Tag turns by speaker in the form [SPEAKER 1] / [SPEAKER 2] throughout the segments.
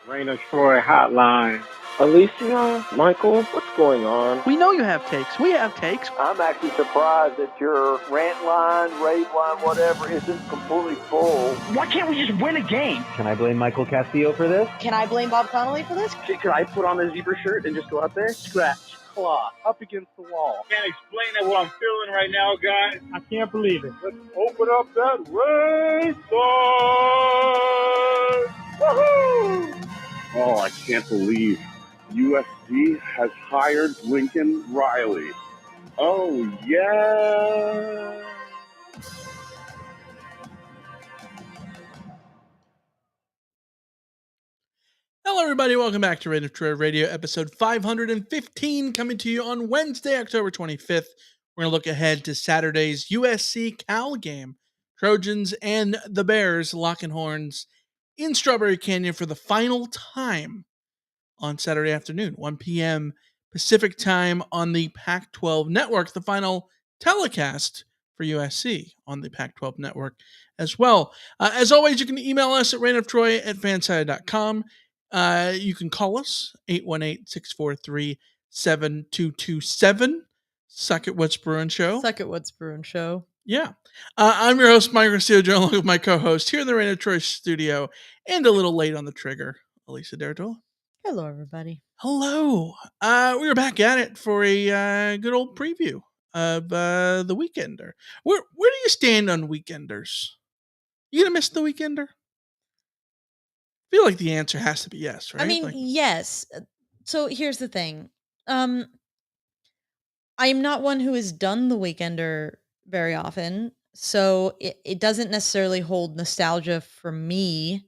[SPEAKER 1] Raina Troy Hotline.
[SPEAKER 2] Alicia, Michael, what's going on?
[SPEAKER 3] We know you have takes. We have takes.
[SPEAKER 2] I'm actually surprised that your rant line, rave line, whatever, isn't completely full.
[SPEAKER 4] Why can't we just win a game?
[SPEAKER 5] Can I blame Michael Castillo for this?
[SPEAKER 6] Can I blame Bob Connolly for this?
[SPEAKER 4] Could I put on a zebra shirt and just go out there? Scratch, claw, up against the wall.
[SPEAKER 1] Can't explain it what I'm feeling right now, guys. I can't believe it.
[SPEAKER 2] Let's open up that race line! Woohoo!
[SPEAKER 7] Oh, I can't believe USC has hired Lincoln Riley. Oh, yeah.
[SPEAKER 8] Hello, everybody. Welcome back to Rant Line Radio, episode 515, coming to you on Wednesday, October 25th. We're going to look ahead to Saturday's USC Cal game. Trojans and the Bears locking horns in Strawberry Canyon for the final time on Saturday afternoon, 1 p.m. Pacific time on the Pac-12 network, the final telecast for USC on the Pac-12 network as well. As always, you can email us at rantoftroy@fanside.com. You can call us, 818-643-7227. Suck it, What's Brewing Show.
[SPEAKER 6] Suck it, What's Brewing Show.
[SPEAKER 8] Yeah. I'm your host, Mike Garcia, along with my co-host here in the Rant of Troy studio, and a little late on the trigger, Elisa Dertola.
[SPEAKER 6] Hello, everybody.
[SPEAKER 8] Hello. We are back at it for a good old preview of the Weekender. Where do you stand on Weekenders? You gonna miss the Weekender? I feel like the answer has to be yes, right?
[SPEAKER 6] I mean, yes. So here's the thing. I am not one who has done the Weekender very often, so it doesn't necessarily hold nostalgia for me.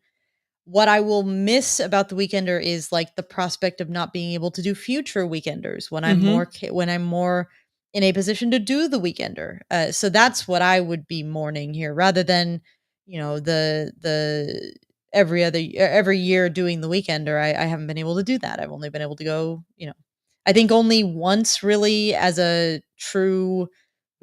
[SPEAKER 6] What I will miss about the Weekender is like the prospect of not being able to do future Weekenders when I'm more in a position to do the Weekender. So that's what I would be mourning here, rather than the every year doing the Weekender. I haven't been able to do that. I've only been able to go, I think only once really as a true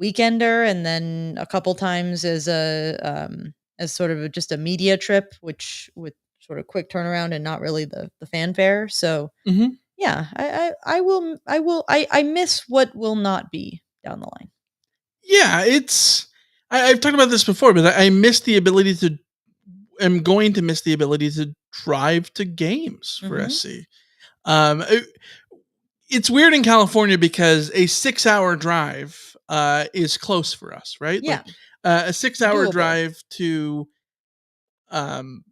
[SPEAKER 6] Weekender, and then a couple times as as sort of just a media trip, which with sort of quick turnaround and not really the fanfare. So yeah, I miss what will not be down the line.
[SPEAKER 8] Yeah, I've talked about this before, but I miss the ability I'm going to miss the ability to drive to games for SC. It's weird in California because a 6-hour drive is close for us, right?
[SPEAKER 6] Yeah.
[SPEAKER 8] Like, a 6-hour
[SPEAKER 6] Doable.
[SPEAKER 8] drive to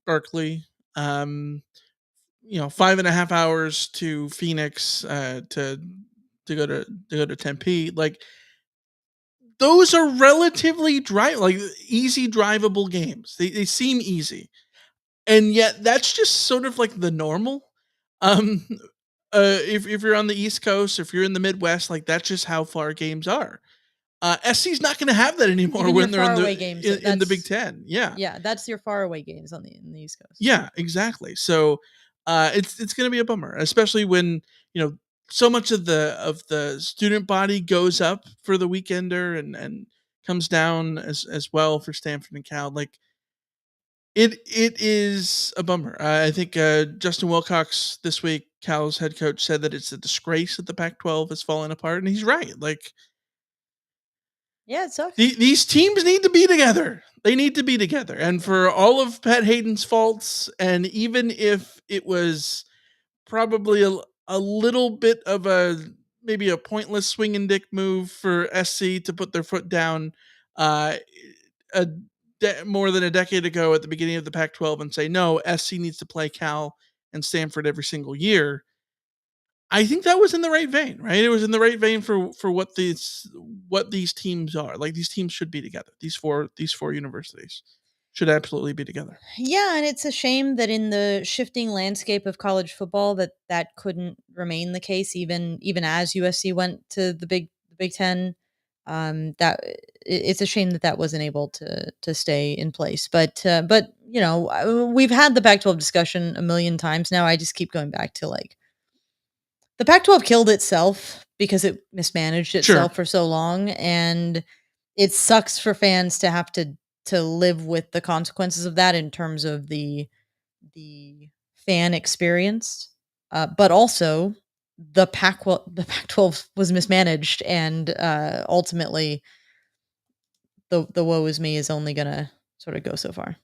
[SPEAKER 8] Berkeley, 5.5 hours to Phoenix, to go to Tempe. Like, those are relatively easy drivable games. They seem easy, and yet that's just sort of like the normal. If you're on the East Coast, if you're in the Midwest, like that's just how far games are. SC's not going to have that anymore.
[SPEAKER 6] Even
[SPEAKER 8] when
[SPEAKER 6] your
[SPEAKER 8] they're in
[SPEAKER 6] faraway
[SPEAKER 8] the
[SPEAKER 6] games,
[SPEAKER 8] in the Big Ten. Yeah,
[SPEAKER 6] yeah, that's your faraway games in the East Coast.
[SPEAKER 8] yeah, exactly. So it's going to be a bummer, especially when so much of the student body goes up for the Weekender and comes down as well for Stanford and Cal. Like it is a bummer. I think Justin Wilcox this week, Cal's head coach, said that it's a disgrace that the Pac-12 is falling apart, and he's right. Like,
[SPEAKER 6] yeah, it sucks.
[SPEAKER 8] these teams need to be together. They need to be together. And for all of Pat Hayden's faults, and even if it was probably a little bit of maybe a pointless swing and dick move for SC to put their foot down more than a decade ago at the beginning of the Pac-12 and say, no, SC needs to play Cal and Stanford every single year. I think that was in the right vein, right? It was in the right vein for what these teams are. Like, these teams should be together. These four universities should absolutely be together.
[SPEAKER 6] Yeah, and it's a shame that in the shifting landscape of college football that couldn't remain the case, even as USC went to the Big Ten. That it's a shame that wasn't able to stay in place. But we've had the Pac-12 discussion a million times now. I just keep going back to like the Pac-12 killed itself because it mismanaged itself for so long, and it sucks for fans to have to live with the consequences of that in terms of the fan experience, but also the Pac-12 was mismanaged, and ultimately, the woe is me is only gonna sort of go so far.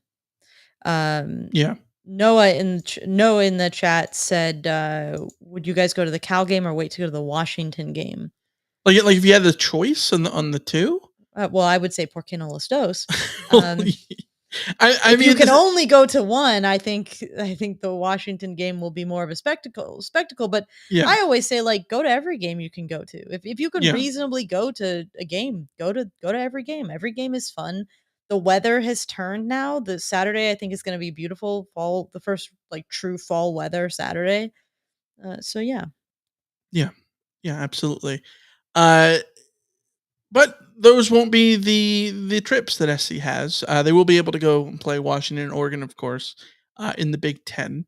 [SPEAKER 8] Yeah.
[SPEAKER 6] Noah in the chat said, "Would you guys go to the Cal game or wait to go to the Washington game?"
[SPEAKER 8] Like if you had the choice on the two?
[SPEAKER 6] Well, I would say ¿Por qué no los dos?
[SPEAKER 8] I
[SPEAKER 6] If
[SPEAKER 8] mean,
[SPEAKER 6] you can only go to one, I think the Washington game will be more of a spectacle. But
[SPEAKER 8] yeah.
[SPEAKER 6] I always say, like, go to every game you can go to. If you can
[SPEAKER 8] Yeah.
[SPEAKER 6] reasonably go to a game, go to every game. Every game is fun. The weather has turned now. The Saturday, I think, is going to be beautiful. The first like true fall weather Saturday. So yeah.
[SPEAKER 8] Yeah, absolutely. But those won't be the trips that SC has. They will be able to go and play Washington and Oregon, of course, in the Big Ten.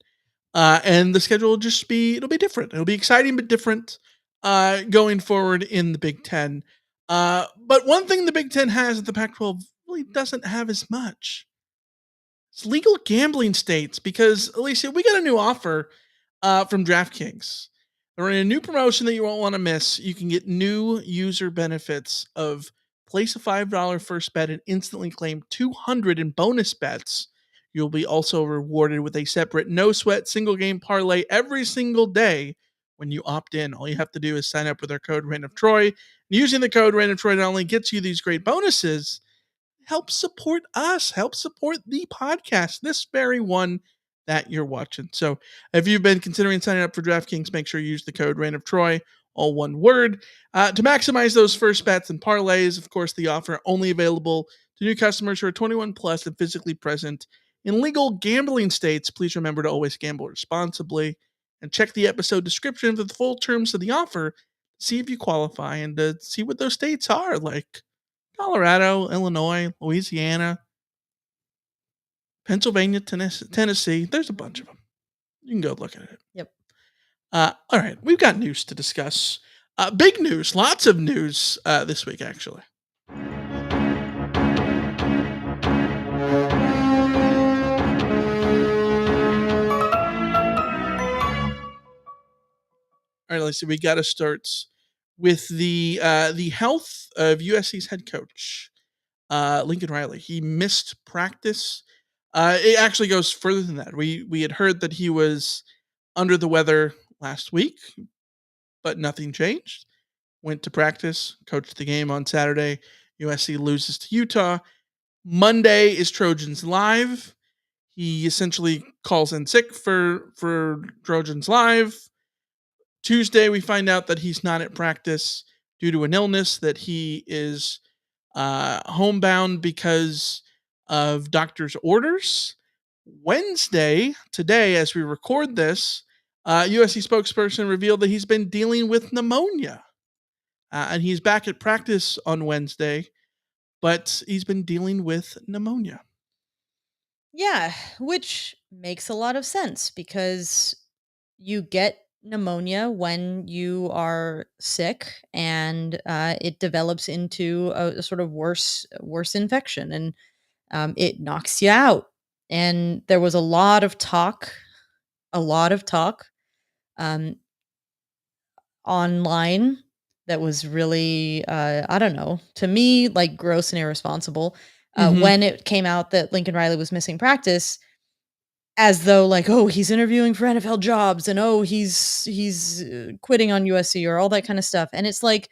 [SPEAKER 8] And the schedule will just it'll be different. It'll be exciting but different going forward in the Big Ten. But one thing the Big Ten has that the Pac-12 really doesn't have as much. It's legal gambling states, because, Alicia, we got a new offer from DraftKings. They're in a new promotion that you won't want to miss. You can get new user benefits of place a $5 first bet and instantly claim $200 in bonus bets. You'll be also rewarded with a separate no sweat single game parlay every single day when you opt in. All you have to do is sign up with our code Rant of Troy. Using the code Rant of Troy not only gets you these great bonuses, help support us, help support the podcast, this very one that you're watching. So if you've been considering signing up for DraftKings, make sure you use the code Rant of Troy, all one word, to maximize those first bets and parlays. Of course, the offer only available to new customers who are 21 plus and physically present in legal gambling states. Please remember to always gamble responsibly, and check the episode description for the full terms of the offer to see if you qualify and to see what those states are, like Colorado, Illinois, Louisiana, Pennsylvania, Tennessee. There's a bunch of them. You can go look at it.
[SPEAKER 6] Yep.
[SPEAKER 8] All right. We've got news to discuss. Big news. Lots of news this week, actually. All right, let's see. We got to start with the health of USC's head coach, Lincoln Riley. He missed practice. It actually goes further than that. We had heard that he was under the weather last week, but nothing changed. Went to practice, coached the game on Saturday. USC loses to Utah. Monday is Trojans Live. He essentially calls in sick for Trojans Live. Tuesday, we find out that he's not at practice due to an illness, that he is homebound because of doctor's orders. Wednesday, today, as we record this, USC spokesperson revealed that he's been dealing with pneumonia. And he's back at practice on Wednesday, but he's been dealing with pneumonia.
[SPEAKER 6] Yeah, which makes a lot of sense, because you get pneumonia when you are sick, and it develops into a sort of worse infection, and it knocks you out. And there was a lot of talk online that was really, I don't know, to me, like, gross and irresponsible when it came out that Lincoln Riley was missing practice, as though, like, oh, he's interviewing for NFL jobs, and oh, he's quitting on USC, or all that kind of stuff. And it's like,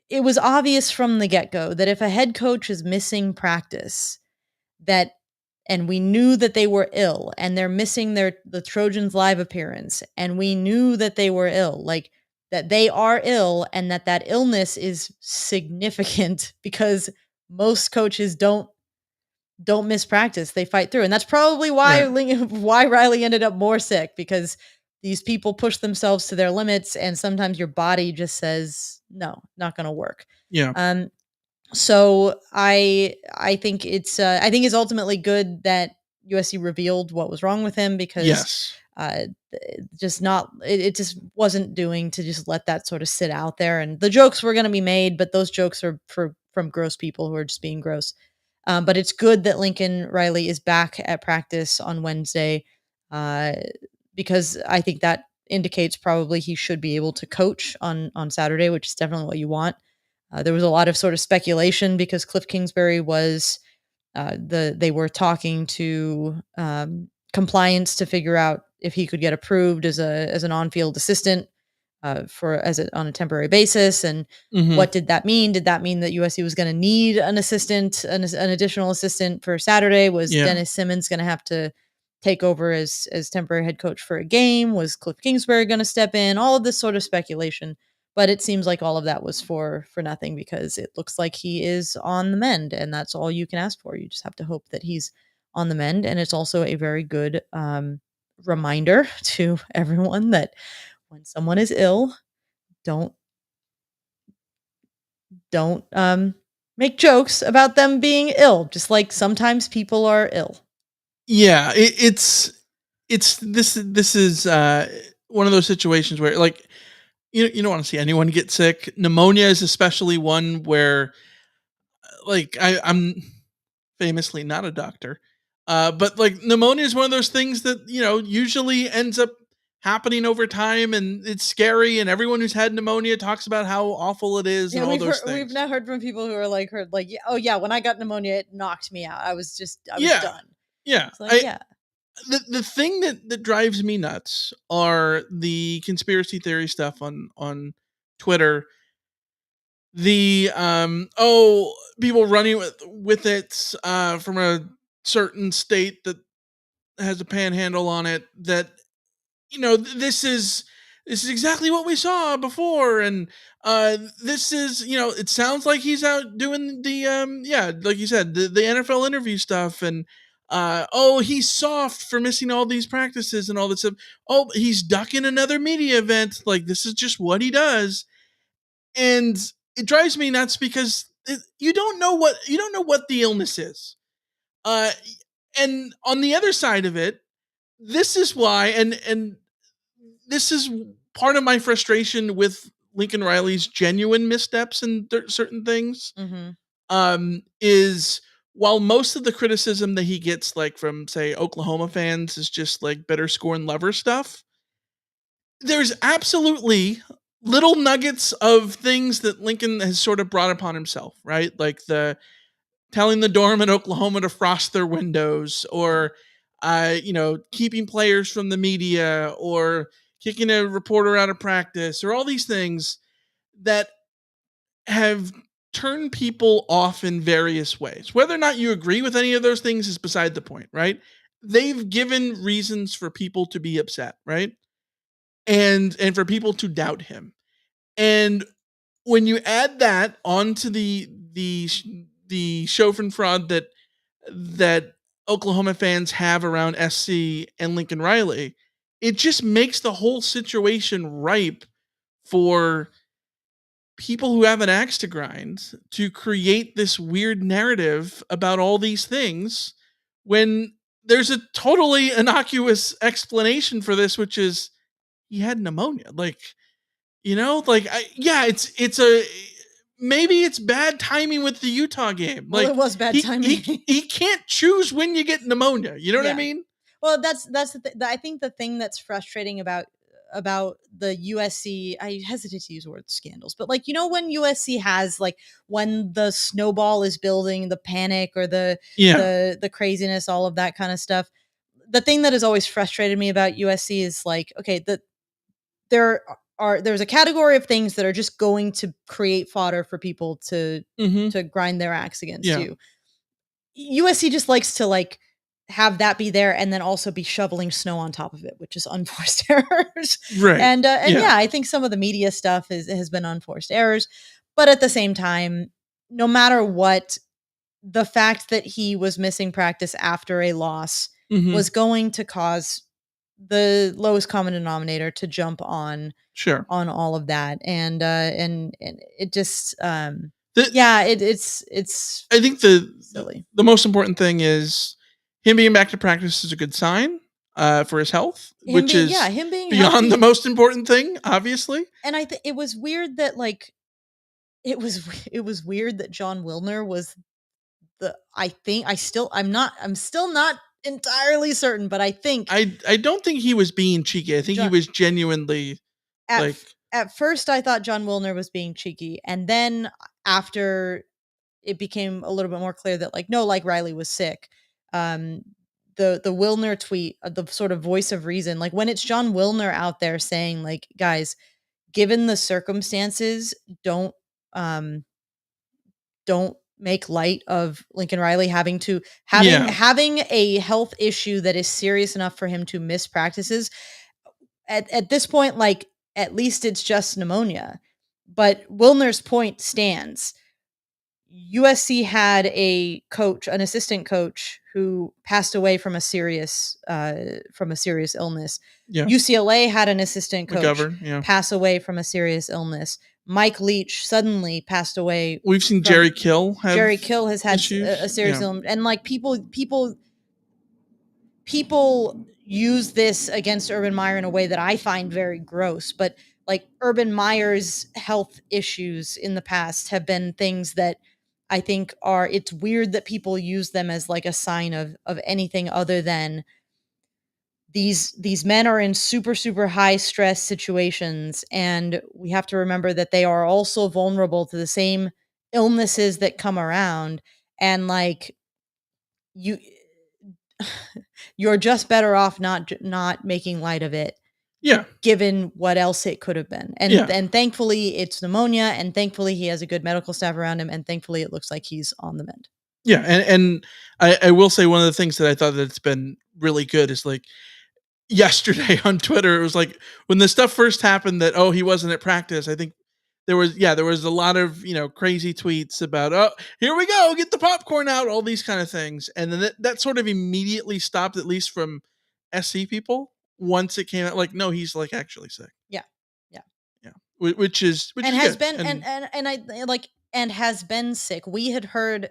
[SPEAKER 6] it was obvious from the get-go that if a head coach is missing practice, and we knew that they were ill, and they're missing the Trojans Live appearance, and we knew that they were ill, like, that they are ill, and that illness is significant, because most coaches don't miss practice. They fight through. And that's probably why why Riley ended up more sick, because these people push themselves to their limits, and sometimes your body just says, no, not going to work.
[SPEAKER 8] Yeah.
[SPEAKER 6] So I think it's ultimately good that USC revealed what was wrong with him, because
[SPEAKER 8] Yes.
[SPEAKER 6] it just wasn't doing to just let that sort of sit out there. And the jokes were going to be made, but those jokes are from gross people who are just being gross. But it's good that Lincoln Riley is back at practice on Wednesday. because I think that indicates probably he should be able to coach on Saturday, which is definitely what you want. There was a lot of sort of speculation because Cliff Kingsbury was they were talking to compliance to figure out if he could get approved as an on-field assistant on a temporary basis. And what did that mean? Did that mean that USC was going to need an assistant, an additional assistant for Saturday? Was Dennis Simmons going to have to take over as temporary head coach for a game? Was Cliff Kingsbury going to step in? All of this sort of speculation. But it seems like all of that was for nothing, because it looks like he is on the mend, and that's all you can ask for. You just have to hope that he's on the mend. And it's also a very good reminder to everyone that when someone is ill, don't make jokes about them being ill, just like sometimes people are ill.
[SPEAKER 8] Yeah, this is one of those situations where, like, you don't want to see anyone get sick. Pneumonia is especially one where, like, I'm famously not a doctor, but like pneumonia is one of those things that usually ends up happening over time, and it's scary. And everyone who's had pneumonia talks about how awful it is, and all those things.
[SPEAKER 6] We've now heard from people who are like, oh yeah, when I got pneumonia, it knocked me out. I was done.
[SPEAKER 8] Yeah, The thing that drives me nuts are the conspiracy theory stuff on Twitter. The people running with it from a certain state that has a panhandle on it, that this is exactly what we saw before, and this is it sounds like he's out doing the like you said, the NFL interview stuff, and he's soft for missing all these practices and all this stuff. Oh, he's ducking another media event. Like, this is just what he does. And it drives me nuts because you don't know what the illness is. And on the other side of it, this is why, and this is part of my frustration with Lincoln Riley's genuine missteps in certain things. Is while most of the criticism that he gets, like from say Oklahoma fans, is just like bitter scorn lover stuff, there's absolutely little nuggets of things that Lincoln has sort of brought upon himself, right? Like the telling the dorm in Oklahoma to frost their windows, or keeping players from the media, or kicking a reporter out of practice, or all these things that have turned people off in various ways. Whether or not you agree with any of those things is beside the point, right? They've given reasons for people to be upset, right? And for people to doubt him. And when you add that onto the Chauvin fraud that Oklahoma fans have around SC and Lincoln Riley, it just makes the whole situation ripe for people who have an axe to grind to create this weird narrative about all these things, when there's a totally innocuous explanation for this, which is he had pneumonia. Like, it's maybe it's bad timing with the Utah game. Like,
[SPEAKER 6] it was bad timing.
[SPEAKER 8] He can't choose when you get pneumonia. You know what I mean?
[SPEAKER 6] Well, that's I think the thing that's frustrating about the USC, I hesitate to use the word scandals, but like, when USC has, like, when the snowball is building, the panic or the craziness, all of that kind of stuff. The thing that has always frustrated me about USC is like, okay, there's a category of things that are just going to create fodder for people to grind their axe against you. USC just likes to, like, have that be there and then also be shoveling snow on top of it, which is unforced errors.
[SPEAKER 8] Right.
[SPEAKER 6] And I think some of the media stuff has been unforced errors, but at the same time, no matter what, the fact that he was missing practice after a loss was going to cause the lowest common denominator to jump on on all of that. And it just, it's
[SPEAKER 8] I think
[SPEAKER 6] silly.
[SPEAKER 8] The most important thing is him being back to practice is a good sign for his health, him being
[SPEAKER 6] beyond
[SPEAKER 8] healthy. The most important thing, obviously.
[SPEAKER 6] And I think it was weird that, like, it was weird that John Wilner was I'm still not entirely certain, but I think
[SPEAKER 8] I don't think he was being cheeky. I think he was genuinely
[SPEAKER 6] at first I thought John Wilner was being cheeky, and then after it became a little bit more clear that Riley was sick. The Wilner tweet, the sort of voice of reason, like when it's John Wilner out there saying like, guys, given the circumstances, don't make light of Lincoln Riley having a health issue that is serious enough for him to miss practices. At this point, like at least it's just pneumonia. But Wilner's point stands. USC had an assistant coach who passed away from a serious illness.
[SPEAKER 8] Yeah.
[SPEAKER 6] UCLA had an assistant coach
[SPEAKER 8] McGovern,
[SPEAKER 6] pass away from a serious illness. Mike Leach suddenly passed away.
[SPEAKER 8] We've seen Jerry Kill
[SPEAKER 6] has had
[SPEAKER 8] issues.
[SPEAKER 6] a serious illness, and like people use this against Urban Meyer in a way that I find very gross. But like Urban Meyer's health issues in the past have been things that I think it's weird that people use them as like a sign of anything other than these men are in super, super high stress situations. And we have to remember that they are also vulnerable to the same illnesses that come around. And like you're just better off not making light of it.
[SPEAKER 8] Yeah.
[SPEAKER 6] Given what else it could have been. And thankfully it's pneumonia, and thankfully he has a good medical staff around him, and thankfully it looks like he's on the mend.
[SPEAKER 8] Yeah. And I will say one of the things that I thought that's been really good is like yesterday on Twitter, it was like when the stuff first happened that, he wasn't at practice. I think there was a lot of, crazy tweets about, here we go, get the popcorn out, all these kind of things. And then that sort of immediately stopped, at least from SC people. Once it came out, like, no, he's like actually sick.
[SPEAKER 6] Yeah.
[SPEAKER 8] Which has
[SPEAKER 6] been sick. We had heard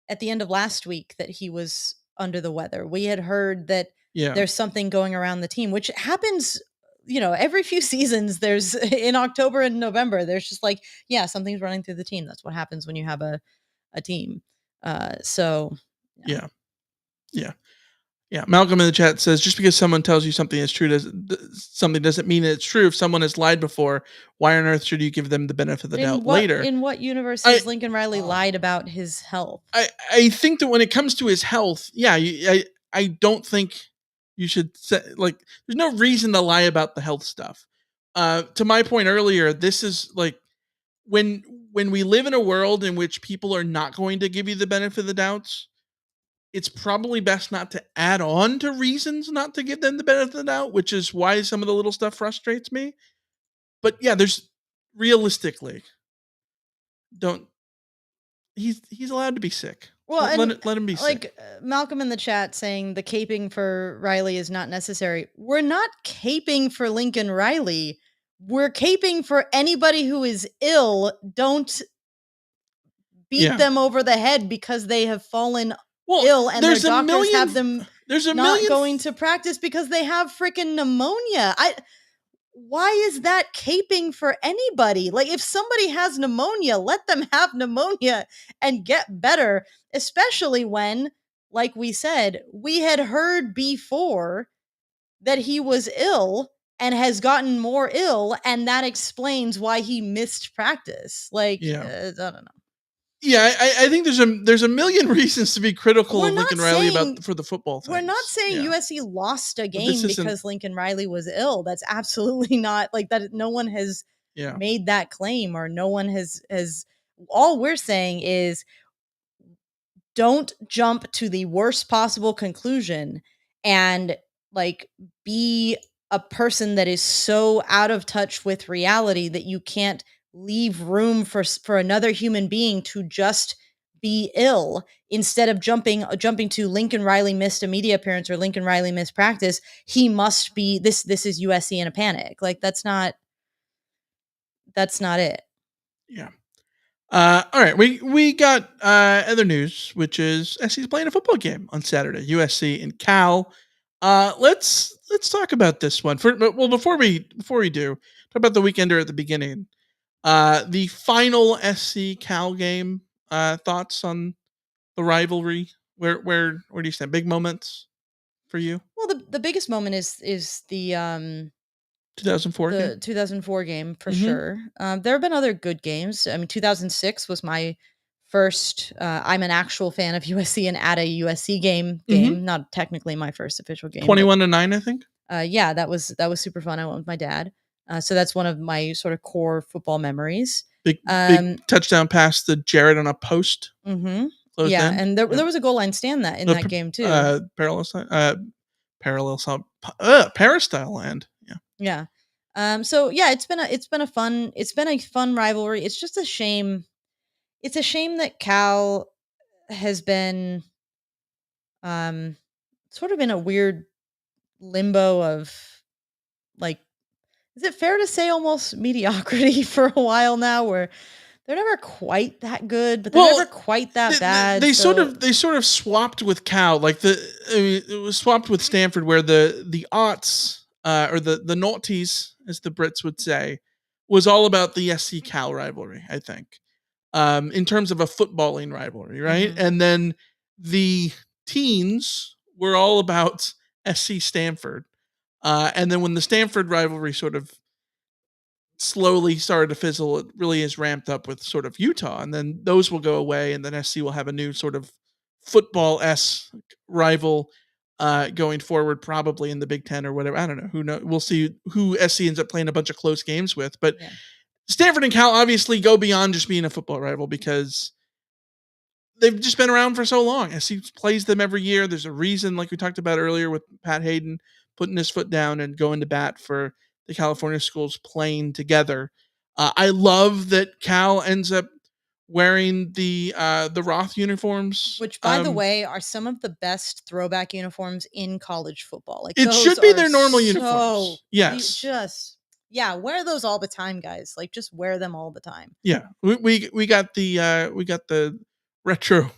[SPEAKER 6] at the end of last week that he was under the weather. We had heard that there's something going around the team, which happens, every few seasons. There's in October and November, there's just like, something's running through the team. That's what happens when you have a team.
[SPEAKER 8] Yeah. Malcolm in the chat says, just because someone tells you something is true doesn't mean it's true. If someone has lied before, why on earth should you give them the benefit of the doubt later?
[SPEAKER 6] In what universe has Lincoln Riley lied about his health?
[SPEAKER 8] I think that when it comes to his health, I don't think you should say, like, there's no reason to lie about the health stuff. To my point earlier, this is like when we live in a world in which people are not going to give you the benefit of the doubts, it's probably best not to add on to reasons not to give them the benefit of the doubt, which is why some of the little stuff frustrates me. But there's realistically, he's allowed to be sick.
[SPEAKER 6] Well,
[SPEAKER 8] let him be sick.
[SPEAKER 6] Like Malcolm in the chat saying the caping for Riley is not necessary. We're not caping for Lincoln Riley. We're caping for anybody who is ill. Don't beat them over the head because they have fallen ill and their doctors have them not going to practice because they have freaking pneumonia. Why is that caping for anybody? Like if somebody has pneumonia, let them have pneumonia and get better, especially when, like we said, we had heard before that he was ill and has gotten more ill, and that explains why he missed practice. Like, I don't know.
[SPEAKER 8] Yeah, I think there's a million reasons to be critical of Lincoln Riley for the football thing.
[SPEAKER 6] We're not saying USC lost a game because Lincoln Riley was ill. That's absolutely not like that. No one has made that claim, or no one has. All we're saying is don't jump to the worst possible conclusion and like be a person that is so out of touch with reality that you can't leave room for another human being to just be ill, instead of jumping to Lincoln Riley missed a media appearance or Lincoln Riley missed practice. He must be this is USC in a panic. Like that's not it.
[SPEAKER 8] Yeah. All right. We got other news, which is SC's playing a football game on Saturday, USC and Cal. Let's talk about this one. Before we do, talk about the weekender at the beginning. The final SC Cal game, thoughts on the rivalry? Where do you stand? Big moments? for you?
[SPEAKER 6] Well, the biggest moment is the
[SPEAKER 8] 2004 game?
[SPEAKER 6] the 2004 game for
[SPEAKER 8] Mhm.
[SPEAKER 6] sure. There have been other good games. I mean, 2006 was my first. I'm an actual fan of USC and at a USC game. Not technically my first official game.
[SPEAKER 8] 21-9, I think.
[SPEAKER 6] Yeah, that was super fun. I went with my dad. So that's one of my sort of core football memories.
[SPEAKER 8] Big touchdown pass to Jared on a post.
[SPEAKER 6] Mm-hmm.
[SPEAKER 8] Closed
[SPEAKER 6] Yeah,
[SPEAKER 8] end.
[SPEAKER 6] and there was a goal line stand in that game too.
[SPEAKER 8] Peristyle land. Yeah.
[SPEAKER 6] Yeah. So yeah, it's been a fun rivalry. It's just a shame. It's a shame that Cal has been sort of in a weird limbo of like, is it fair to say almost mediocrity for a while now, where they're never quite that good, but they're never quite that bad.
[SPEAKER 8] They sort of swapped with Cal, like it was swapped with Stanford, where the aughts or the noughties, as the Brits would say, was all about the SC Cal rivalry. I think, in terms of a footballing rivalry, right?
[SPEAKER 6] Mhm.
[SPEAKER 8] And then the teens were all about SC Stanford, and then when the Stanford rivalry sort of slowly started to fizzle, it really is ramped up with sort of Utah, and then those will go away, and then SC will have a new sort of football-esque rival going forward, probably in the Big Ten or whatever. I don't know. Who knows? We'll see who SC ends up playing a bunch of close games with. But
[SPEAKER 6] Yeah.
[SPEAKER 8] Stanford and Cal obviously go beyond just being a football rival because they've just been around for so long. SC plays them every year. There's a reason, like we talked about earlier with Pat Hayden putting his foot down and going to bat for the California schools playing together. I love that Cal ends up wearing the Roth uniforms,
[SPEAKER 6] Which, by the way, are some of the best throwback uniforms in college football. Like,
[SPEAKER 8] it should be their normal uniforms. Yes,
[SPEAKER 6] wear those all the time, guys. Like, just wear them all the time.
[SPEAKER 8] Yeah, we got the retro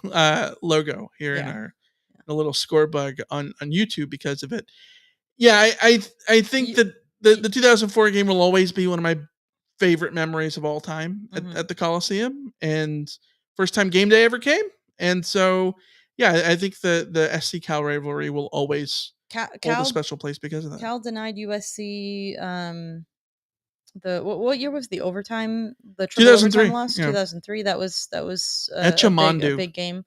[SPEAKER 8] logo here in our a little score bug on YouTube because of it. Yeah, I think that the 2004 game will always be one of my favorite memories of all time at the Coliseum, and first time game day ever came. And so, yeah, I think the SC Cal rivalry will always hold a special place because of that.
[SPEAKER 6] Cal denied USC. What year was the overtime? The triple overtime loss. 2003. That was a big game.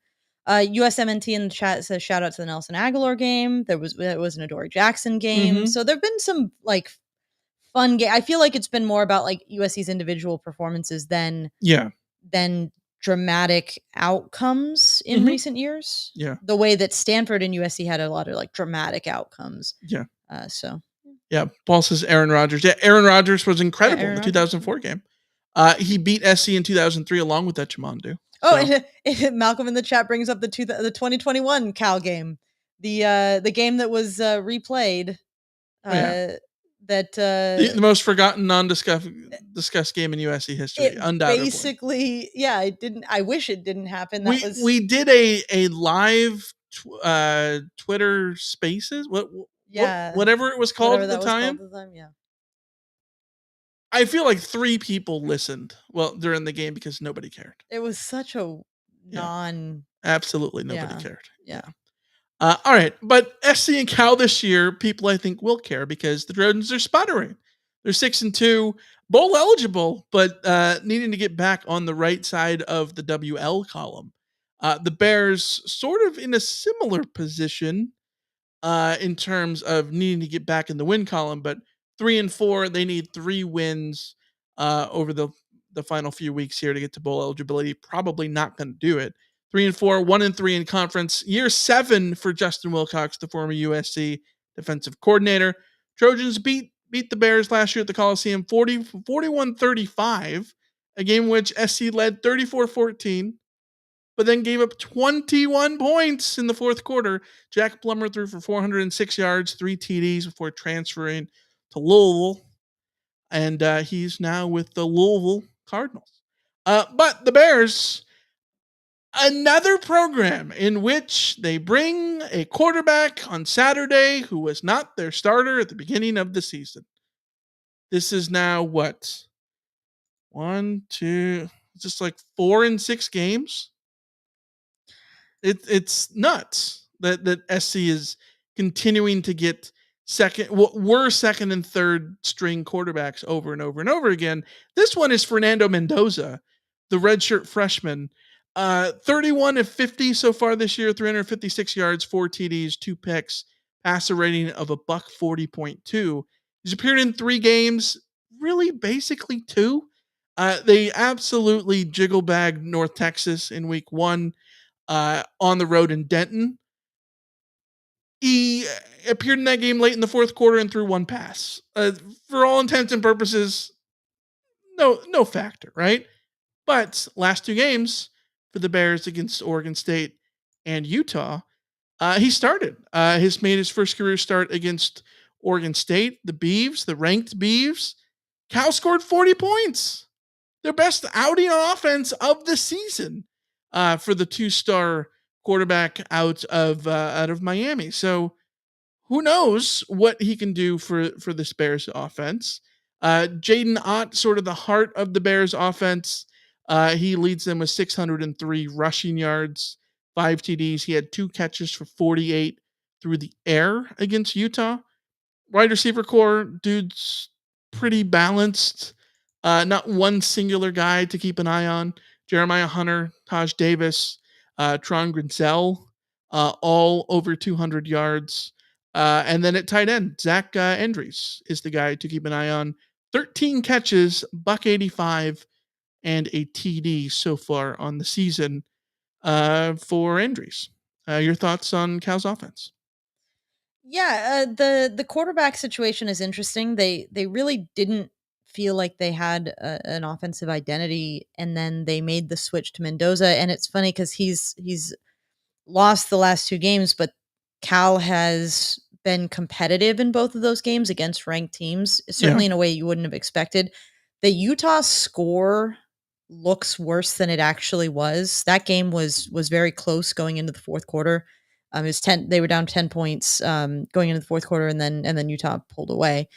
[SPEAKER 6] USMNT in the chat says shout out to the Nelson Aguilar game. There was an Adoree Jackson game. So there've been some like fun game. I feel like it's been more about like USC's individual performances than dramatic outcomes in recent years.
[SPEAKER 8] Yeah,
[SPEAKER 6] the way that Stanford and USC had a lot of like dramatic outcomes.
[SPEAKER 8] Yeah.
[SPEAKER 6] Yeah,
[SPEAKER 8] Paul says Aaron Rodgers. Yeah, Aaron Rodgers was incredible in the 2004 game. He beat SC in 2003 along with Etchemandu.
[SPEAKER 6] Oh, and Malcolm in the chat brings up the 2021 Cal game, the game that was replayed.
[SPEAKER 8] The most forgotten, discussed game in USC history, undoubtedly.
[SPEAKER 6] Basically, yeah, it didn't. I wish it didn't happen.
[SPEAKER 8] We did a live Twitter Spaces. Whatever it was called at the time.
[SPEAKER 6] Yeah.
[SPEAKER 8] I feel like 3 people listened during the game because nobody cared.
[SPEAKER 6] It was such a
[SPEAKER 8] absolutely nobody cared.
[SPEAKER 6] Yeah.
[SPEAKER 8] All right, but SC and Cal this year, people I think will care because the Trojans are sputtering. They're 6-2, bowl eligible, but needing to get back on the right side of the WL column. The Bears sort of in a similar position in terms of needing to get back in the win column, but 3-4, they need 3 wins over the final few weeks here to get to bowl eligibility. Probably not going to do it. 3-4, 1-3 in conference. Year 7 for Justin Wilcox, the former USC defensive coordinator. Trojans beat the Bears last year at the Coliseum 41-35, a game in which SC led 34-14, but then gave up 21 points in the fourth quarter. Jack Plummer threw for 406 yards, 3 TDs before transferring to Louisville, and he's now with the Louisville Cardinals. But the Bears, another program in which they bring a quarterback on Saturday who was not their starter at the beginning of the season. This is now what? 1, 2, just like 4 in 6 games. It's nuts that SC is continuing to get were second and third string quarterbacks over and over and over again. This one is Fernando Mendoza, the redshirt freshman. 31 of 50 so far this year, 356 yards, 4 TDs, 2 picks, passer rating of a $140.2. He's appeared in 3 games, really basically 2. They absolutely jiggle bagged North Texas in week 1 on the road in Denton. He appeared in that game late in the fourth quarter and threw 1 pass. For all intents and purposes, no factor, right? But last 2 games for the Bears against Oregon State and Utah, he started. He's made his first career start against Oregon State, the Beavs, the ranked Beavs. Cal scored 40 points. Their best outing on offense of the season for the 2-star quarterback out of Miami. So who knows what he can do for this Bears offense. Jaden Ott, sort of the heart of the Bears offense. He leads them with 603 rushing yards, 5 TDs. He had 2 catches for 48 through the air against Utah. Wide receiver core, dude's pretty balanced. Not one singular guy to keep an eye on. Jeremiah Hunter, Taj Davis, Tron Grinzel, all over 200 yards. And then at tight end, Zach Endries is the guy to keep an eye on. 13 catches, $185, and a TD so far on the season for Endries. Your thoughts on Cal's offense?
[SPEAKER 6] Yeah, the quarterback situation is interesting. They really didn't feel like they had an offensive identity, and then they made the switch to Mendoza. And it's funny because he's lost the last 2 games, but Cal has been competitive in both of those games against ranked teams, certainly in a way you wouldn't have expected. The Utah score looks worse than it actually was. That game was very close going into the fourth quarter. It was 10. They were down 10 points going into the fourth quarter, and then Utah pulled away.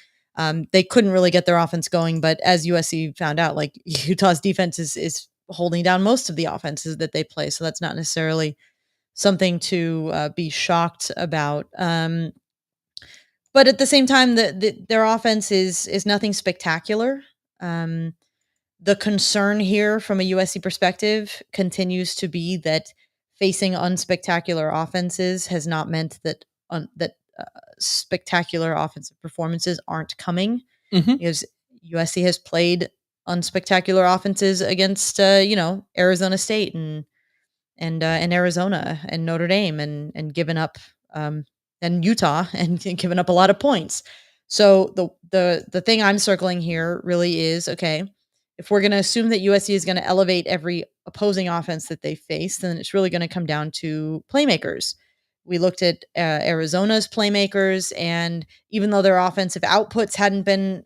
[SPEAKER 6] They couldn't really get their offense going, but as USC found out, like Utah's defense is holding down most of the offenses that they play, so that's not necessarily something to be shocked about. But at the same time, their offense is nothing spectacular. The concern here from a USC perspective continues to be that facing unspectacular offenses has not meant that spectacular offensive performances aren't coming, because USC has played unspectacular offenses against Arizona State and Arizona and Notre Dame and given up and Utah and given up a lot of points. So the thing I'm circling here really is, okay, if we're going to assume that USC is going to elevate every opposing offense that they face, then it's really going to come down to playmakers. We looked at Arizona's playmakers, and even though their offensive outputs hadn't been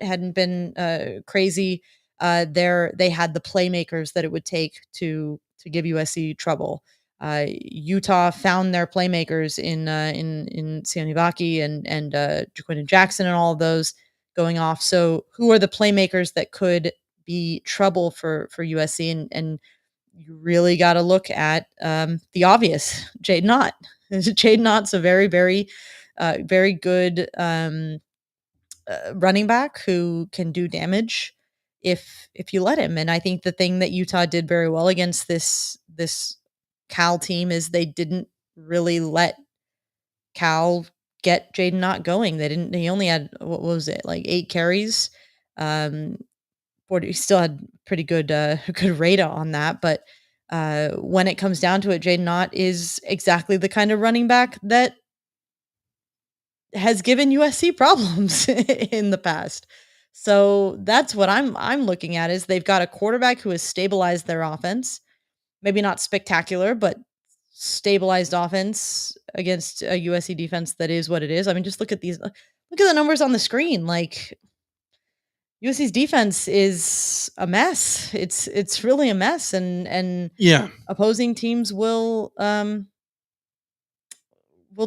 [SPEAKER 6] crazy, they had the playmakers that it would take to give USC trouble. Utah found their playmakers in Sione Vaki and Jaquindon Jackson and all of those going off. So who are the playmakers that could be trouble for USC? And you really got to look at the obvious, Jaden Ott. Jaden Ott's a very, very, very good running back who can do damage if you let him. And I think the thing that Utah did very well against this Cal team is they didn't really let Cal get Jaden Ott going. He only had, what was it, like 8 carries. He still had pretty good rate on that, but when it comes down to it, Jaden Ott is exactly the kind of running back that has given USC problems in the past. So that's what I'm looking at, is they've got a quarterback who has stabilized their offense. Maybe not spectacular, but stabilized offense against a USC defense that is what it is. I mean, just look at the numbers on the screen. Like, USC's defense is a mess. It's really a mess, and opposing teams will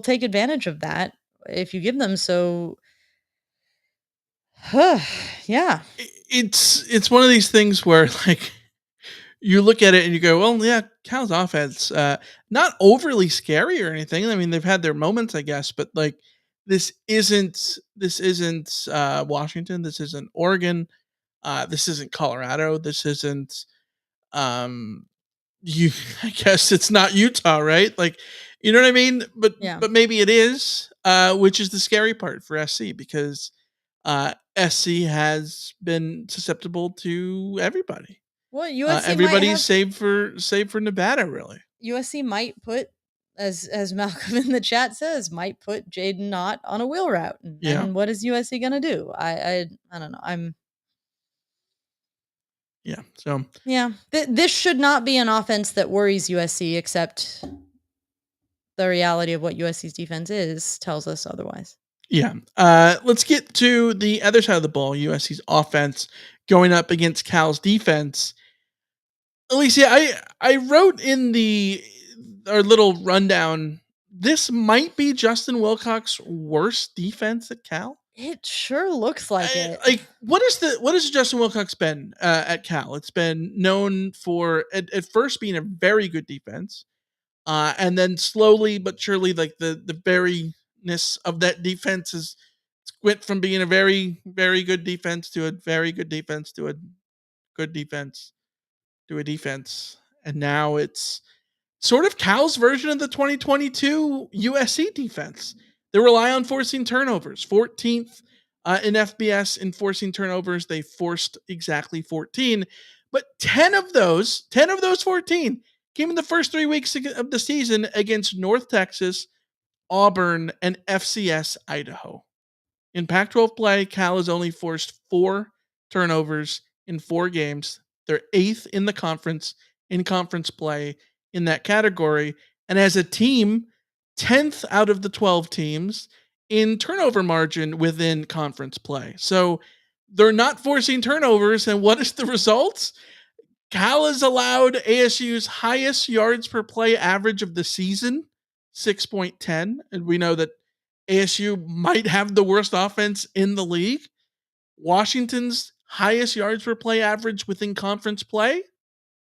[SPEAKER 6] take advantage of that if you give them. So, yeah,
[SPEAKER 8] it's one of these things where, like, you look at it and you go, well, yeah, Cal's offense, not overly scary or anything. I mean, they've had their moments, I guess, but like this isn't Washington. This isn't Oregon. This isn't Colorado. This isn't you. I guess it's not Utah, right? Like, you know what I mean? But maybe it is, which is the scary part for SC, because SC has been susceptible to everybody.
[SPEAKER 6] Well, USC
[SPEAKER 8] everybody's save for Nevada, really.
[SPEAKER 6] USC might put, as Malcolm in the chat says, might put Jaden Knott on a wheel route. And what is USC gonna do? I don't know.
[SPEAKER 8] So
[SPEAKER 6] this should not be an offense that worries USC, except the reality of what USC's defense is tells us otherwise.
[SPEAKER 8] Yeah. Let's get to the other side of the ball. USC's offense going up against Cal's defense. Alicia, I wrote in our little rundown, this might be Justin Wilcox's worst defense at Cal.
[SPEAKER 6] It sure looks like it.
[SPEAKER 8] Like, what has Justin Wilcox been at Cal? It's been known for at first being a very good defense, and then slowly but surely, like the veryness of that defense is went from being a very, very good defense to a very good defense to a good defense to a defense, and now it's sort of Cal's version of the 2022 USC defense. They rely on forcing turnovers. 14th in FBS in forcing turnovers. They forced exactly 14, but 10 of those 14 came in the first 3 weeks of the season against North Texas, Auburn, and FCS Idaho. In Pac-12 play, Cal has only forced 4 turnovers in 4 games. They're 8th in the conference in conference play in that category, and as a team, 10th out of the 12 teams in turnover margin within conference play. So they're not forcing turnovers, and what is the results? Cal has allowed ASU's highest yards per play average of the season, 6.10, and we know that ASU might have the worst offense in the league. Washington's highest yards per play average within conference play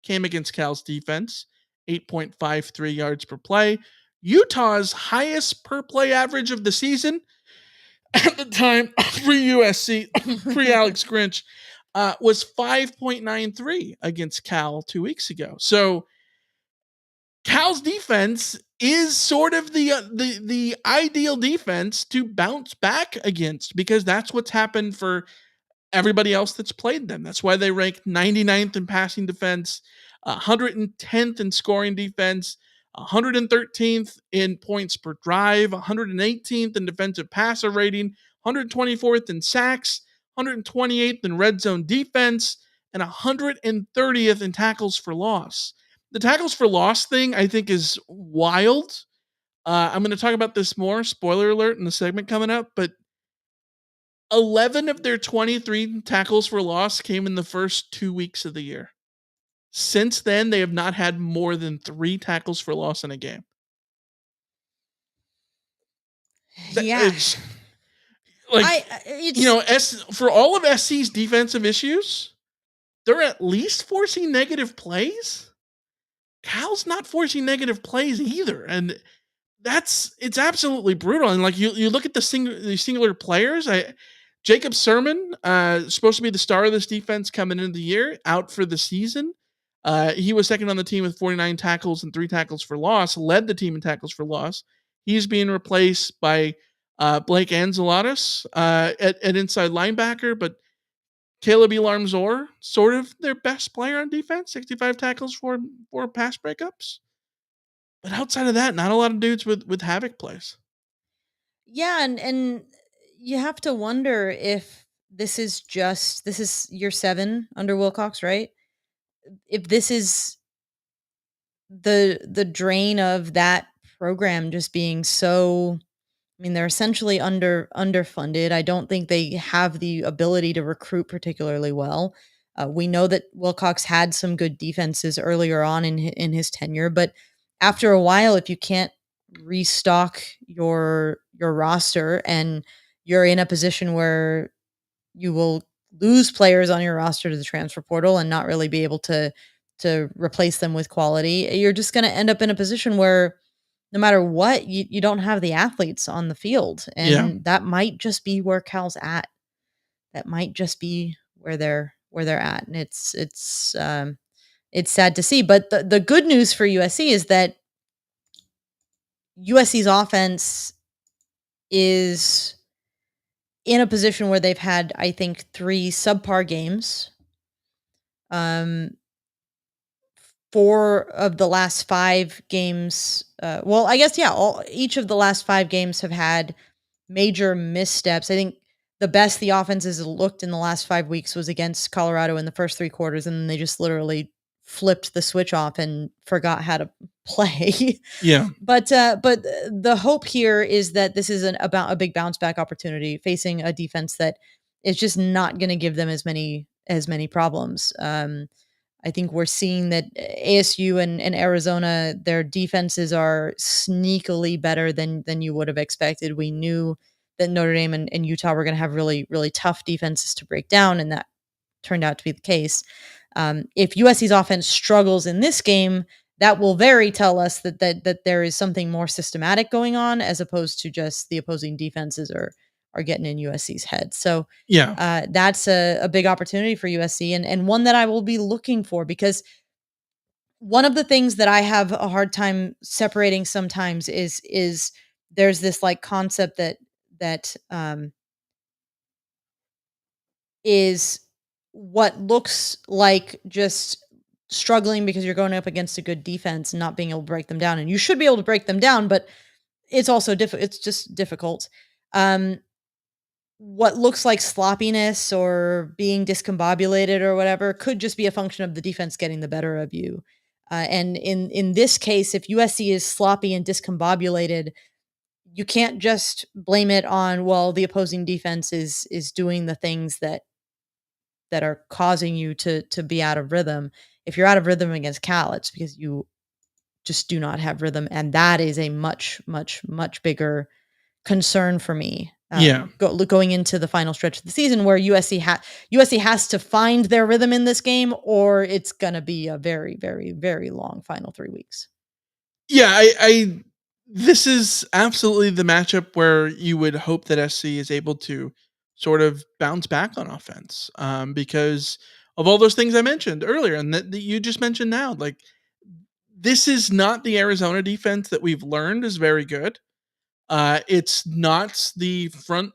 [SPEAKER 8] came against Cal's defense, 8.53 yards per play. Utah's highest per play average of the season at the time, pre-USC, pre-Alex Grinch, was 5.93 against Cal 2 weeks ago. So Cal's defense is sort of the ideal defense to bounce back against, because that's what's happened for everybody else that's played them. That's why they ranked 99th in passing defense, 110th in scoring defense, 113th in points per drive, 118th in defensive passer rating, 124th in sacks, 128th in red zone defense, and 130th in tackles for loss. The tackles for loss thing, I think, is wild. I'm going to talk about this more, spoiler alert, in the segment coming up, but 11 of their 23 tackles for loss came in the first 2 weeks of the year. Since then, they have not had more than 3 tackles for loss in a game.
[SPEAKER 6] It's
[SPEAKER 8] for all of SC's defensive issues, they're at least forcing negative plays. Cal's not forcing negative plays either, and it's absolutely brutal. And like you look at the singular players. Jacob Sermon, supposed to be the star of this defense coming into the year, out for the season. He was second on the team with 49 tackles and 3 tackles for loss, led the team in tackles for loss. He's being replaced by Blake Anzalatus at inside linebacker, but Caleb Elarmzor, sort of their best player on defense, 65 tackles for pass breakups. But outside of that, not a lot of dudes with havoc plays.
[SPEAKER 6] Yeah, and you have to wonder if this is year 7 under Wilcox, right? If this is the drain of that program just being so, I mean, they're essentially underfunded. I don't think they have the ability to recruit particularly well. We know that Wilcox had some good defenses earlier on in his tenure, but after a while, if you can't restock your roster and you're in a position where you will lose players on your roster to the transfer portal and not really be able to replace them with quality, you're just going to end up in a position where no matter what, you don't have the athletes on the field, and that might just be where Cal's at. That might just be where they're at, and it's sad to see. But the good news for USC is that USC's offense is in a position where they've had, I think, 3 subpar games. 4 of the last 5 games, I guess, each of the last 5 games have had major missteps. I think the best the offense has looked in the last 5 weeks was against Colorado in the first 3 quarters, and then they just literally flipped the switch off and forgot how to play.
[SPEAKER 8] Yeah.
[SPEAKER 6] But the hope here is that this is about a big bounce back opportunity facing a defense that is just not going to give them as many problems. I think we're seeing that ASU and Arizona, their defenses are sneakily better than you would have expected. We knew that Notre Dame and Utah were going to have really, really tough defenses to break down, and that turned out to be the case. If USC's offense struggles in this game, that will tell us that there is something more systematic going on, as opposed to just the opposing defenses are getting in USC's head. So that's a big opportunity for USC, and one that I will be looking for, because one of the things that I have a hard time separating sometimes is there's this like concept that is what looks like just struggling because you're going up against a good defense and not being able to break them down. And you should be able to break them down, but it's also it's just difficult. What looks like sloppiness or being discombobulated or whatever could just be a function of the defense getting the better of you. And in this case, if USC is sloppy and discombobulated, you can't just blame it on, well, the opposing defense is doing the things that are causing you to be out of rhythm. If you're out of rhythm against Cal, it's because you just do not have rhythm, and that is a much, much, much bigger concern for me. Going into the final stretch of the season, where USC has to find their rhythm in this game, or it's going to be a very, very, very long final 3 weeks.
[SPEAKER 8] Yeah, this is absolutely the matchup where you would hope that SC is able to sort of bounce back on offense, because of all those things I mentioned earlier and that you just mentioned now. Like, this is not the Arizona defense that we've learned is very good. It's not the front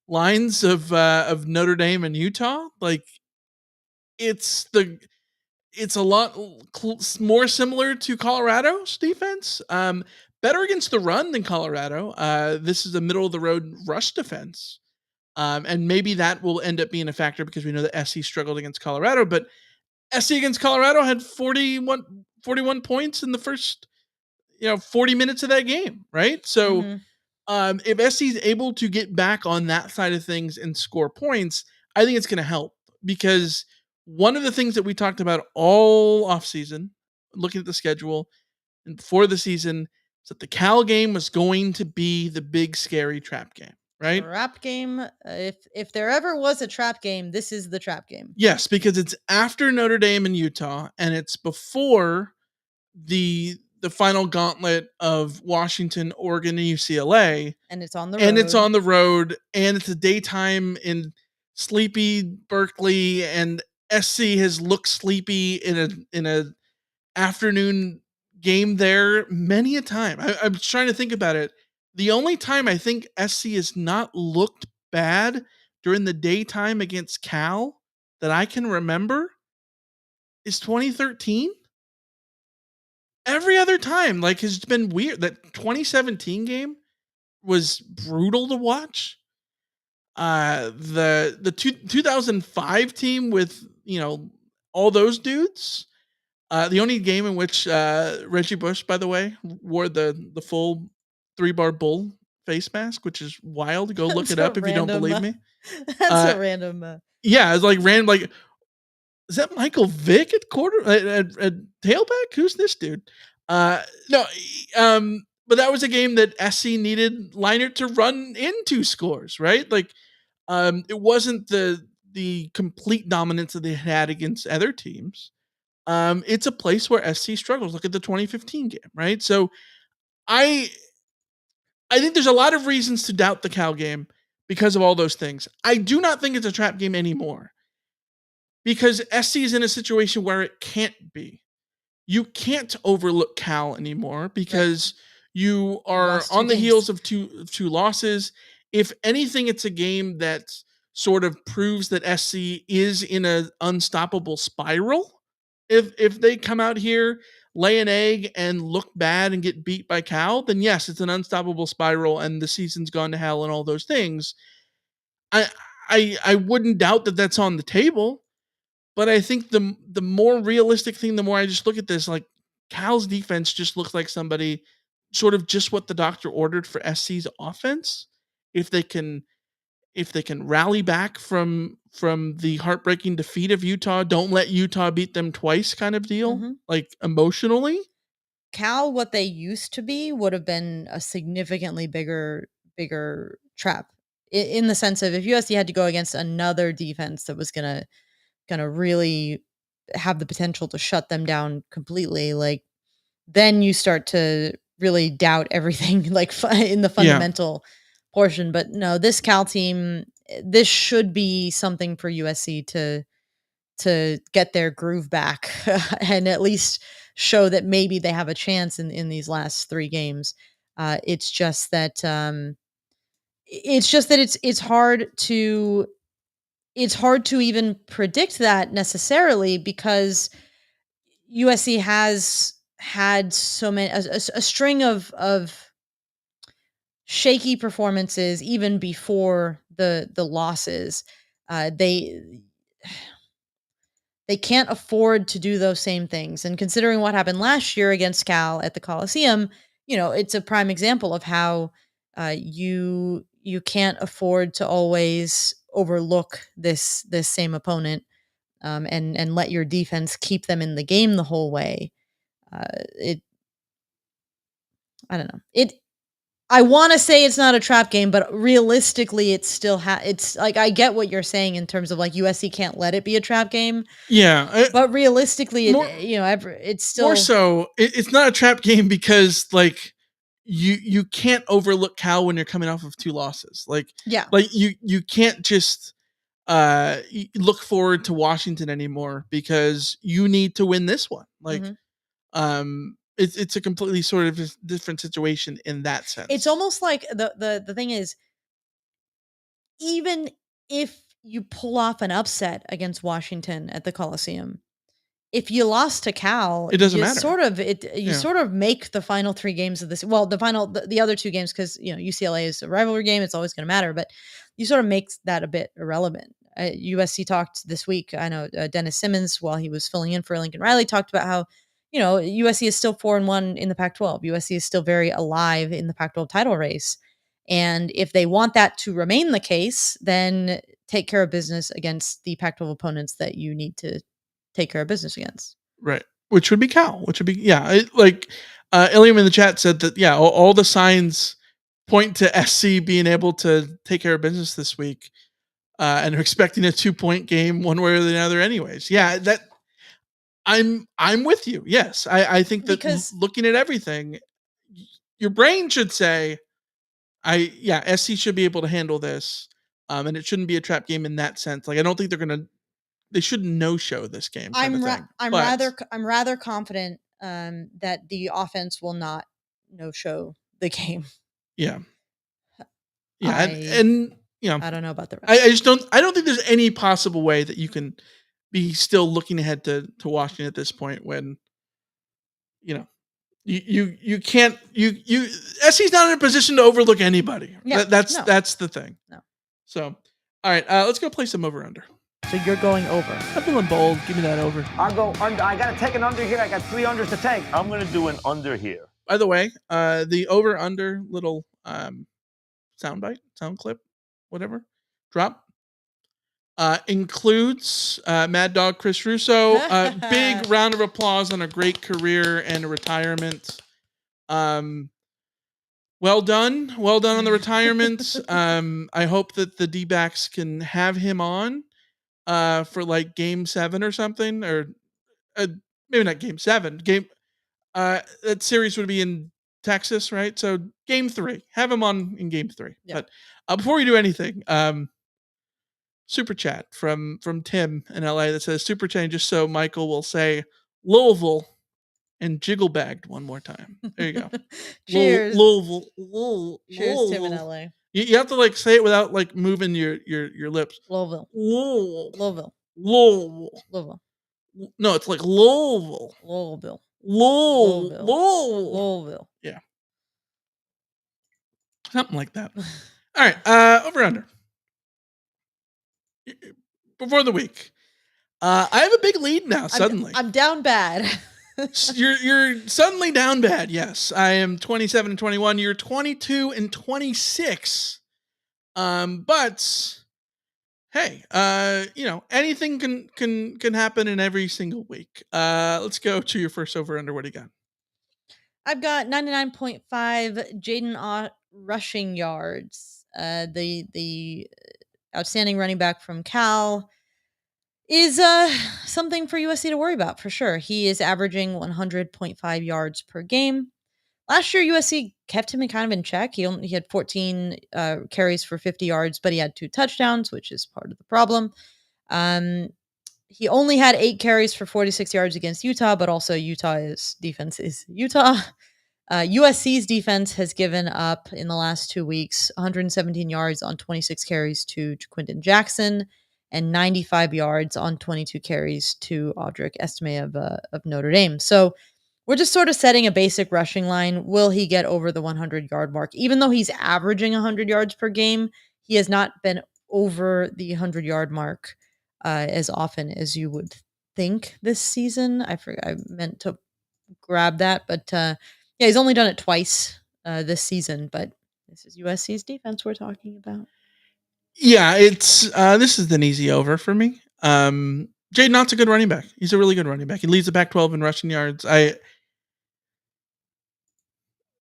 [SPEAKER 8] lines of Notre Dame and Utah. Like, it's a lot more similar to Colorado's defense. Better against the run than Colorado. This is a middle of the road rush defense. And maybe that will end up being a factor because we know that SC struggled against Colorado, but SC against Colorado had 41 points in the first 40 minutes of that game, right? So if SC is able to get back on that side of things and score points, I think it's going to help, because one of the things that we talked about all offseason, looking at the schedule and before the season, is that the Cal game was going to be the big scary trap game, right?
[SPEAKER 6] Trap game. If there ever was a trap game, this is the trap game.
[SPEAKER 8] Yes, because it's after Notre Dame and Utah, and it's before the final gauntlet of Washington, Oregon, and UCLA.
[SPEAKER 6] And it's on the
[SPEAKER 8] road. And it's a daytime in sleepy Berkeley, and SC has looked sleepy in a afternoon game there many a time. I'm trying to think about it. The only time I think SC has not looked bad during the daytime against Cal that I can remember is 2013. Every other time, like, has been weird. That 2017 game was brutal to watch. The 2005 team with all those dudes. The only game in which Reggie Bush, by the way, wore the full 3-bar bull face mask, which is wild. Go look it up if you don't believe me.
[SPEAKER 6] That's a random.
[SPEAKER 8] Yeah, it's like random. Like, is that Michael Vick at tailback? Who's this dude? No, but that was a game that SC needed Leinart to run into scores, right? Like, it wasn't the complete dominance that they had against other teams. It's a place where SC struggles. Look at the 2015 game, right? So I think there's a lot of reasons to doubt the Cal game because of all those things. I do not think it's a trap game anymore because SC is in a situation where it can't be. You can't overlook Cal anymore because you are on the heels of two losses. If anything, it's a game that sort of proves that SC is in an unstoppable spiral. If they come out here, lay an egg, and look bad and get beat by Cal, then yes, it's an unstoppable spiral and the season's gone to hell and all those things. I wouldn't doubt that that's on the table. But I think the more realistic thing, the more I just look at this, like Cal's defense just looks like somebody sort of just what the doctor ordered for SC's offense. If they can rally back from the heartbreaking defeat of Utah, don't let Utah beat them twice kind of deal, like emotionally.
[SPEAKER 6] Cal, what they used to be, would have been a significantly bigger trap in the sense of if USC had to go against another defense that was gonna really have the potential to shut them down completely, like then you start to really doubt everything like in the fundamental portion. But no, this Cal team, this should be something for USC to get their groove back and at least show that maybe they have a chance in these last 3 games. It's just that it's hard to even predict that necessarily because USC has had so many a string of shaky performances even before the losses. They can't afford to do those same things. And considering what happened last year against Cal at the Coliseum, it's a prime example of how you can't afford to always overlook this same opponent and let your defense keep them in the game the whole way. I don't know. I want to say it's not a trap game, but realistically, it's still it's like I get what you're saying in terms of like USC can't let it be a trap game.
[SPEAKER 8] Yeah,
[SPEAKER 6] but realistically, it's still
[SPEAKER 8] more so. It's not a trap game because like you can't overlook Cal when you're coming off of 2 losses. Like you can't just look forward to Washington anymore because you need to win this one. Like it's a completely sort of different situation in that sense.
[SPEAKER 6] It's almost like the thing is, even if you pull off an upset against Washington at the Coliseum, if you lost to Cal,
[SPEAKER 8] it doesn't matter.
[SPEAKER 6] Sort of make the final 3 games of this. Well, the other 2 games because UCLA is a rivalry game; it's always going to matter. But you sort of make that a bit irrelevant. USC talked this week. I know Dennis Simmons, while he was filling in for Lincoln Riley, talked about how USC is still 4-1 in the Pac-12. USC is still very alive in the Pac-12 title race, and if they want that to remain the case, then take care of business against the Pac-12 opponents that you need to take care of business against.
[SPEAKER 8] Right. Which would be Cal, Ilium in the chat said that, all the signs point to SC being able to take care of business this week. And are expecting a 2-point game one way or the other anyways. Yeah, that I'm with you. Yes. I think that looking at everything, your brain should say, SC should be able to handle this. And it shouldn't be a trap game in that sense. Like I don't think they shouldn't no-show this game.
[SPEAKER 6] I'm rather confident that the offense will not no-show the game.
[SPEAKER 8] Yeah. Yeah, and
[SPEAKER 6] I don't know about the rest.
[SPEAKER 8] I don't think there's any possible way that you can be still looking ahead to Washington at this point when you can't SC's not in a position to overlook anybody. Yeah, that's the thing.
[SPEAKER 6] No.
[SPEAKER 8] So all right, let's go play some over under.
[SPEAKER 3] So you're going over.
[SPEAKER 8] I'm feeling bold. Give me that over.
[SPEAKER 9] I'll go under. I got to take an under here. I got 3 unders to take.
[SPEAKER 5] I'm going to do an under here.
[SPEAKER 8] By the way, the over under little soundbite, sound clip, whatever, drop includes Mad Dog Chris Russo. Big round of applause on a great career and a retirement. Well done on the retirement. I hope that the D-backs can have him on for like game 7 or something, or maybe not game 7. That series would be in Texas, right? So game 3, have him on in game 3.
[SPEAKER 6] Yeah.
[SPEAKER 8] But before we do anything, super chat from Tim in LA that says super chat just so Michael will say Louisville and jiggle bagged one more time. There you go.
[SPEAKER 6] Cheers.
[SPEAKER 8] Louisville.
[SPEAKER 6] Cheers, Tim in LA.
[SPEAKER 8] You have to like say it without like moving your lips.
[SPEAKER 6] Louisville.
[SPEAKER 8] Louisville.
[SPEAKER 6] Louisville.
[SPEAKER 8] Louisville.
[SPEAKER 6] Louisville.
[SPEAKER 8] No, it's like Louisville.
[SPEAKER 6] Louisville.
[SPEAKER 8] Louisville.
[SPEAKER 6] Louisville.
[SPEAKER 8] Yeah. Something like that. All right. Over under. Before the week. I have a big lead now, suddenly.
[SPEAKER 6] I'm down bad.
[SPEAKER 8] You're suddenly down bad, yes. I am 27-21. You're 22-26. But hey, anything can happen in every single week. Let's go to your first over under. What do you got?
[SPEAKER 6] I've got 99.5 Jaden Ott rushing yards. The outstanding running back from Cal is something for USC to worry about for sure. He is averaging 100.5 yards per game. Last year, USC kept him kind of in check. He had 14 carries for 50 yards, but he had 2 touchdowns, which is part of the problem. He only had 8 carries for 46 yards against Utah, but also Utah's defense is Utah. USC's defense has given up in the last 2 weeks 117 yards on 26 carries to Quinton Jackson and 95 yards on 22 carries to Audric Estime of Notre Dame. So we're just sort of setting a basic rushing line. Will he get over the 100-yard mark? Even though he's averaging 100 yards per game, he has not been over the 100-yard mark as often as you would think this season. I meant to grab that, but he's only done it twice this season, but this is USC's defense we're talking about.
[SPEAKER 8] Yeah, it's this is an easy over for me. Jaden Ott's a good running back. He's a really good running back. He leads the Pac-12 in rushing yards. They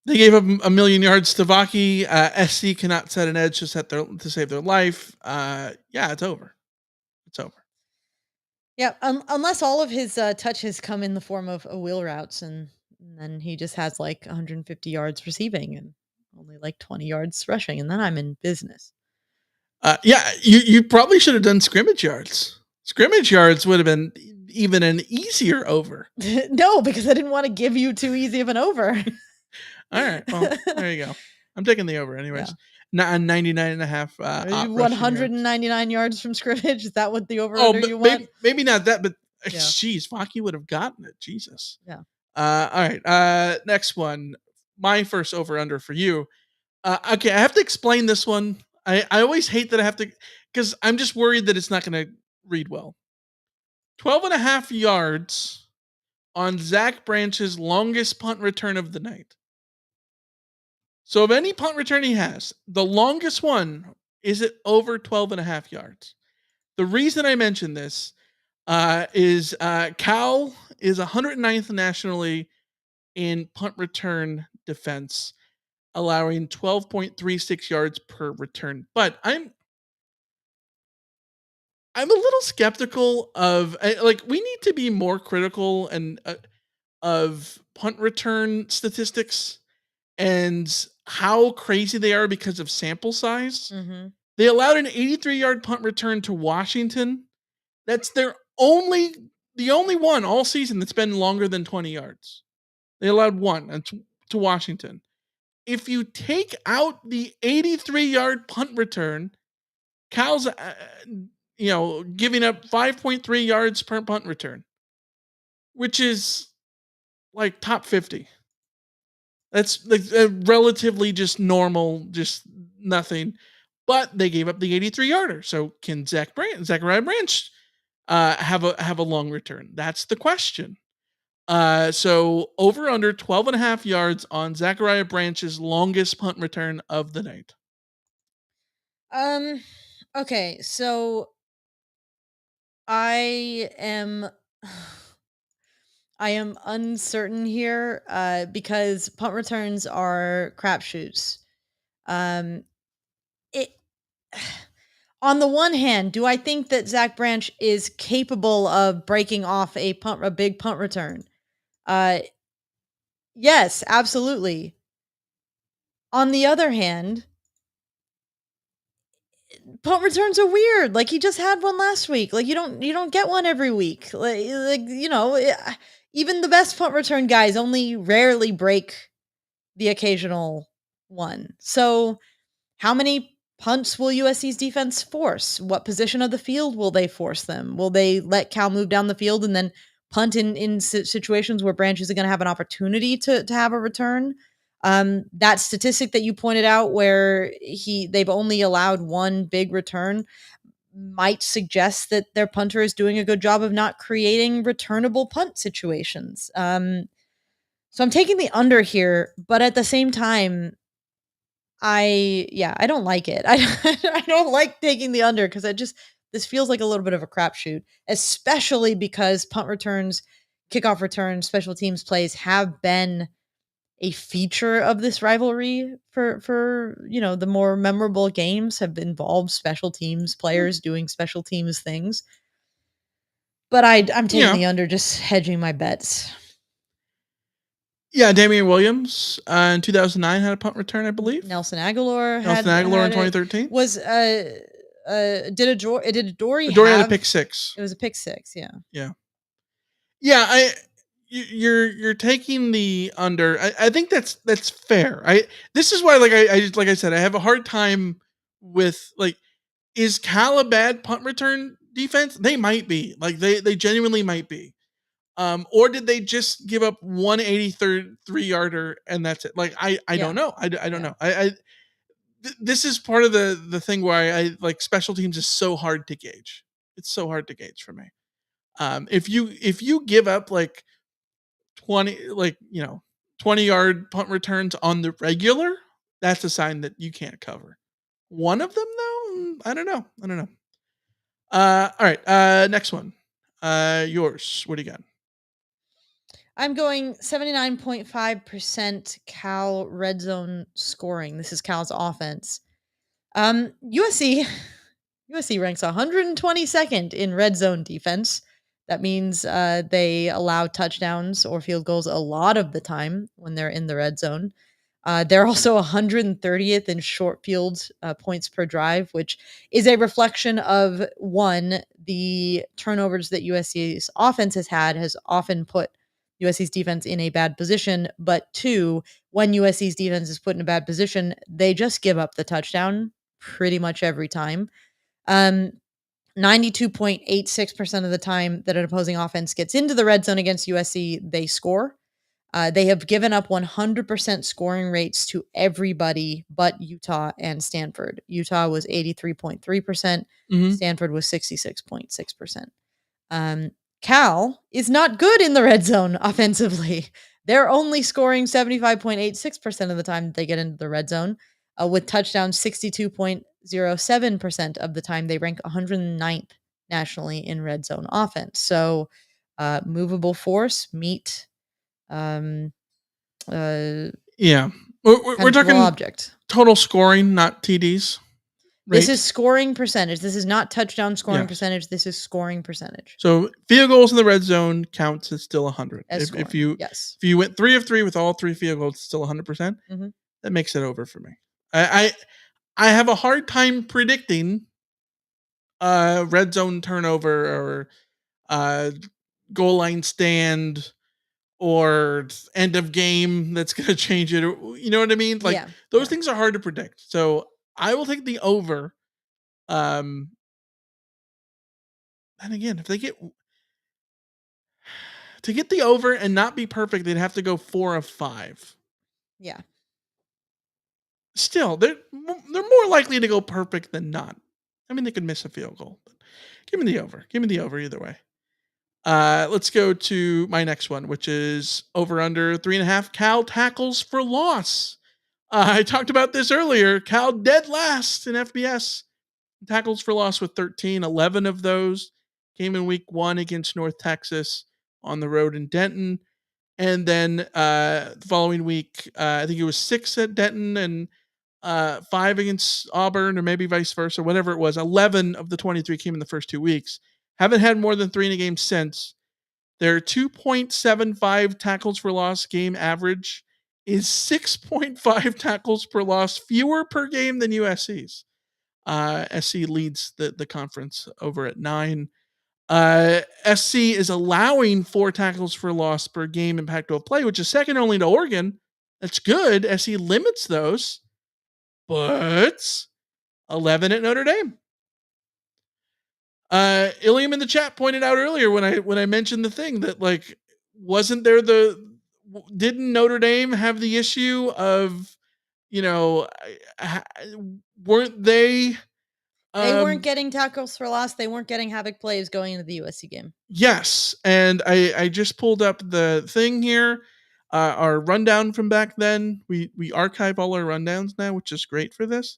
[SPEAKER 8] gave up a million yards to Vaki. SC cannot set an edge to save their life. It's over. It's over.
[SPEAKER 6] Yeah, unless all of his touches come in the form of wheel routes, and then he just has like 150 yards receiving and only like 20 yards rushing, and then I'm in business.
[SPEAKER 8] You probably should have done scrimmage yards. Scrimmage yards would have been even an easier over.
[SPEAKER 6] No, because I didn't want to give you too easy of an over.
[SPEAKER 8] All right, well, there you go. I'm taking the over anyways. Not 99.5.
[SPEAKER 6] 199 yards from scrimmage. Is that what the over under you want?
[SPEAKER 8] Maybe not that, but geez, Vaki would have gotten it. Jesus.
[SPEAKER 6] Yeah.
[SPEAKER 8] All right. Next one. My first over under for you. Okay, I have to explain this one. I always hate that I have to, because I'm just worried that it's not going to read well. 12.5 yards on Zach Branch's longest punt return of the night. So of any punt return he has, the longest one is it over 12.5 yards. The reason I mention this is Cal is 109th nationally in punt return defense, allowing 12.36 yards per return. But I'm a little skeptical of we need to be more critical and of punt return statistics and how crazy they are because of sample size.
[SPEAKER 6] Mm-hmm.
[SPEAKER 8] They allowed an 83-yard punt return to Washington. That's the only one all season that's been longer than 20 yards. They allowed one to Washington. If you take out the 83-yard punt return, Cal's giving up 5.3 yards per punt return, which is like top 50. That's like relatively just normal, just nothing. But they gave up the 83-yarder. So can Zachariah Branch have a long return? That's the question. So over under 12.5 yards on Zachariah Branch's longest punt return of the night.
[SPEAKER 6] Okay, so I am uncertain here because punt returns are crapshoots. On the one hand, do I think that Zach Branch is capable of breaking off a big punt return? Yes, absolutely. On the other hand, punt returns are weird. Like, he just had one last week. Like, you don't get one every week. Even the best punt return guys only rarely break the occasional one. So, how many punts will USC's defense force? What position of the field will they force them? Will they let Cal move down the field and then punt in situations where Branch isn't going to have an opportunity to have a return? That statistic that you pointed out where they've only allowed one big return might suggest that their punter is doing a good job of not creating returnable punt situations. So I'm taking the under here, but at the same time, I don't like it. I don't like taking the under because this feels like a little bit of a crapshoot, especially because punt returns, kickoff returns, special teams plays have been a feature of this rivalry for the more memorable games have involved special teams players doing special teams things. But I'm taking the under, just hedging my bets.
[SPEAKER 8] Yeah, Damian Williams in 2009 had a punt return, I believe.
[SPEAKER 6] Nelson Aguilar
[SPEAKER 8] in 2013
[SPEAKER 6] was did Adoree
[SPEAKER 8] had a pick six.
[SPEAKER 6] It was a pick six, yeah.
[SPEAKER 8] Yeah, you're taking the under. I think that's fair. This is why like I said, I have a hard time with like, is Cal a bad punt return defense? They might be. Like they genuinely might be. Or did they just give up 183 yarder and that's it? Like I don't know. I don't know. This is part of the thing where I like special teams is so hard to gauge. It's so hard to gauge for me. If you give up like 20-yard punt returns on the regular, that's a sign that you can't cover. One of them though, I don't know. All right, next one. Yours. What do you got?
[SPEAKER 6] I'm going 79.5% Cal red zone scoring. This is Cal's offense. USC ranks 122nd in red zone defense. That means they allow touchdowns or field goals a lot of the time when they're in the red zone. They're also 130th in short field points per drive, which is a reflection of, one, the turnovers that USC's offense has often put USC's defense in a bad position. But two, when USC's defense is put in a bad position, they just give up the touchdown pretty much every time. 92.86% of the time that an opposing offense gets into the red zone against USC, they score. They have given up 100% scoring rates to everybody but Utah and Stanford. Utah was 83.3%. Stanford was 66.6%. Cal is not good in the red zone offensively. They're only scoring 75.86% of the time that they get into the red zone, with touchdowns 62.07% of the time. They rank 109th nationally in red zone offense. So movable force meet
[SPEAKER 8] we're talking
[SPEAKER 6] object.
[SPEAKER 8] Total scoring, not TDs. Right?
[SPEAKER 6] This is scoring percentage. This is not touchdown scoring percentage. This is scoring percentage.
[SPEAKER 8] So field goals in the red zone counts as still 100. If you went 3 of 3 with all 3 field goals, it's still 100%. That makes it over for me. I have a hard time predicting red zone turnover or goal line stand or end of game that's going to change it. You know what I mean? Like those things are hard to predict. So I will take the over. And again, if they get the over and not be perfect, they'd have to go 4 of 5.
[SPEAKER 6] Yeah.
[SPEAKER 8] Still, they're more likely to go perfect than not. I mean, they could miss a field goal. But give me the over. Give me the over either way. Let's go to my next one, which is over under 3.5 Cal tackles for loss. I talked about this earlier. Cal dead last in FBS tackles for loss with 13. 11 of those came in week 1 against North Texas on the road in Denton. And then the following week, I think it was 6 at Denton and 5 against Auburn, or maybe vice versa, whatever it was. 11 of the 23 came in the first 2 weeks. Haven't had more than 3 in a game since. Their 2.75 tackles for loss game average is 6.5 tackles per loss, fewer per game than USC's. SC leads the conference over at 9. SC is allowing 4 tackles for loss per game in Pac-12 play, which is second only to Oregon. That's good. SC limits those, but 11 at Notre Dame. Ilium in the chat pointed out earlier when I mentioned the thing that didn't Notre Dame have the issue of, weren't they?
[SPEAKER 6] They weren't getting tackles for loss. They weren't getting havoc plays going into the USC game.
[SPEAKER 8] Yes, and I just pulled up the thing here, our rundown from back then. We archive all our rundowns now, which is great for this.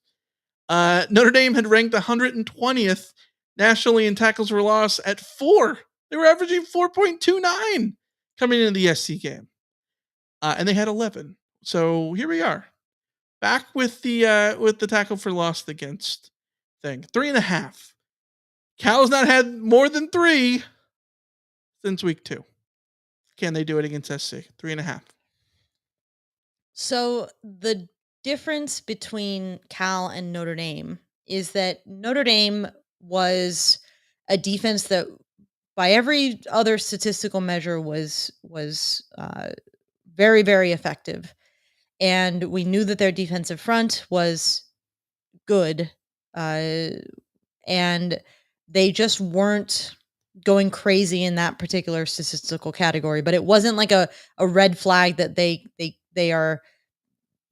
[SPEAKER 8] Notre Dame had ranked 120th nationally in tackles for loss at 4. They were averaging 4.29 coming into the SC game, and they had 11. So here we are, back with the tackle for loss against thing. 3.5. Cal's not had more than 3 since week 2. Can they do it against SC? 3.5.
[SPEAKER 6] So the difference between Cal and Notre Dame is that Notre Dame was a defense that, by every other statistical measure, was very, very effective. And we knew that their defensive front was good. And they just weren't going crazy in that particular statistical category. But it wasn't like a red flag that they are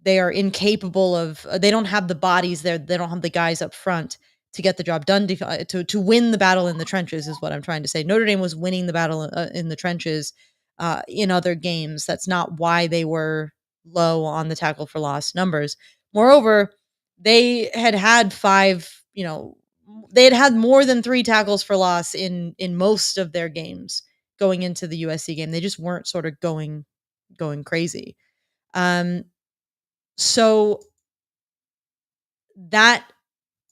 [SPEAKER 6] incapable of. They don't have the bodies there. They don't have the guys up front to get the job done, to win the battle in the trenches, is what I'm trying to say. Notre Dame was winning the battle in the trenches in other games. That's not why they were low on the tackle for loss numbers. Moreover, they had 5, they had more than 3 tackles for loss in most of their games going into the USC game. They just weren't sort of going crazy. So that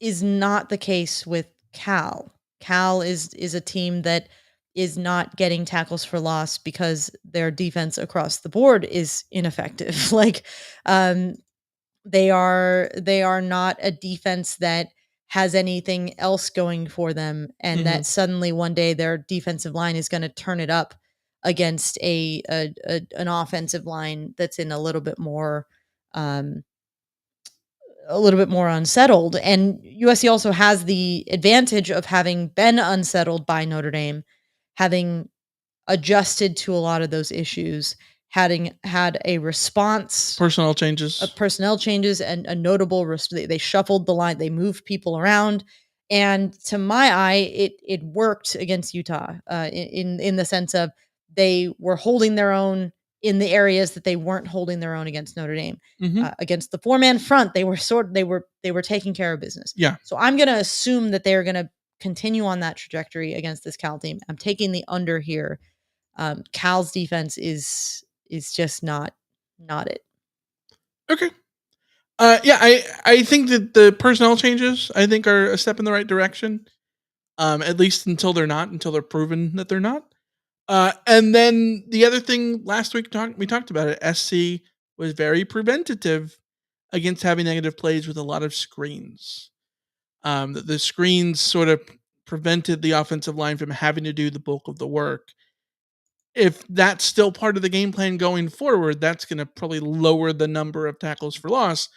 [SPEAKER 6] is not the case with Cal. Cal is a team that is not getting tackles for loss because their defense across the board is ineffective. They are not a defense that has anything else going for them, and that suddenly one day their defensive line is going to turn it up against an offensive line that's in a little bit more unsettled. And USC also has the advantage of having been unsettled by Notre Dame, having adjusted to a lot of those issues, having had a response,
[SPEAKER 8] personnel changes,
[SPEAKER 6] and a notable they shuffled the line, they moved people around, and to my eye, it worked against Utah in the sense of they were holding their own in the areas that they weren't holding their own against Notre Dame. Against the 4-man front, they were taking care of business.
[SPEAKER 8] Yeah.
[SPEAKER 6] So I'm going to assume that they're going to continue on that trajectory against this Cal team. I'm taking the under here. Cal's defense is just not it.
[SPEAKER 8] Okay. I think that the personnel changes, I think, are a step in the right direction. At least until they're proven that they're not. And then the other thing, last week we talked about it. SC was very preventative against having negative plays with a lot of screens. The screens sort of prevented the offensive line from having to do the bulk of the work. If that's still part of the game plan going forward, that's going to probably lower the number of tackles for loss.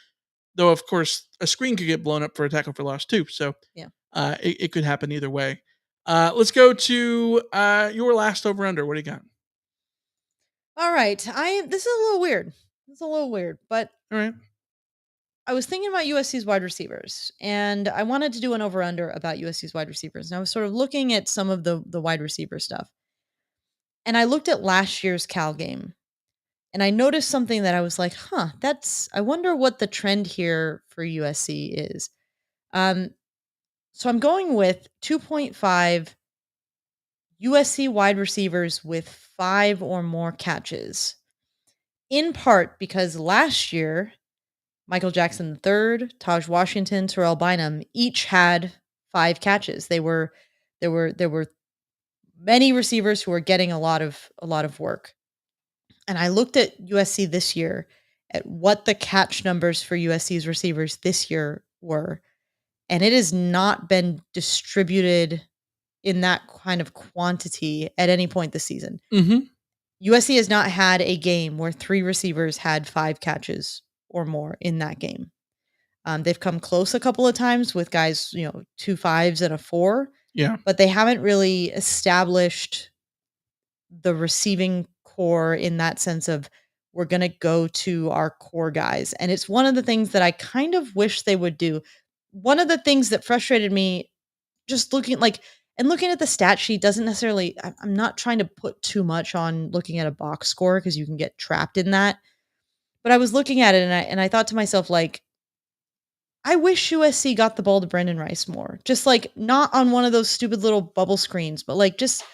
[SPEAKER 8] Though, of course, a screen could get blown up for a tackle for loss too. So
[SPEAKER 6] yeah,
[SPEAKER 8] it could happen either way. Let's go to your last over under. What do you got?
[SPEAKER 6] All right. This is a little weird. But
[SPEAKER 8] all right.
[SPEAKER 6] I was thinking about USC's wide receivers, and I wanted to do an over under about USC's wide receivers. And I was sort of looking at some of the wide receiver stuff. And I looked at last year's Cal game, and I noticed something that I was like, I wonder what the trend here for USC is. So I'm going with 2.5 USC wide receivers with 5 or more catches, in part because last year, Michael Jackson III, Taj Washington, Terrell Bynum each had 5 catches. There were many receivers who were getting a lot of work. And I looked at USC this year, at what the catch numbers for USC's receivers this year were, and it has not been distributed in that kind of quantity at any point this season.
[SPEAKER 8] Mm-hmm.
[SPEAKER 6] USC has not had a game where 3 receivers had 5 catches or more in that game. They've come close a couple of times with guys, 2 5s and a 4.
[SPEAKER 8] Yeah.
[SPEAKER 6] But they haven't really established the receiving core in that sense of we're going to go to our core guys. And it's one of the things that I kind of wish they would do. One of the things that frustrated me just looking at the stat sheet doesn't necessarily, I'm not trying to put too much on looking at a box score because you can get trapped in that. But I was looking at it and I thought to myself, like, I wish USC got the ball to Brendan Rice more. Just like not on one of those stupid little bubble screens, but like just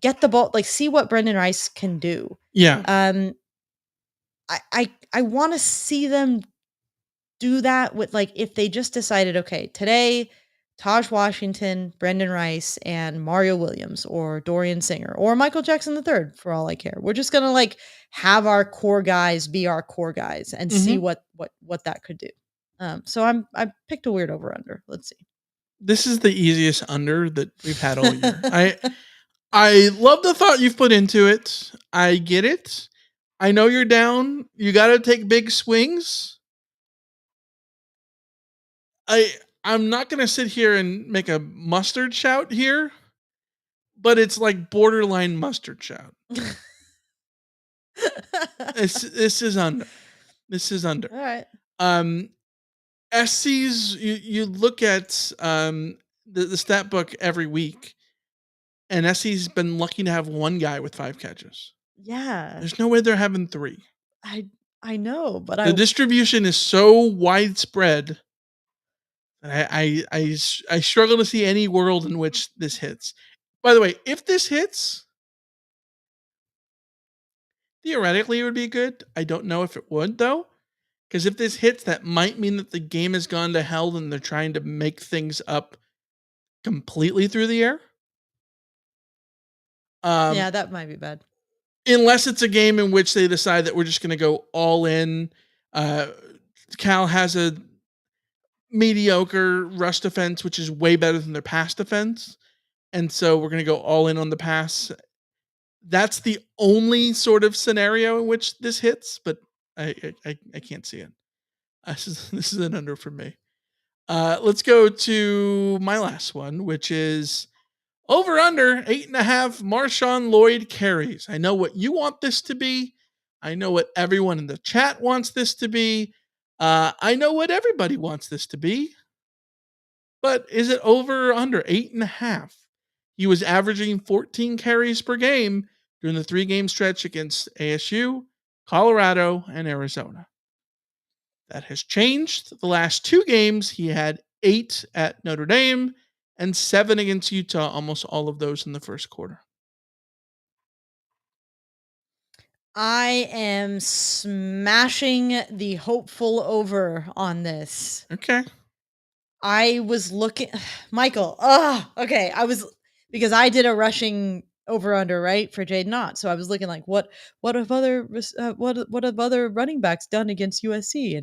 [SPEAKER 6] get the ball, like see what Brendan Rice can do.
[SPEAKER 8] Yeah.
[SPEAKER 6] I want to see them do that with, like, if they just decided, okay, today Taj Washington, Brendan Rice, and Mario Williams or Dorian Singer or Michael Jackson III, for all I care. We're just gonna like have our core guys be our core guys and see what that could do. So I picked a weird over under. Let's see.
[SPEAKER 8] This is the easiest under that we've had all year. I love the thought you've put into it. I get it. I know you're down. You got to take big swings. I'm not going to sit here and make a mustard shout here, but it's like borderline mustard shout. This is under. This is under.
[SPEAKER 6] All right.
[SPEAKER 8] SC's, you look at the stat book every week, and SC's been lucky to have one guy with 5 catches.
[SPEAKER 6] Yeah.
[SPEAKER 8] There's no way they're having 3.
[SPEAKER 6] I know, but
[SPEAKER 8] the distribution is so widespread that I struggle to see any world in which this hits. By the way, if this hits, theoretically it would be good. I don't know if it would though. Because if this hits, that might mean that the game has gone to hell and they're trying to make things up completely through the air.
[SPEAKER 6] Yeah, that might be bad.
[SPEAKER 8] Unless it's a game in which they decide that we're just going to go all in. Cal has a mediocre rush defense, which is way better than their pass defense. And so we're going to go all in on the pass. That's the only sort of scenario in which this hits, but I can't see it. This is an under for me. Let's go to my last one, which is over under 8.5 Marshawn Lloyd carries. I know what you want this to be. I know what everyone in the chat wants this to be. I know what everybody wants this to be. But is it over or under 8.5? He was averaging 14 carries per game during the 3-game stretch against ASU, Colorado, and Arizona. That has changed. The last 2 games, he had 8 at Notre Dame and 7 against Utah, almost all of those in the first quarter.
[SPEAKER 6] I am smashing the hopeful over on this.
[SPEAKER 8] Okay.
[SPEAKER 6] I was looking, Michael. Okay. Because I did a rushing over under, right, for Jaden Ott. So I was looking like, what have other running backs done against USC,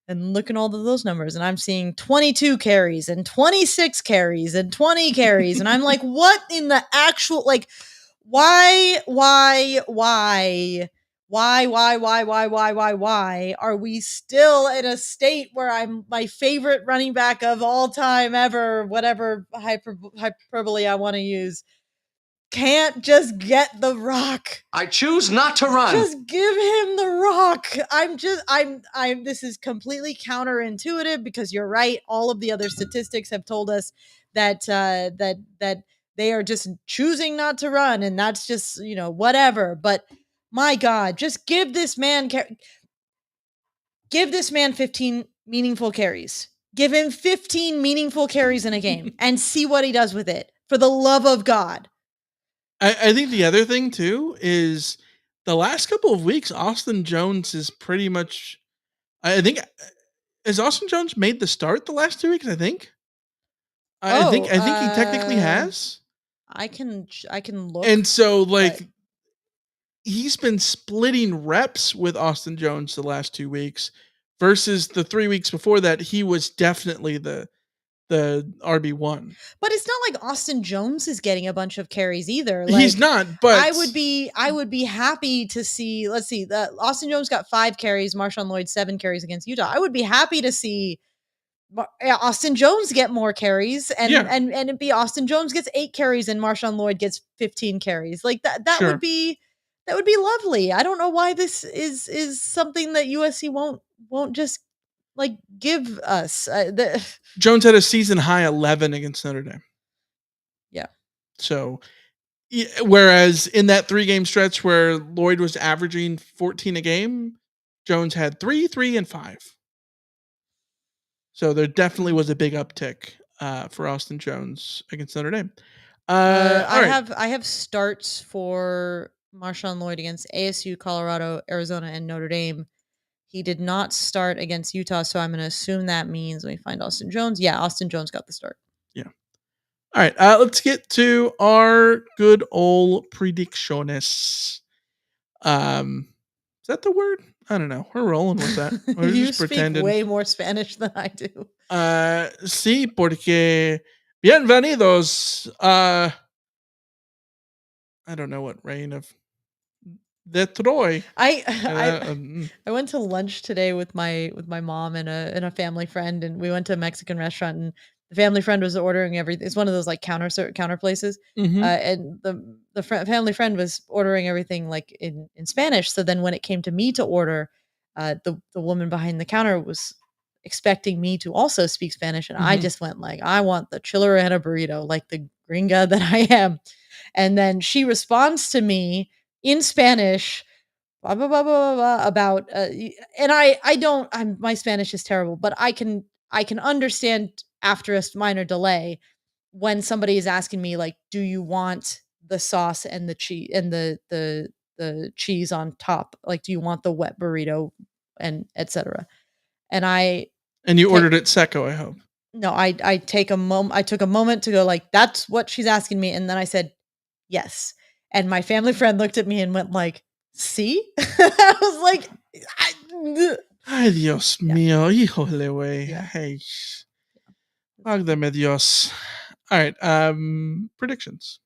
[SPEAKER 6] and looking all of those numbers, and I'm seeing 22 carries and 26 carries and 20 carries, and I'm like, what in the actual, like, why are we still in a state where I'm my favorite running back of all time ever, whatever hyperbole I want to use, can't just get the rock?
[SPEAKER 9] I choose not to run.
[SPEAKER 6] Just give him the rock. I'm this is completely counterintuitive because you're right. All of the other statistics have told us that that they are just choosing not to run, and that's just, whatever. But my God, just give this man 15 meaningful carries. Give him 15 meaningful carries in a game and see what he does with it. For the love of God.
[SPEAKER 8] I think the other thing too is the last couple of weeks, Austin Jones is pretty much, I think, has Austin Jones made the start the last 2 weeks? I think he technically has.
[SPEAKER 6] I can look.
[SPEAKER 8] And so, like, he's been splitting reps with Austin Jones the last 2 weeks versus the 3 weeks before that. He was definitely the RB1.
[SPEAKER 6] But it's not like Austin Jones is getting a bunch of carries either. Like,
[SPEAKER 8] He's not, but
[SPEAKER 6] I would be happy to see. Let's see, Austin Jones got 5 carries, Marshawn Lloyd 7 carries against Utah. I would be happy to see Austin Jones get more carries, and it be Austin Jones gets 8 carries and Marshawn Lloyd gets 15 carries. Like that
[SPEAKER 8] Sure.
[SPEAKER 6] would be lovely. I don't know why this is something that USC won't just like give us.
[SPEAKER 8] Jones had a season high 11 against Notre Dame.
[SPEAKER 6] Yeah.
[SPEAKER 8] So, whereas in that 3-game stretch where Lloyd was averaging 14 a game, Jones had 3, 3, and 5. So there definitely was a big uptick for Austin Jones against Notre Dame.
[SPEAKER 6] I have starts for Marshawn Lloyd against ASU, Colorado, Arizona, and Notre Dame. He did not start against Utah, so I'm going to assume that means, let me find Austin Jones. Yeah, Austin Jones got the start.
[SPEAKER 8] Yeah. All right, let's get to our good old predicciones. Is that the word? I don't know. We're rolling with that. We're
[SPEAKER 6] You
[SPEAKER 8] just
[SPEAKER 6] speak
[SPEAKER 8] pretending.
[SPEAKER 6] way more Spanish than I do.
[SPEAKER 8] Sí, porque bienvenidos. I don't know what reign of Detroit.
[SPEAKER 6] I went to lunch today with my mom and a family friend, and we went to a Mexican restaurant, and the family friend was ordering everything. It's one of those like counter places, and the family friend was ordering everything like in Spanish. So then when it came to me to order, the woman behind the counter was expecting me to also speak Spanish, and I just went like, I want the chillerena burrito, like the gringa that I am. And then she responds to me in Spanish, blah, blah, blah, blah, blah, about, and my Spanish is terrible, but I can understand after a minor delay when somebody is asking me like, do you want the sauce and the cheese and the cheese on top? Like, do you want the wet burrito and etc. And
[SPEAKER 8] you ordered it seco, I hope.
[SPEAKER 6] No, I took a moment to go like, that's what she's asking me. And then I said, yes. And my family friend looked at me and went like, see? I was like,
[SPEAKER 8] ay, Dios mío, híjole, güey. Hey, válgame Dios. All right, predictions.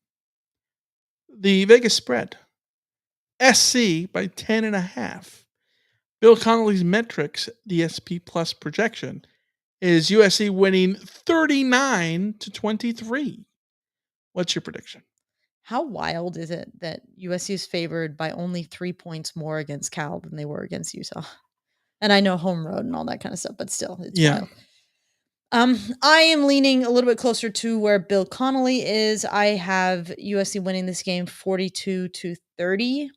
[SPEAKER 8] The Vegas spread. SC by 10.5. Bill Connolly's metrics, the SP Plus projection, is USC winning 39-23. What's your prediction?
[SPEAKER 6] How wild is it that USC is favored by only 3 points more against Cal than they were against Utah? And I know home road and all that kind of stuff, but still, it's wild. I am leaning a little bit closer to where Bill Connolly is. I have USC winning this game 42-30.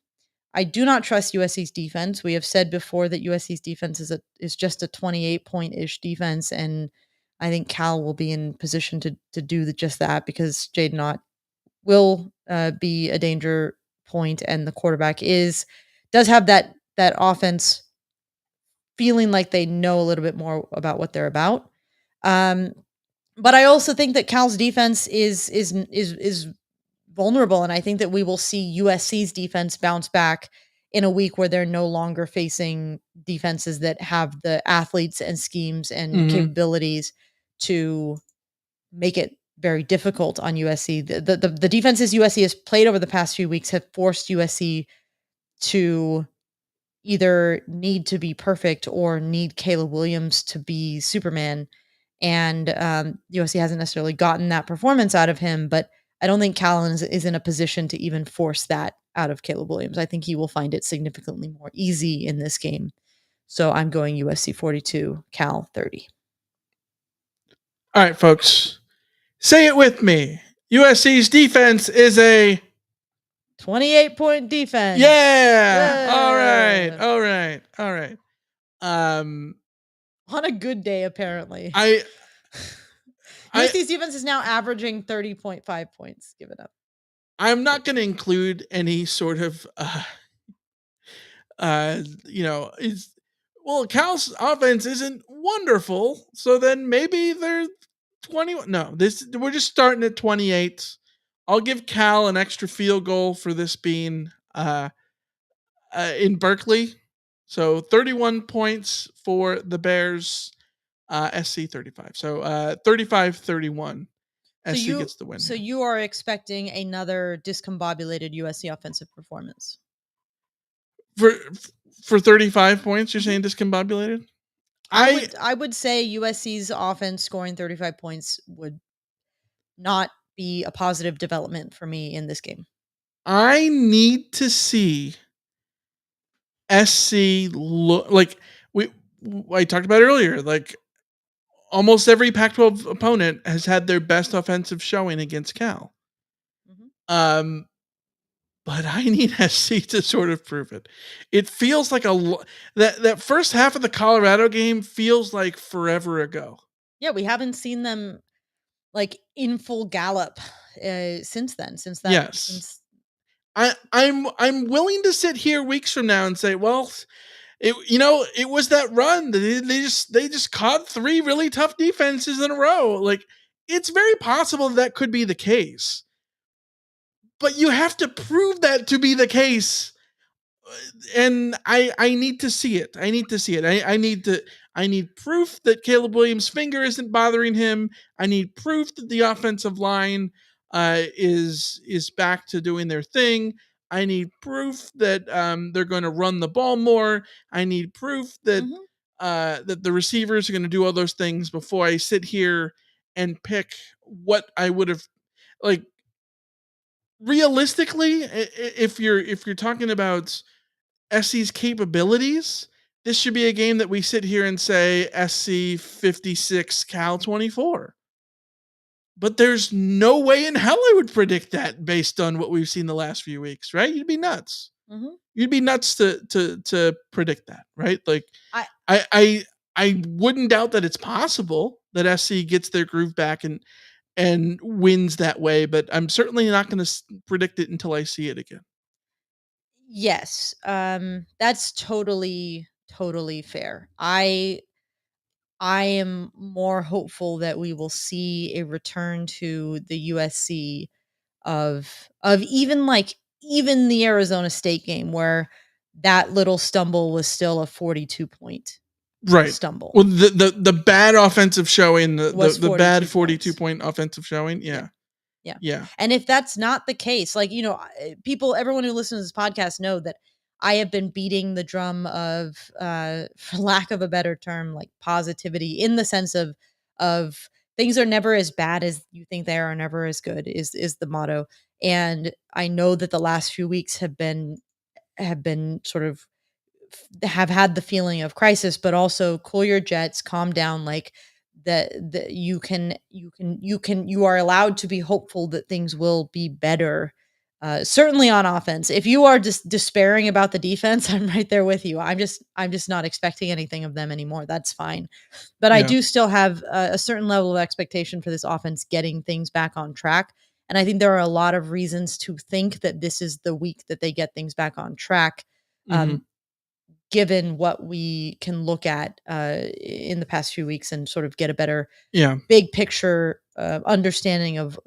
[SPEAKER 6] I do not trust USC's defense. We have said before that USC's defense is just a 28-point-ish defense, and I think Cal will be in position to do just that because Jaden Ott will be a danger point, and the quarterback does have that offense feeling like they know a little bit more about what they're about. But I also think that Cal's defense is vulnerable, and I think that we will see USC's defense bounce back in a week where they're no longer facing defenses that have the athletes and schemes and capabilities to make it very difficult on USC. The defenses USC has played over the past few weeks have forced USC to either need to be perfect or need Caleb Williams to be Superman. And USC hasn't necessarily gotten that performance out of him, but I don't think Cal is in a position to even force that out of Caleb Williams. I think he will find it significantly more easy in this game. So I'm going USC 42, Cal 30.
[SPEAKER 8] All right, folks. Say it with me. USC's defense is a
[SPEAKER 6] 28-point defense.
[SPEAKER 8] Yeah. All right.
[SPEAKER 6] On a good day, apparently. USC's defense is now averaging 30.5 points given up.
[SPEAKER 8] I'm not going to include any sort of, Cal's offense isn't wonderful, so then maybe they're 21. No, we're just starting at 28. I'll give Cal an extra field goal for this being in Berkeley. So 31 points for the Bears, SC 35. So 35-31. SC gets the win.
[SPEAKER 6] So you are expecting another discombobulated USC offensive performance.
[SPEAKER 8] For 35 points, you're saying discombobulated?
[SPEAKER 6] I would say USC's offense scoring 35 points would not be a positive development for me in this game.
[SPEAKER 8] I need to see SC look like I talked about earlier. Like almost every Pac-12 opponent has had their best offensive showing against Cal. Mm-hmm. But I need SC to sort of prove it. It feels like that first half of the Colorado game feels like forever ago.
[SPEAKER 6] Yeah, we haven't seen them like in full gallop since then. Since that,
[SPEAKER 8] yes. I'm willing to sit here weeks from now and say, well, it was that run. They just caught 3 really tough defenses in a row. Like it's very possible that could be the case. But you have to prove that to be the case. And I need to see it. I need proof that Caleb Williams' finger isn't bothering him. I need proof that the offensive line is back to doing their thing. I need proof that they're going to run the ball more. I need proof that that the receivers are going to do all those things before I sit here and pick what I would have like. Realistically, if you're talking about SC's capabilities, this should be a game that we sit here and say SC 56, Cal 24. But there's no way in hell I would predict that based on what we've seen the last few weeks, right? You'd be nuts. Mm-hmm. You'd be nuts to predict that, right? Like I wouldn't doubt that it's possible that SC gets their groove back and wins that way, but I'm certainly not going to predict it until I see it again.
[SPEAKER 6] Yes, that's totally fair. I am more hopeful that we will see a return to the USC of even the Arizona State game where that little stumble was still a 42 point stumble.
[SPEAKER 8] Well, the bad offensive showing, the bad 42 point offensive showing, yeah.
[SPEAKER 6] And if that's not the case, like everyone who listens to this podcast know that I have been beating the drum of, for lack of a better term, like positivity in the sense of things are never as bad as you think they are, never as good is the motto. And I know that the last few weeks have been sort of have had the feeling of crisis, but also cool your jets, calm down. Like that you are allowed to be hopeful that things will be better. Certainly on offense. If you are just despairing about the defense, I'm right there with you. I'm just not expecting anything of them anymore. That's fine. But I do still have a certain level of expectation for this offense getting things back on track. And I think there are a lot of reasons to think that this is the week that they get things back on track. Given what we can look at in the past few weeks and sort of get a better big picture understanding of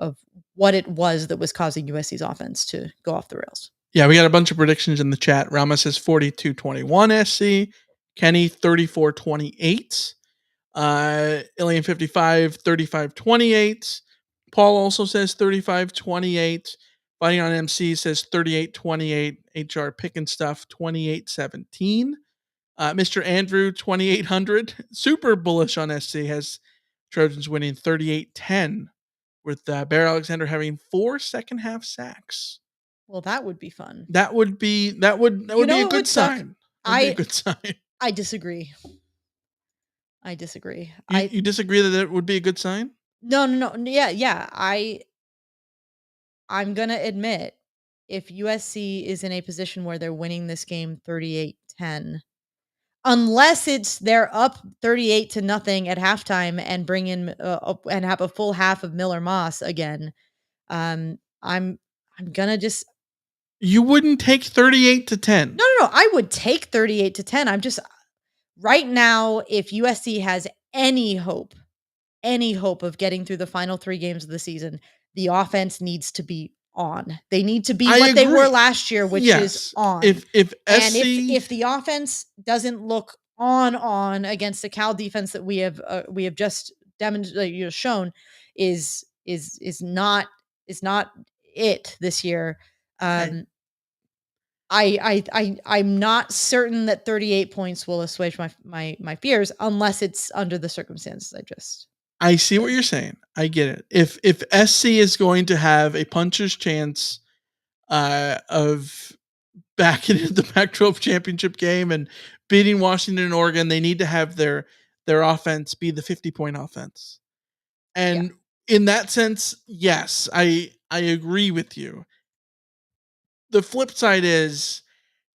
[SPEAKER 6] what it was that was causing USC's offense to go off the rails.
[SPEAKER 8] Yeah, we got a bunch of predictions in the chat. Rama says 42-21 SC. Kenny 34-28. Alien 55 35-28. Paul also says 35-28. Fighting on MC says 38-28. HR Pickin' Stuff 28-17. Mr. Andrew 2800. Super bullish on SC, has Trojans winning 38-10 with Bear Alexander having 4 second half sacks.
[SPEAKER 6] Well, that would be fun.
[SPEAKER 8] That would be a good sign. I
[SPEAKER 6] disagree. You disagree
[SPEAKER 8] that it would be a good sign?
[SPEAKER 6] No. Yeah. I'm going to admit, if USC is in a position where they're winning this game 38-10, unless they're up 38-0 at halftime and bring in and have a full half of Miller Moss again, I'm gonna just.
[SPEAKER 8] You wouldn't take 38-10.
[SPEAKER 6] No. I would take 38-10. I'm just right now. If USC has any hope of getting through the final 3 games of the season, the offense needs to be on. They need to be
[SPEAKER 8] I
[SPEAKER 6] what they
[SPEAKER 8] agree.
[SPEAKER 6] were last year, which is on.
[SPEAKER 8] If
[SPEAKER 6] and
[SPEAKER 8] SC
[SPEAKER 6] if the offense doesn't look on against the Cal defense that we have just demonstrated, shown is not it this year.
[SPEAKER 8] Okay.
[SPEAKER 6] I'm not certain that 38 points will assuage my fears unless it's under the circumstances
[SPEAKER 8] I see what you're saying. I get it. If SC is going to have a puncher's chance of backing into the Pac-12 championship game and beating Washington and Oregon, they need to have their offense be the 50-point offense. And in that sense, yes, I agree with you. The flip side is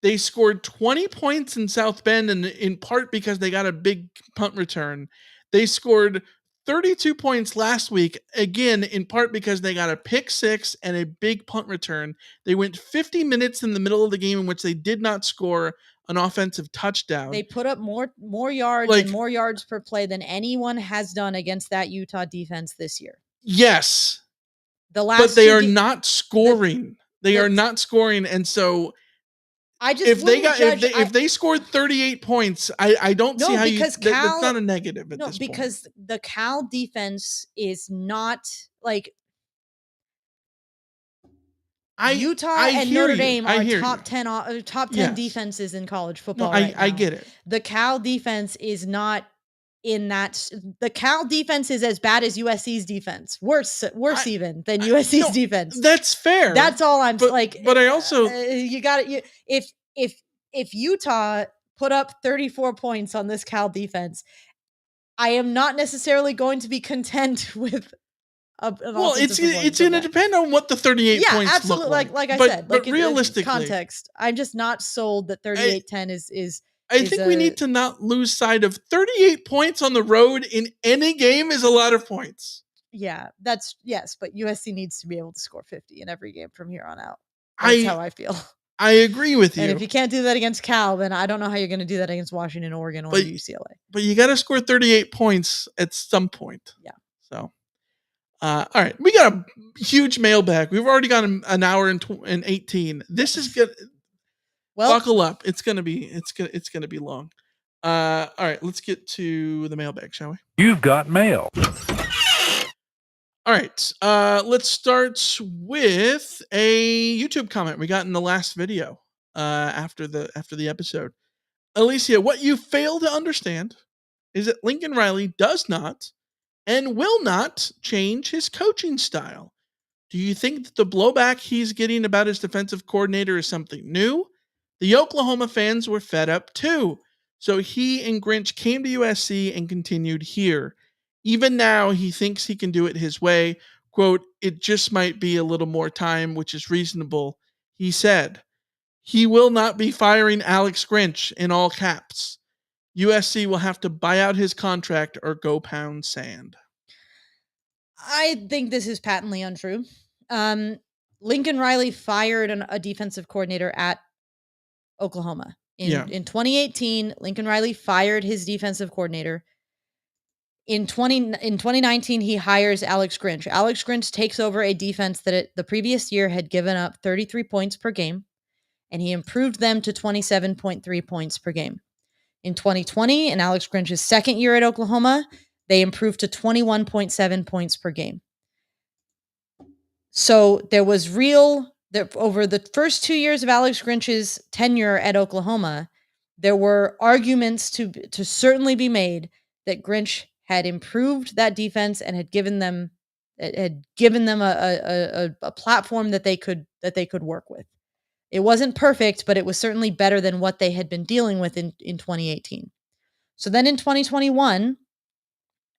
[SPEAKER 8] they scored 20 points in South Bend, and in part because they got a big punt return. They scored 32 points last week, again, in part because they got a pick six and a big punt return. They went 50 minutes in the middle of the game in which they did not score an offensive touchdown.
[SPEAKER 6] They put up more yards and more yards per play than anyone has done against that Utah defense this year.
[SPEAKER 8] Yes.
[SPEAKER 6] But
[SPEAKER 8] they are not scoring. They are not scoring, and so if they scored 38 points, I don't see how that's not a negative at this point.
[SPEAKER 6] Because the Cal defense is not like Utah and Notre Dame are top 10 defenses in college football.
[SPEAKER 8] I get it.
[SPEAKER 6] The Cal defense is not in that. The Cal defense is as bad as USC's defense. Worse even than USC's defense.
[SPEAKER 8] That's fair.
[SPEAKER 6] That's all I'm like.
[SPEAKER 8] But I also
[SPEAKER 6] you got it. If Utah put up 34 points on this Cal defense, I am not necessarily going to be content with.
[SPEAKER 8] It's going to depend on what the 38 points
[SPEAKER 6] absolutely.
[SPEAKER 8] look like.
[SPEAKER 6] Like I said,
[SPEAKER 8] but realistically,
[SPEAKER 6] context. I'm just not sold that 38-10 is.
[SPEAKER 8] I think we need to not lose sight of 38 points on the road in any game is a lot of points.
[SPEAKER 6] Yeah, but USC needs to be able to score 50 in every game from here on out. That's how I feel.
[SPEAKER 8] I agree with you.
[SPEAKER 6] And if you can't do that against Cal, then I don't know how you're going to do that against Washington, Oregon, or UCLA.
[SPEAKER 8] But you got to score 38 points at some point.
[SPEAKER 6] Yeah.
[SPEAKER 8] So, all right, we got a huge mailbag. We've already got an hour and 18. This is good. Well, buckle up. It's gonna be long. All right, let's get to the mailbag, shall we?
[SPEAKER 10] You've got mail.
[SPEAKER 8] All right, let's start with a YouTube comment we got in the last video after the episode. Alicia, what you fail to understand is that Lincoln Riley does not and will not change his coaching style. Do you think that the blowback he's getting about his defensive coordinator is something new? The Oklahoma fans were fed up too, so he and Grinch came to USC and continued here. Even now, he thinks he can do it his way. Quote, it just might be a little more time, which is reasonable, he said. He will not be firing Alex Grinch in all caps. USC will have to buy out his contract or go pound sand.
[SPEAKER 6] I think this is patently untrue. Lincoln Riley fired a defensive coordinator at Oklahoma. In 2018, Lincoln Riley fired his defensive coordinator. In 2019, he hires Alex Grinch. Alex Grinch takes over a defense that the previous year had given up 33 points per game, and he improved them to 27.3 points per game. In 2020, in Alex Grinch's second year at Oklahoma, they improved to 21.7 points per game. So there was over the first 2 years of Alex Grinch's tenure at Oklahoma, there were arguments to certainly be made that Grinch had improved that defense and had given them a platform that they could work with. It wasn't perfect, but it was certainly better than what they had been dealing with in 2018. So then in 2021,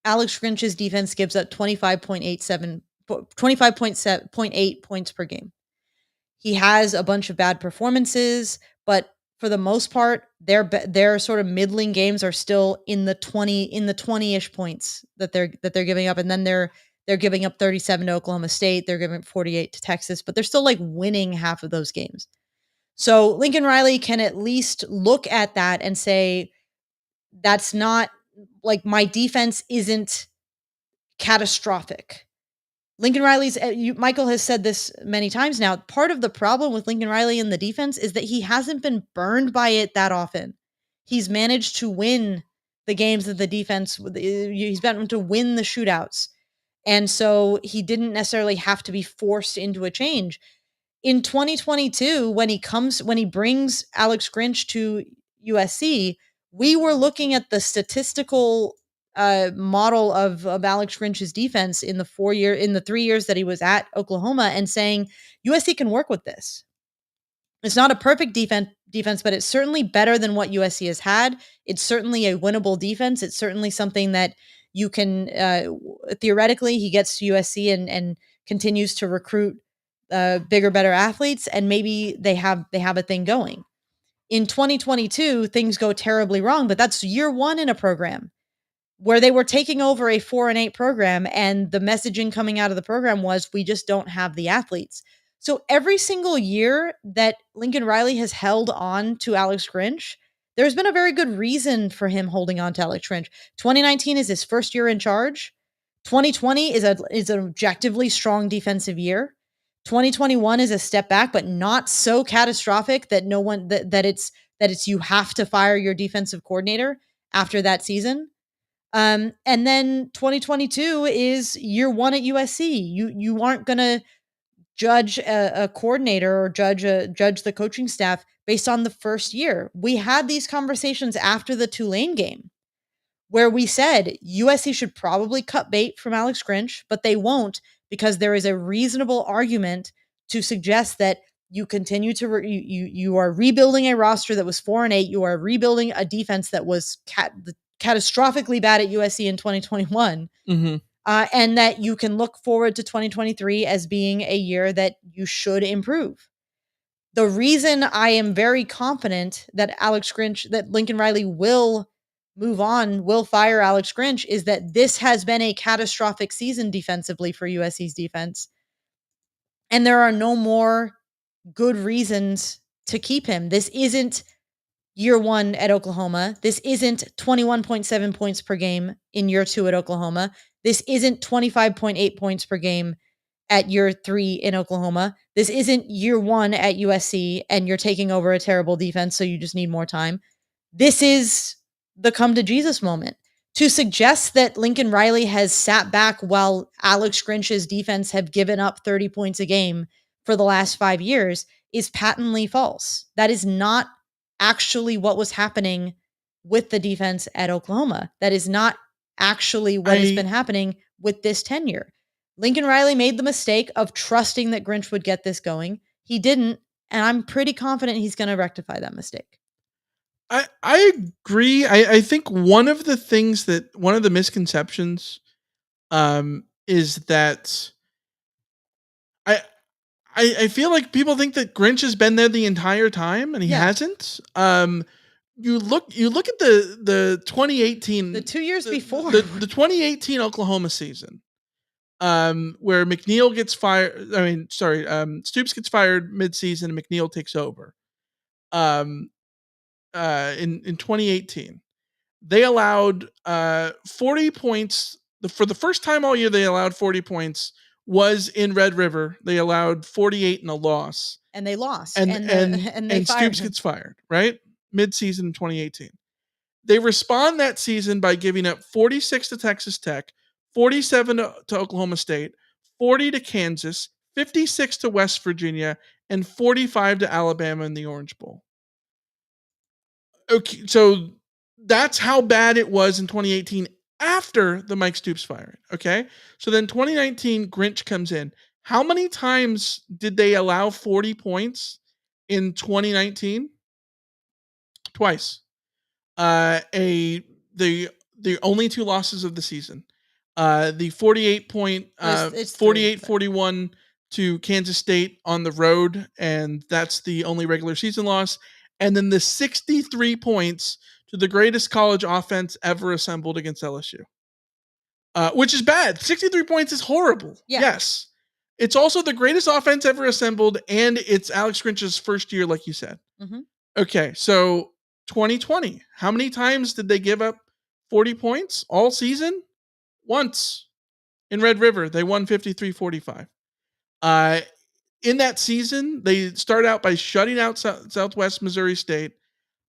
[SPEAKER 6] Alex Grinch's defense gives up 25.8 points per game. He has a bunch of bad performances, but for the most part, their sort of middling games are still in the 20-ish points that they're giving up, and then they're giving up 37 to Oklahoma State, they're giving up 48 to Texas, but they're still like winning half of those games. So Lincoln Riley can at least look at that and say, that's not like my defense isn't catastrophic. Lincoln Riley's, Michael has said this many times now, part of the problem with Lincoln Riley in the defense is that he hasn't been burned by it that often. He's managed to win the games that the defense, he's been able to win the shootouts. And so he didn't necessarily have to be forced into a change. In 2022, when he brings Alex Grinch to USC, we were looking at the statistical model of Alex Grinch's defense in the 3 years that he was at Oklahoma and saying USC can work with this. It's not a perfect defense, but it's certainly better than what USC has had. It's certainly a winnable defense. It's certainly something that you can theoretically, he gets to USC and continues to recruit bigger, better athletes, and maybe they have a thing going. In 2022, things go terribly wrong, but that's year one in a program where they were taking over a 4-8 program, and the messaging coming out of the program was, we just don't have the athletes. So every single year that Lincoln Riley has held on to Alex Grinch, there's been a very good reason for him holding on to Alex Grinch. 2019 is his first year in charge. 2020 is an objectively strong defensive year. 2021 is a step back, but not so catastrophic that that it's you have to fire your defensive coordinator after that season. And then 2022 is year one at USC. You aren't going to judge a coordinator or judge the coaching staff based on the first year. We had these conversations after the Tulane game where we said USC should probably cut bait from Alex Grinch, but they won't, because there is a reasonable argument to suggest that you continue to you are rebuilding a roster that was 4-8. You are rebuilding a defense that was catastrophically bad at USC in 2021. And that you can look forward to 2023 as being a year that you should improve. The reason I am very confident that Lincoln Riley will move on, will fire Alex Grinch, is that this has been a catastrophic season defensively for USC's defense. And there are no more good reasons to keep him. This isn't year one at Oklahoma. This isn't 21.7 points per game in year two at Oklahoma. This isn't 25.8 points per game at year three in Oklahoma. This isn't year one at USC and you're taking over a terrible defense, so you just need more time. This is the come to Jesus moment. To suggest that Lincoln Riley has sat back while Alex Grinch's defense have given up 30 points a game for the last 5 years is patently false. That is not actually what was happening with the defense at Oklahoma. That is not actually what has been happening with this tenure. Lincoln Riley made the mistake of trusting that Grinch would get this going. He didn't, and I'm pretty confident he's going to rectify that mistake.
[SPEAKER 8] I agree. I think one of the misconceptions is that I feel like people think that Grinch has been there the entire time, and he hasn't. You look at the 2018,
[SPEAKER 6] the 2 years before
[SPEAKER 8] the 2018 Oklahoma season, where McNeil gets fired. Stoops gets fired mid-season, and McNeil takes over. In 2018, they allowed 40 points for the first time all year. They allowed 40 points. Was in Red River. They allowed 48 in a loss.
[SPEAKER 6] And they lost.
[SPEAKER 8] And Stoops gets fired, right? Mid-season in 2018. They respond that season by giving up 46 to Texas Tech, 47 to Oklahoma State, 40 to Kansas, 56 to West Virginia, and 45 to Alabama in the Orange Bowl. Okay, so that's how bad it was in 2018 after the Mike Stoops firing. Okay. So then 2019 Grinch comes in. How many times did they allow 40 points in 2019? Twice. The only two losses of the season. The 48-41 to Kansas State on the road, and that's the only regular season loss. And then the 63 points to the greatest college offense ever assembled against LSU, which is bad. 63 points is horrible. Yeah. Yes. It's also the greatest offense ever assembled, and it's Alex Grinch's first year, like you said. Mm-hmm. Okay, so 2020, how many times did they give up 40 points all season? Once. in Red River. They won 53-45. In that season, they start out by shutting out Southwest Missouri State,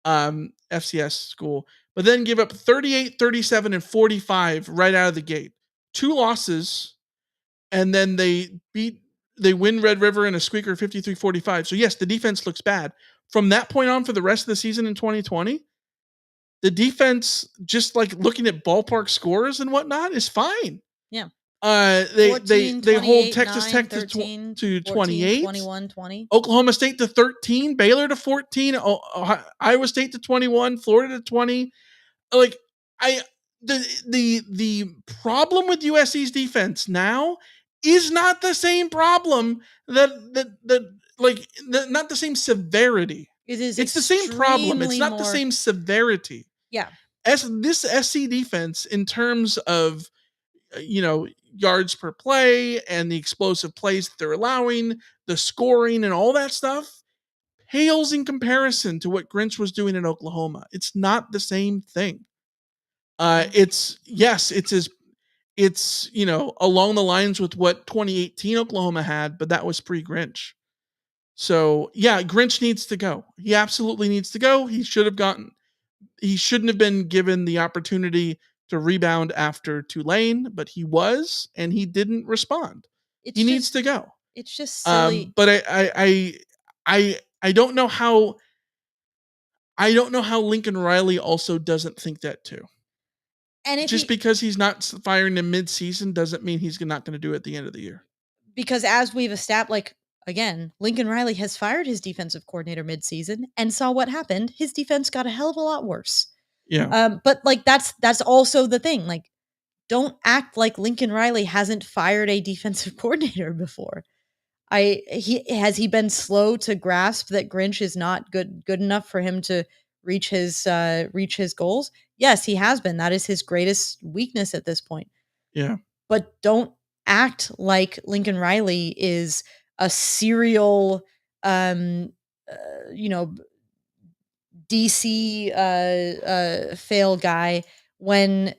[SPEAKER 8] FCS school, but then give up 38, 37, and 45 right out of the gate. 2 losses, and then they win Red River in a squeaker 53-45. So yes, the defense looks bad. From that point on for the rest of the season in 2020, the defense, just like looking at ballpark scores and whatnot, is fine.
[SPEAKER 6] Yeah.
[SPEAKER 8] They
[SPEAKER 6] 14,
[SPEAKER 8] hold Texas
[SPEAKER 6] 9,
[SPEAKER 8] Tech
[SPEAKER 6] 13,
[SPEAKER 8] to
[SPEAKER 6] 14,
[SPEAKER 8] 28,
[SPEAKER 6] 21, 20.
[SPEAKER 8] Oklahoma State to 13, Baylor to 14, Iowa State to 21, Florida to 20. Like the problem with USC's defense now is not the same problem not the same severity. It's the same problem. It's not the same severity.
[SPEAKER 6] Yeah.
[SPEAKER 8] As this SC defense, in terms of yards per play and the explosive plays that they're allowing, the scoring and all that stuff, pales in comparison to what Grinch was doing in Oklahoma. It's not the same thing. It's along the lines with what 2018 Oklahoma had, but that was pre-Grinch. So yeah, Grinch needs to go. He absolutely needs to go. He shouldn't have been given the opportunity to rebound after Tulane, but he was, and he didn't respond. He needs to go.
[SPEAKER 6] It's just silly.
[SPEAKER 8] But I don't know how Lincoln Riley also doesn't think that too. And just because he's not firing in mid-season doesn't mean he's not going to do it at the end of the year.
[SPEAKER 6] Because as we've established, again, Lincoln Riley has fired his defensive coordinator mid-season and saw what happened. His defense got a hell of a lot worse.
[SPEAKER 8] Yeah.
[SPEAKER 6] But like that's also the thing. Like, don't act like Lincoln Riley hasn't fired a defensive coordinator before. Has he been slow to grasp that Grinch is not good enough for him to reach his goals? Yes, he has been. That is his greatest weakness at this point.
[SPEAKER 8] Yeah.
[SPEAKER 6] But don't act like Lincoln Riley is a serial DC fail guy when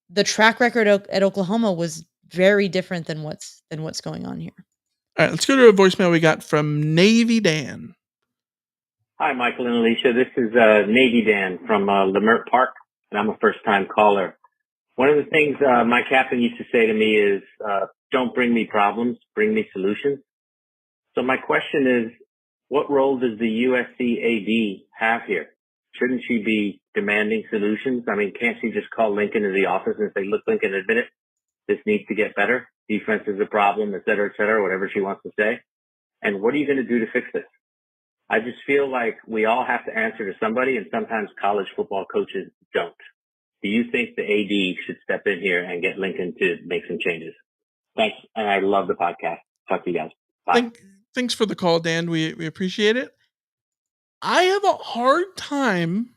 [SPEAKER 6] the track record at Oklahoma was very different than what's going on here.
[SPEAKER 8] All right, let's go to a voicemail we got from Navy Dan.
[SPEAKER 10] Hi, Michael and Alicia. This is Navy Dan from Lemert Park, and I'm a first-time caller. One of the things my captain used to say to me is, don't bring me problems, bring me solutions. So my question is, what role does the USC AD have here? Shouldn't she be demanding solutions? I mean, can't she just call Lincoln to the office and say, look, Lincoln, admit it. This needs to get better. Defense is a problem, et cetera, whatever she wants to say. And what are you going to do to fix this? I just feel like we all have to answer to somebody, and sometimes college football coaches don't. Do you think the AD should step in here and get Lincoln to make some changes? Thanks, and I love the podcast. Talk to you guys. Bye.
[SPEAKER 8] Thanks for the call, Dan. We appreciate it. I have a hard time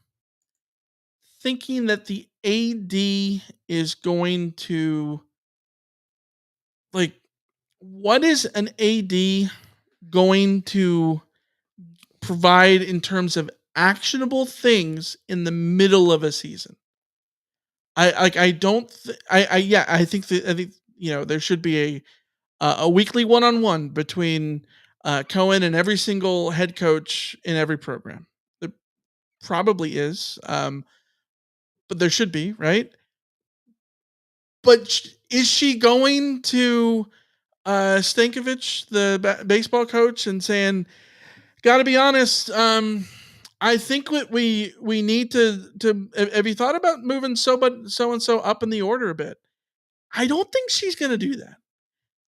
[SPEAKER 8] thinking that the AD is going to, like, what is an AD going to provide in terms of actionable things in the middle of a season? I think there should be a weekly one-on-one between Cohen and every single head coach in every program. There probably is, but there should be, right? But is she going to Stankovich, the baseball coach, and saying, "Got to be honest, I think what we need to have you thought about moving so and so up in the order a bit?" I don't think she's going to do that.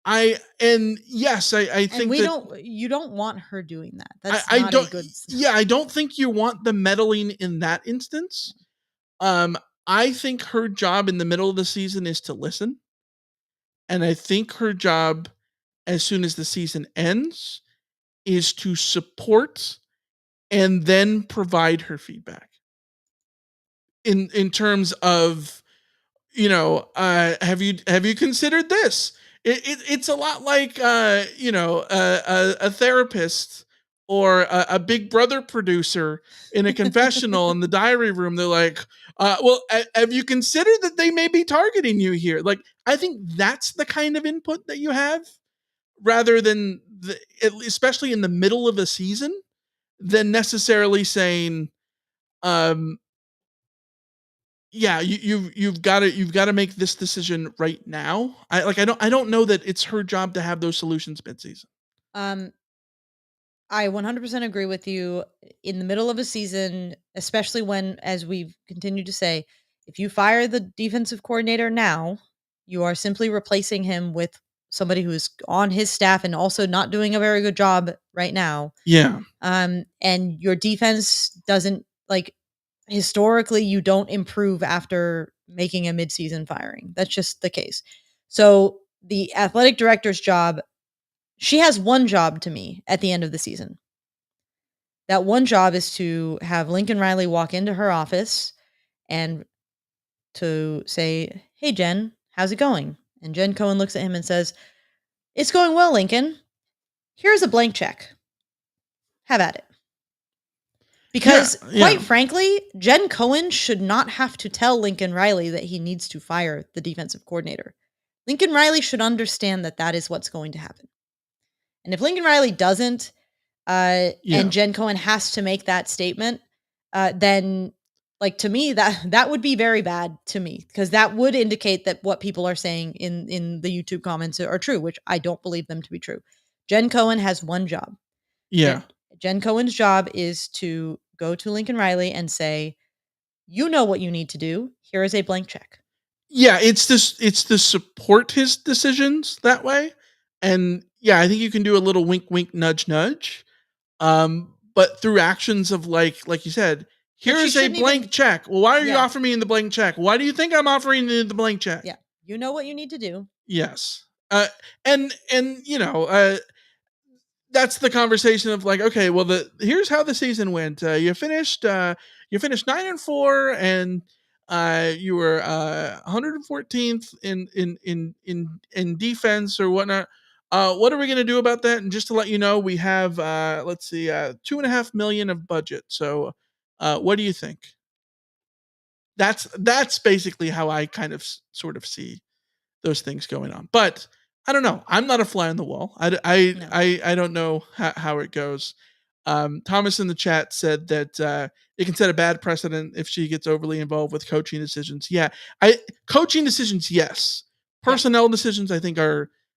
[SPEAKER 8] I think
[SPEAKER 6] you don't want her doing that. That's
[SPEAKER 8] I don't think you want the meddling in that instance. I think her job in the middle of the season is to listen. And I think her job, as soon as the season ends, is to support and then provide her feedback. In terms of, have you considered this? It's a lot like a therapist or a Big Brother producer in a confessional in the diary room. They're like, well, have you considered that they may be targeting you here? Like, I think that's the kind of input that you have rather than especially in the middle of a season than necessarily saying, yeah, you've got to make this decision right now. I don't know that it's her job to have those solutions midseason.
[SPEAKER 6] I 100% agree with you. In the middle of a season, especially when, as we've continued to say, if you fire the defensive coordinator now, you are simply replacing him with somebody who is on his staff and also not doing a very good job right now.
[SPEAKER 8] Yeah.
[SPEAKER 6] And your defense doesn't, like, historically, you don't improve after making a midseason firing. That's just the case. So the athletic director's job, she has one job to me at the end of the season. That one job is to have Lincoln Riley walk into her office and to say, "Hey, Jen, how's it going?" And Jen Cohen looks at him and says, "It's going well, Lincoln. Here's a blank check. Have at it." Because, quite frankly, Jen Cohen should not have to tell Lincoln Riley that he needs to fire the defensive coordinator. Lincoln Riley should understand that that is what's going to happen. And if Lincoln Riley doesn't, and Jen Cohen has to make that statement, then, like, to me, that would be very bad to me, because that would indicate that what people are saying in the YouTube comments are true, which I don't believe them to be true. Jen Cohen has one job.
[SPEAKER 8] Yeah.
[SPEAKER 6] Jen Cohen's job is to go to Lincoln Riley and say, "You know what you need to do. Here is a blank check."
[SPEAKER 8] Yeah, it's to support his decisions that way. And yeah, I think you can do a little wink, wink, nudge, nudge. But through actions of like you said, here's a blank check. Well, why are you offering me in the blank check? Why do you think I'm offering you the blank check?
[SPEAKER 6] Yeah. You know what you need to do.
[SPEAKER 8] Yes. And that's the conversation of like, okay, well, here's how the season went. You finished 9-4, and you were 114th in defense or whatnot. What are we going to do about that? And just to let you know, we have let's see, $2.5 million of budget. So, what do you think? That's basically how I kind of sort of see those things going on. But I don't know. I'm not a fly on the wall. I don't know how it goes. Thomas in the chat said that it can set a bad precedent if she gets overly involved with coaching decisions. Yeah, coaching decisions, yes. Personnel decisions, I think,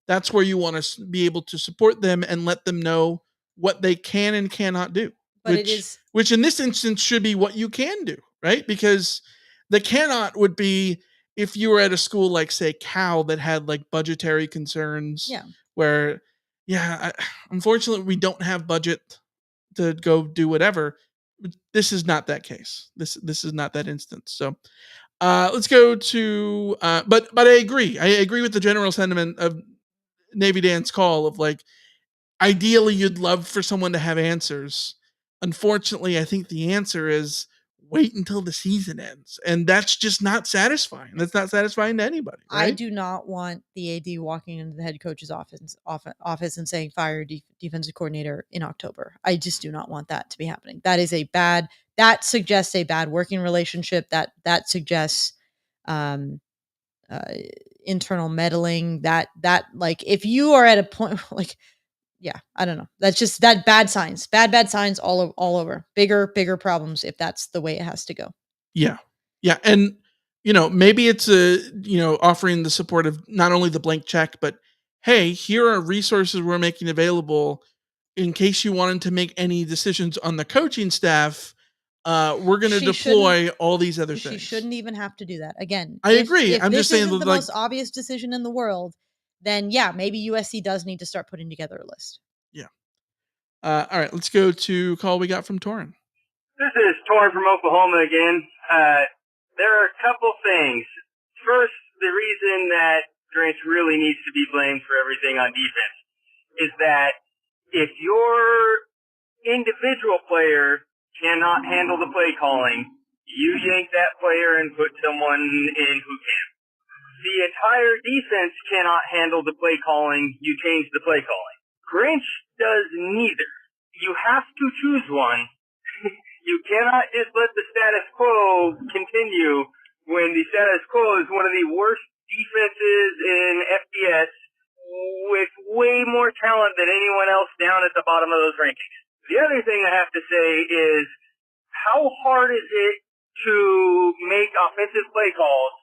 [SPEAKER 8] that's where you want to be able to support them and let them know what they can and cannot do.
[SPEAKER 6] But
[SPEAKER 8] which in this instance should be what you can do, right? Because the cannot would be if you were at a school like, say, Cal, that had like budgetary concerns, where, unfortunately, we don't have budget to go do whatever. This is not that case. This is not that instance. So, let's go to. But I agree. I agree with the general sentiment of Navy Dan's call of like, ideally, you'd love for someone to have answers. Unfortunately, I think the answer is wait until the season ends. And that's just not satisfying. That's not satisfying to anybody. Right?
[SPEAKER 6] I do not want the AD walking into the head coach's office and saying fire defensive coordinator in October. I just do not want that to be happening. That is that suggests a bad working relationship. That suggests internal meddling. That like, if you are at a point like, yeah, I don't know. That's just bad signs. Bad signs all over. Bigger problems if that's the way it has to go.
[SPEAKER 8] Yeah. Yeah. And, maybe it's offering the support of not only the blank check, but hey, here are resources we're making available in case you wanted to make any decisions on the coaching staff. We're going to deploy all these other things.
[SPEAKER 6] She shouldn't even have to do that. Again,
[SPEAKER 8] I agree.
[SPEAKER 6] If
[SPEAKER 8] I'm just saying
[SPEAKER 6] the most obvious decision in the world, then yeah, maybe USC does need to start putting together a list.
[SPEAKER 8] Yeah. All right, let's go to call we got from Torrin.
[SPEAKER 11] This is Torrin from Oklahoma again. There are a couple things. First, the reason that Grinch really needs to be blamed for everything on defense is that if your individual player cannot handle the play calling, you yank that player and put someone in who can. The entire defense cannot handle the play calling, you change the play calling. Grinch does neither. you have to choose one. You cannot just let the status quo continue when the status quo is one of the worst defenses in FBS with way more talent than anyone else down at the bottom of those rankings. The other thing I have to say is, how hard is it to make offensive play calls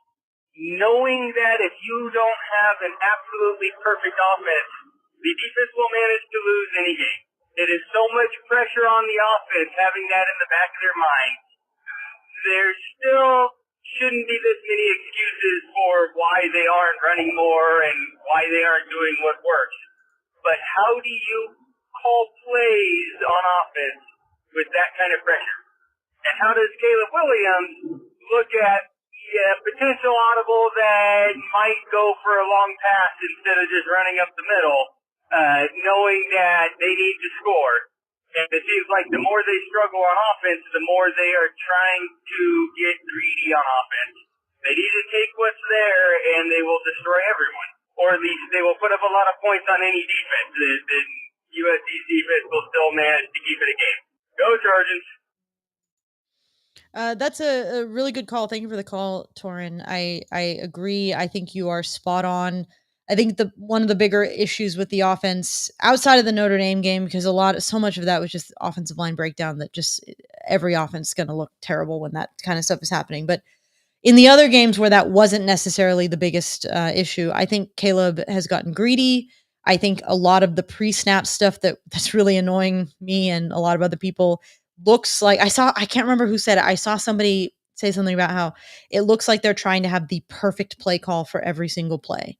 [SPEAKER 11] knowing that if you don't have an absolutely perfect offense, the defense will manage to lose any game? It is so much pressure on the offense having that in the back of their mind. There still shouldn't be this many excuses for why they aren't running more and why they aren't doing what works. But how do you call plays on offense with that kind of pressure? And how does Caleb Williams look at potential audible that might go for a long pass instead of just running up the middle, knowing that they need to score? And it seems like the more they struggle on offense, the more they are trying to get greedy on offense. They need to take what's there, and they will destroy everyone. Or at least they will put up a lot of points on any defense. The USC's defense will still manage to keep it a game. Go Trojans!
[SPEAKER 6] That's a really good call. Thank you for the call, Torin. I agree. I think you are spot on. I think one of the bigger issues with the offense outside of the Notre Dame game, because so much of that was just offensive line breakdown, that just every offense is going to look terrible when that kind of stuff is happening. But in the other games where that wasn't necessarily the biggest issue, I think Caleb has gotten greedy. I think a lot of the pre-snap stuff that's really annoying me and a lot of other people looks like, I can't remember who said it. I saw somebody say something about how it looks like they're trying to have the perfect play call for every single play.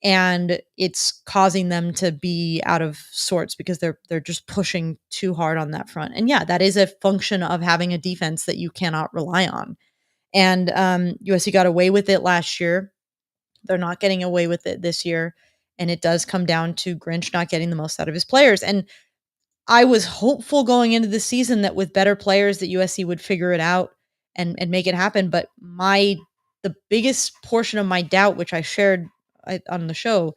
[SPEAKER 6] And it's causing them to be out of sorts because they're just pushing too hard on that front. And yeah, that is a function of having a defense that you cannot rely on. And USC got away with it last year. They're not getting away with it this year. And it does come down to Grinch not getting the most out of his players. And I was hopeful going into the season that with better players that USC would figure it out and make it happen. But the biggest portion of my doubt, which I shared on the show,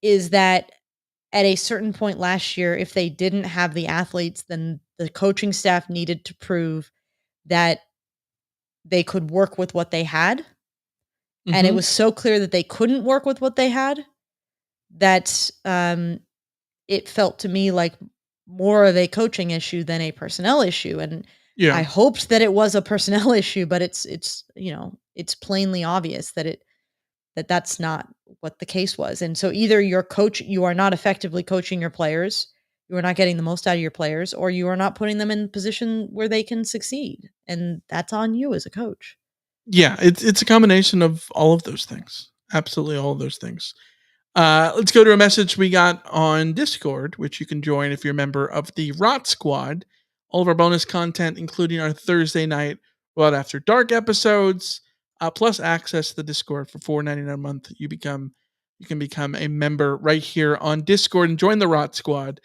[SPEAKER 6] is that at a certain point last year, if they didn't have the athletes, then the coaching staff needed to prove that they could work with what they had. Mm-hmm. And it was so clear that they couldn't work with what they had that it felt to me like more of a coaching issue than a personnel issue. And I hoped that it was a personnel issue, but it's plainly obvious that that's not what the case was. And so either you are not effectively coaching your players, you are not getting the most out of your players, or you are not putting them in a position where they can succeed. And that's on you as a coach.
[SPEAKER 8] Yeah, it's a combination of all of those things. Absolutely all of those things. Let's go to a message we got on Discord, which you can join if you're a member of the RoT Squad. All of our bonus content, including our Thursday night Well After Dark episodes, plus access to the Discord for $4.99 a month. You can become a member right here on Discord and join the RoT Squad.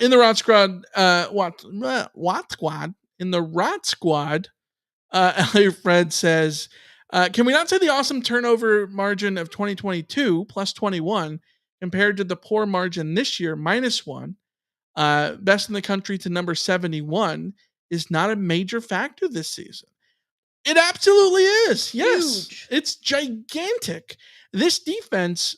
[SPEAKER 8] In the RoT Squad, in the RoT Squad, Elliot Fred says, can we not say the awesome turnover margin of 2022 plus 21 compared to the poor margin this year -1, best in the country to number 71, is not a major factor this season? It absolutely is. Yes. Huge. It's gigantic. This defense,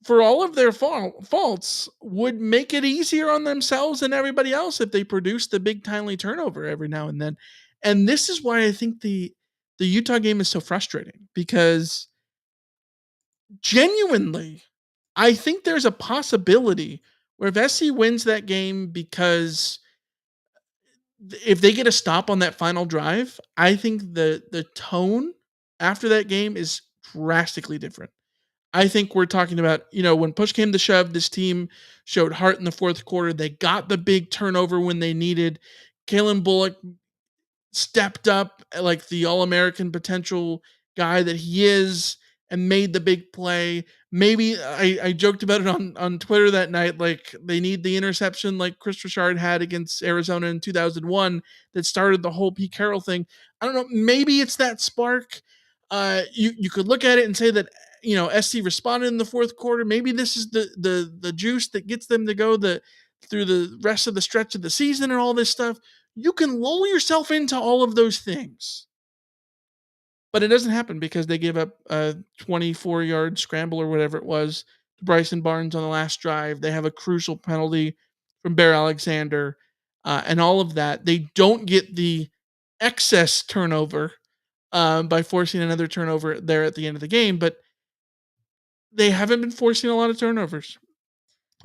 [SPEAKER 8] for all of their faults, would make it easier on themselves and everybody else if they produce the big timely turnover every now and then. And this is why I think the Utah game is so frustrating, because genuinely, I think there's a possibility where if SC wins that game, because if they get a stop on that final drive, I think the tone after that game is drastically different. I think we're talking about, when push came to shove, this team showed heart in the fourth quarter. They got the big turnover when they needed. Kalen Bullock stepped up like the All-American potential guy that he is and made the big play. Maybe I joked about it on Twitter that night, like they need the interception like Chris Richard had against Arizona in 2001 that started the whole Pete Carroll thing. I don't know. Maybe it's that spark. You could look at it and say that, SC responded in the fourth quarter. Maybe this is the juice that gets them to go the through the rest of the stretch of the season and all this stuff. You can lull yourself into all of those things. But it doesn't happen because they gave up a 24-yard scramble or whatever it was to Bryson Barnes on the last drive. They have a crucial penalty from Bear Alexander and all of that. They don't get the excess turnover by forcing another turnover there at the end of the game, but they haven't been forcing a lot of turnovers.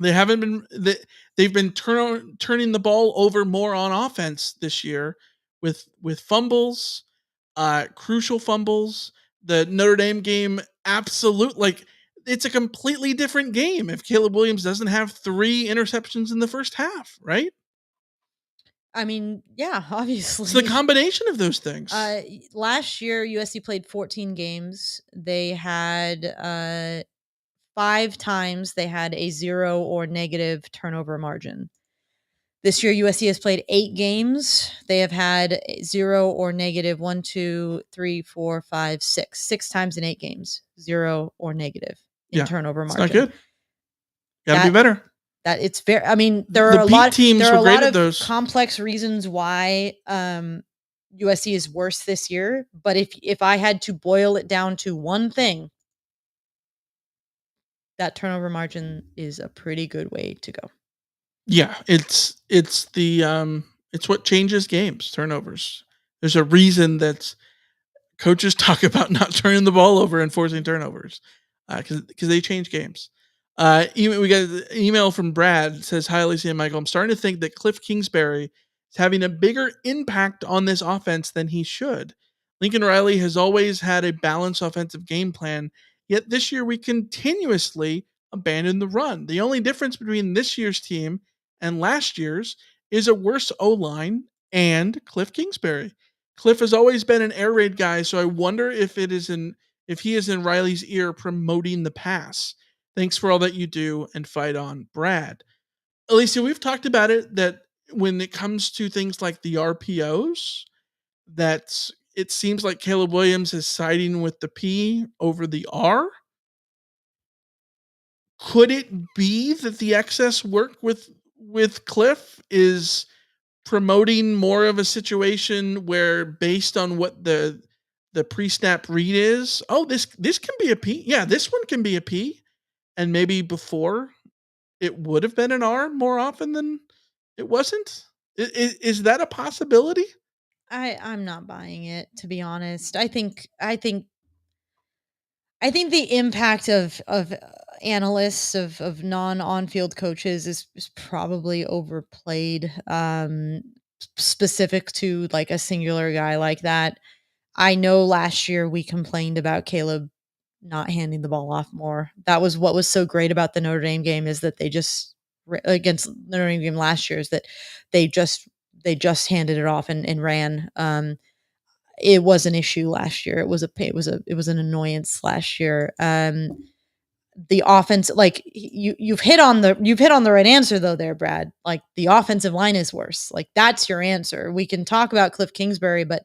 [SPEAKER 8] They've been turning the ball over more on offense this year with fumbles, crucial fumbles. The Notre Dame game, it's a completely different game if Caleb Williams doesn't have 3 interceptions in the first half, right?
[SPEAKER 6] I mean, yeah, obviously.
[SPEAKER 8] It's the combination of those things.
[SPEAKER 6] Last year, USC played 14 games. They had 5 times they had a 0 or negative turnover margin. This year, USC has played 8 games. They have had 0 or negative 1, 2, 3, 4, 5, 6. 6 times in 8 games, 0 or negative in turnover margin.
[SPEAKER 8] It's not good. Gotta be better.
[SPEAKER 6] That it's very. I mean, there are a lot of complex reasons why USC is worse this year. But if I had to boil it down to one thing, that turnover margin is a pretty good way to go.
[SPEAKER 8] Yeah, it's what changes games, turnovers. There's a reason that coaches talk about not turning the ball over and forcing turnovers because they change games. We got an email from Brad. It says, "Hi, Alicia and Michael. I'm starting to think that Cliff Kingsbury is having a bigger impact on this offense than he should. Lincoln Riley has always had a balanced offensive game plan, yet this year we continuously abandon the run. The only difference between this year's team and last year's is a worse O-line and Cliff Kingsbury. Cliff has always been an air raid guy, so I wonder if he is in Riley's ear promoting the pass. Thanks for all that you do and fight on, Brad." Alicia, we've talked about it, that when it comes to things like the RPOs, that it seems like Caleb Williams is siding with the P over the R. Could it be that the excess work with Cliff is promoting more of a situation where, based on what the pre-snap read is, this can be a P. Yeah, this one can be a P. And maybe before it would have been an R more often than it wasn't. Is that a possibility?
[SPEAKER 6] I'm not buying it, to be honest. I think the impact of analysts of non-on-field coaches is probably overplayed, specific to like a singular guy like that. I know last year we complained about Caleb not handing the ball off more. That was what was so great about the Notre Dame game, is that they just, against the Notre Dame game last year, is that they just handed it off and ran. It was an issue last year. It was an annoyance last year. The offense, like you've hit on the right answer though there, Brad. Like, the offensive line is worse. Like, that's your answer. We can talk about Cliff Kingsbury, but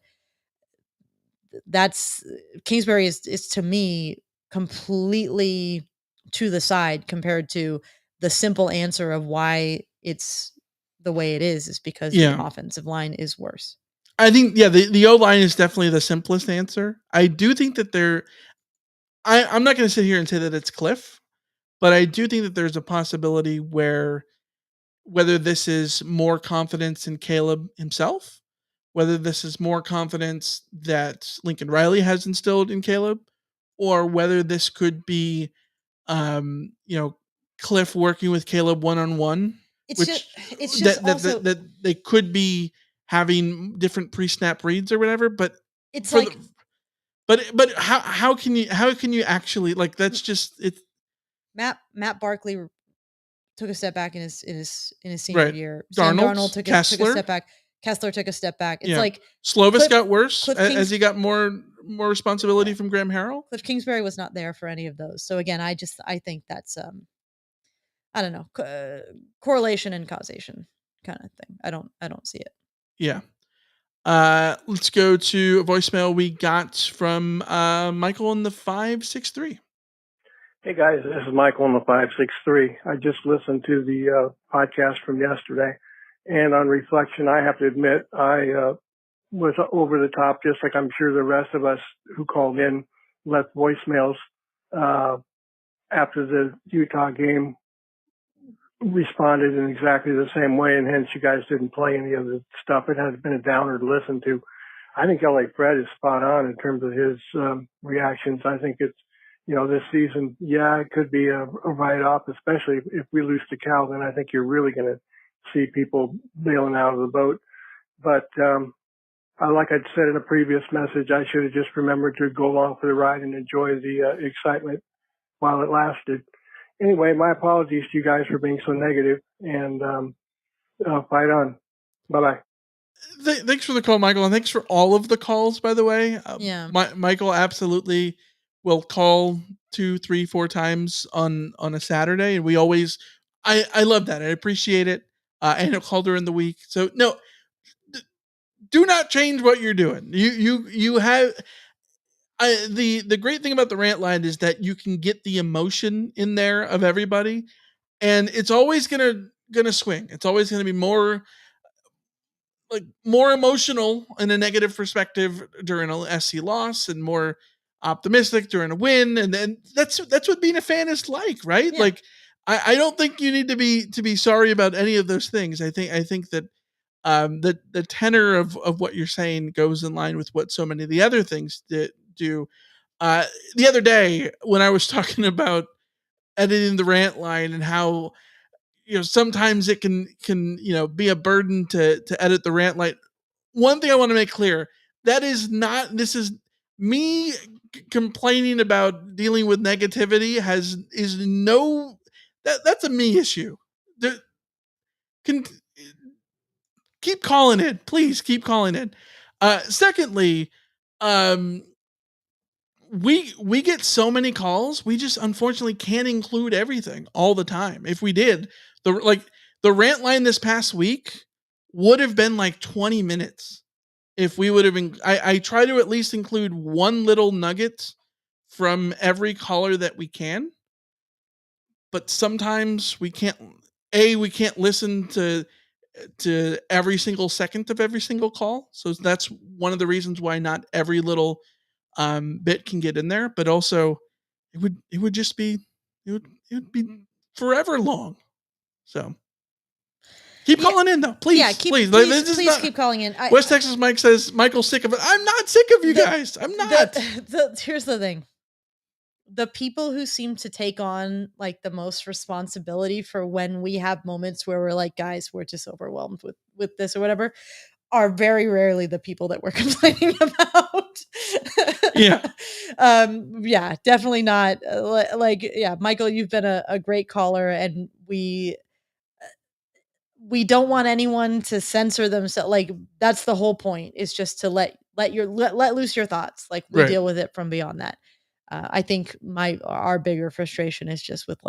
[SPEAKER 6] Kingsbury is to me completely to the side compared to the simple answer of why it's the way it is because the offensive line is worse.
[SPEAKER 8] I think, the O-line is definitely the simplest answer. I do think that I'm not going to sit here and say that it's Cliff, but I do think that there's a possibility where, whether this is more confidence in Caleb himself, whether this is more confidence that Lincoln Riley has instilled in Caleb, or whether this could be, Cliff working with Caleb one-on-one. That they could be having different pre-snap reads or whatever, but
[SPEAKER 6] it's
[SPEAKER 8] but how can you actually, like, that's just it.
[SPEAKER 6] Matt Barkley took a step back in his senior year.
[SPEAKER 8] Darnold
[SPEAKER 6] took a step back. Kessler took a step back. It's like
[SPEAKER 8] Slovis got worse as he got more responsibility from Graham Harrell.
[SPEAKER 6] Cliff Kingsbury was not there for any of those. So again, I think that's I don't know, correlation and causation kind of thing. I don't see it.
[SPEAKER 8] Yeah. Let's go to a voicemail we got from Michael in the 563.
[SPEAKER 12] Hey guys, this is Michael on the 563. I just listened to the podcast from yesterday, and on reflection, I have to admit I was over the top, just like I'm sure the rest of us who called in left voicemails after the Utah game, responded in exactly the same way, and hence you guys didn't play any of the stuff. It has been a downer to listen to. I think LA Fred is spot on in terms of his reactions. I think it's, this season, it could be a write-off, especially if we lose to Cal. Then I think you're really going to see people bailing out of the boat. But like I said in a previous message, I should have just remembered to go along for the ride and enjoy the excitement while it lasted. Anyway, my apologies to you guys for being so negative, and fight on. Bye-bye.
[SPEAKER 8] Thanks for the call, Michael, and thanks for all of the calls, by the way.
[SPEAKER 6] Yeah.
[SPEAKER 8] Michael absolutely will call 2, 3, 4 times on a Saturday, and we always, I love that. I appreciate it. And he'll call during the week. So no, do not change what you're doing. You have the great thing about the Rant Line is that you can get the emotion in there of everybody, and it's always gonna swing. It's always gonna be more emotional in a negative perspective during a SC loss, and more optimistic during a win. And then that's what being a fan is like, right?
[SPEAKER 6] Yeah.
[SPEAKER 8] Like I don't think you need to be sorry about any of those things. I think that the tenor of what you're saying goes in line with what so many of the other things do. The other day when I was talking about editing the Rant Line and how sometimes it can be a burden to edit the Rant Line. One thing I want to make clear, this is me complaining about dealing with negativity that's a me issue. Keep calling in, please keep calling in. Secondly, we get so many calls, we just unfortunately can't include everything all the time. If we did, the Rant Line this past week would have been like 20 minutes if we would have been. I try to at least include one little nugget from every caller that we can, but sometimes we can't. We can't listen to every single second of every single call, so that's one of the reasons why not every little bit can get in there. But also, it would just be it would be forever long. So keep calling in though, please.
[SPEAKER 6] Yeah, please keep calling in.
[SPEAKER 8] West Texas Mike says Michael's sick of it. I'm not sick of you guys. I'm not.
[SPEAKER 6] Here's the thing. The people who seem to take on like the most responsibility for when we have moments where we're like, guys, we're just overwhelmed with this or whatever, are very rarely the people that we're complaining about. Yeah, definitely not. Michael, you've been a great caller, and we don't want anyone to censor themselves. Like, that's the whole point, is just to let loose your thoughts. Like, we deal with it from beyond that. I think our bigger frustration is just with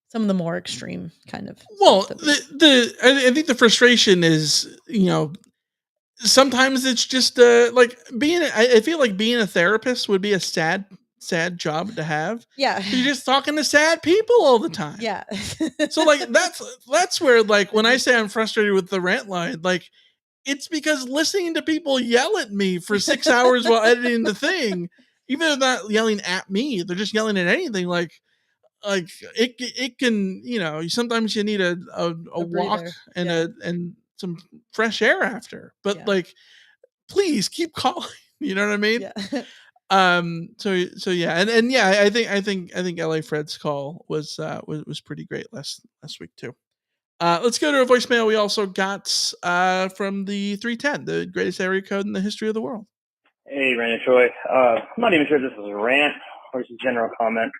[SPEAKER 6] some of the more extreme kind of.
[SPEAKER 8] Well, I think the frustration is, sometimes it's just like I feel like being a therapist would be a sad job to have.
[SPEAKER 6] Yeah.
[SPEAKER 8] You're just talking to sad people all the time.
[SPEAKER 6] Yeah.
[SPEAKER 8] So like that's where, like, when I say I'm frustrated with the Rant Line, like, it's because listening to people yell at me for 6 hours while editing the thing, even if they're not yelling at me, they're just yelling at anything. Like it can, sometimes you need a walk and some fresh air after. But like, please keep calling. You know what I mean?
[SPEAKER 6] Yeah.
[SPEAKER 8] So yeah, and yeah, I think LA Fred's call was pretty great last week too. Let's go to a voicemail we also got from the 310, the greatest area code in the history of the world.
[SPEAKER 13] Hey, Rand and Troy. I'm not even sure if this is a rant or just a general comment.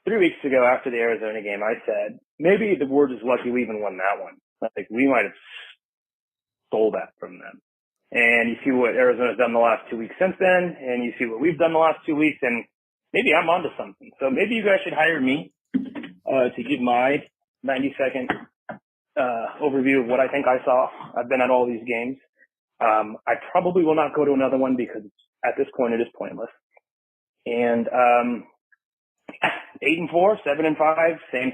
[SPEAKER 13] 3 weeks ago after the Arizona game, I said, maybe the we're just lucky we even won that one. Like, we might have stole that from them. And you see what Arizona's done the last 2 weeks since then, and you see what we've done the last 2 weeks, and maybe I'm onto something. So maybe you guys should hire me to give my 90-second overview of what I think I saw. I've been at all these games. I probably will not go to another one because it's at this point it is pointless. And 8-4, 7-5, same.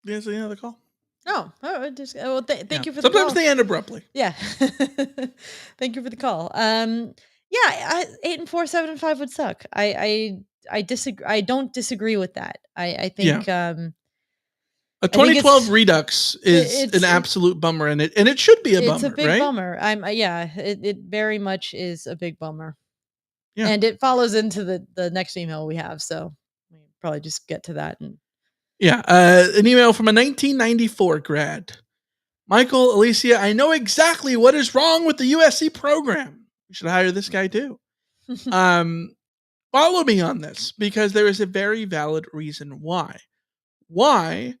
[SPEAKER 8] You guys any other call?
[SPEAKER 6] Oh, thank you for the
[SPEAKER 8] Sometimes
[SPEAKER 6] call.
[SPEAKER 8] they end abruptly.
[SPEAKER 6] Yeah. Thank you for the call. 8-4, 7-5 would suck. I disagree. I don't disagree with that. I think
[SPEAKER 8] a 2012 redux is an absolute bummer, and it should be a bummer.
[SPEAKER 6] It's a big
[SPEAKER 8] right?
[SPEAKER 6] bummer. It very much is a big bummer.
[SPEAKER 8] Yeah.
[SPEAKER 6] And it follows into the next email we have, so we probably just get to that. And
[SPEAKER 8] an email from a 1994 grad. Michael, Alicia, I know exactly what is wrong with the USC program. We should hire this guy too. Follow me on this, because there is a very valid reason why. Why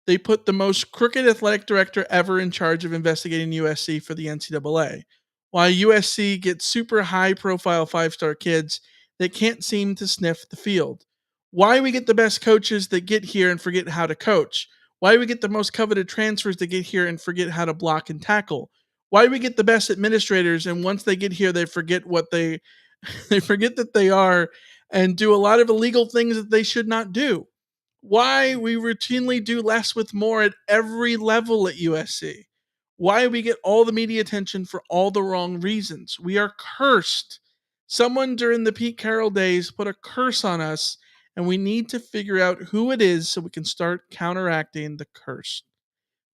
[SPEAKER 8] they put the most crooked athletic director ever in charge of investigating USC for the NCAA. Why USC gets super high profile 5-star kids that can't seem to sniff the field. Why we get the best coaches that get here and forget how to coach. Why we get the most coveted transfers that get here and forget how to block and tackle. Why we get the best administrators, and once they get here they forget what they forget that they are and do a lot of illegal things that they should not do. Why we routinely do less with more at every level at USC. Why we get all the media attention for all the wrong reasons. We are cursed. Someone during the Pete Carroll days put a curse on us, and we need to figure out who it is so we can start counteracting the curse.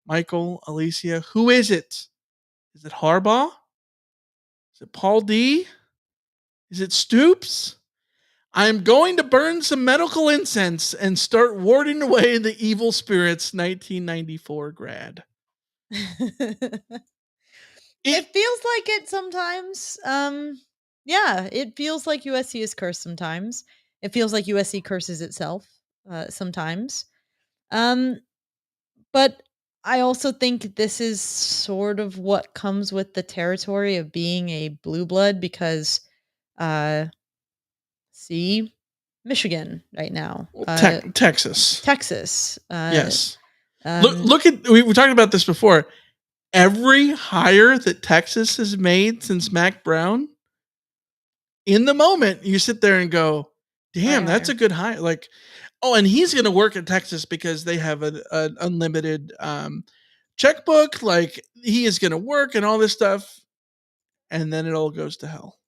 [SPEAKER 8] Michael, Alicia, who is it? Is it Harbaugh? Is it Paul D? Is it Stoops? I'm going to burn some medical incense and start warding away the evil spirits. 1994 grad.
[SPEAKER 6] it feels like it sometimes. It feels like USC is cursed sometimes. It feels like USC curses itself sometimes. But I also think this is sort of what comes with the territory of being a blue blood, because see Michigan right now.
[SPEAKER 8] Texas.
[SPEAKER 6] Yes.
[SPEAKER 8] Look at, we talked about this before. Every hire that Texas has made since Mac Brown, in the moment, you sit there and go, damn, that's a good hire. Like, oh, and he's going to work at Texas because they have an unlimited checkbook. Like, he is going to work and all this stuff. And then it all goes to hell.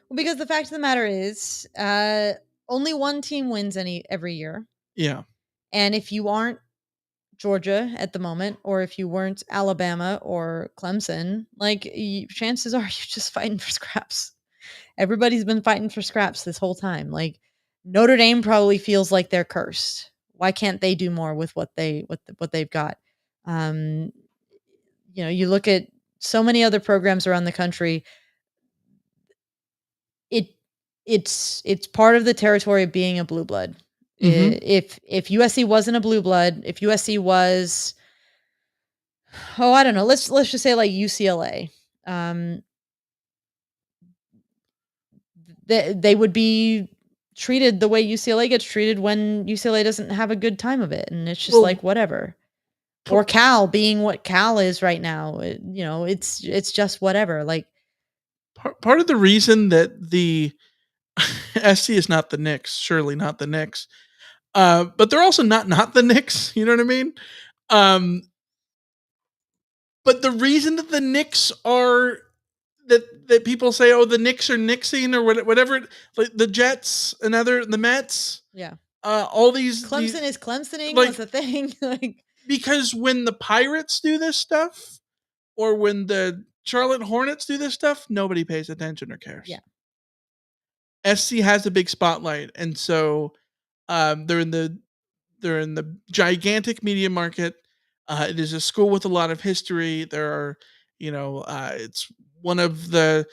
[SPEAKER 6] Well, because the fact of the matter is, only one team wins every year.
[SPEAKER 8] Yeah.
[SPEAKER 6] And if you aren't Georgia at the moment, or if you weren't Alabama or Clemson, like, chances are you're just fighting for scraps. Everybody's been fighting for scraps this whole time. Like, Notre Dame probably feels like they're cursed. Why can't they do more with what they've got? You look at so many other programs around the country. It's part of the territory of being a blue blood. Mm-hmm. If USC wasn't a blue blood, if USC was, I don't know, let's just say like UCLA, they would be treated the way UCLA gets treated when UCLA doesn't have a good time of it, and it's just like whatever. Or Cal being what Cal is right now, it's just whatever. Like,
[SPEAKER 8] part of the reason that the SC is not the Knicks, surely not the Knicks, but they're also not the Knicks. You know what I mean? But the reason that the Knicks are that people say, oh, the Knicks are Knicksing or whatever, like the Jets and the Mets.
[SPEAKER 6] Yeah.
[SPEAKER 8] All these
[SPEAKER 6] Clemson is Clemsoning was the thing. Like,
[SPEAKER 8] because when the Pirates do this stuff, or when the Charlotte Hornets do this stuff, nobody pays attention or cares.
[SPEAKER 6] Yeah.
[SPEAKER 8] SC has a big spotlight, and so they're in the gigantic media market. It is a school with a lot of history. There are, it's one of the